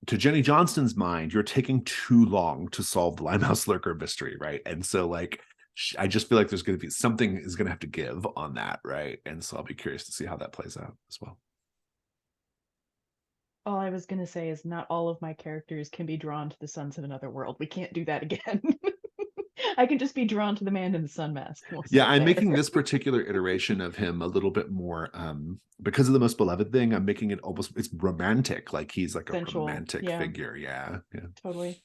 to Jenny Johnston's mind, you're taking too long to solve the Limehouse Lurker mystery, right? And so like I just feel like there's going to be something is going to have to give on that, right? And so I'll be curious to see how that plays out as well. All I was going to say is not all of my characters can be drawn to the Sons of Another World. We can't do that again. I can just be drawn to the Man in the Sun Mask. Yeah, I'm making this particular iteration of him a little bit more because of the Most Beloved thing. I'm making it almost it's romantic, like he's like sensual, a romantic figure. Yeah, totally.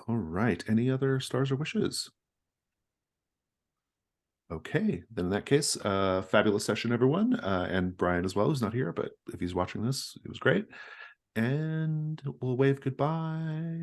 All right. Any other stars or wishes? Okay, then in that case, fabulous session, everyone, and Brian as well, who's not here, but if he's watching this, it was great. And we'll wave goodbye.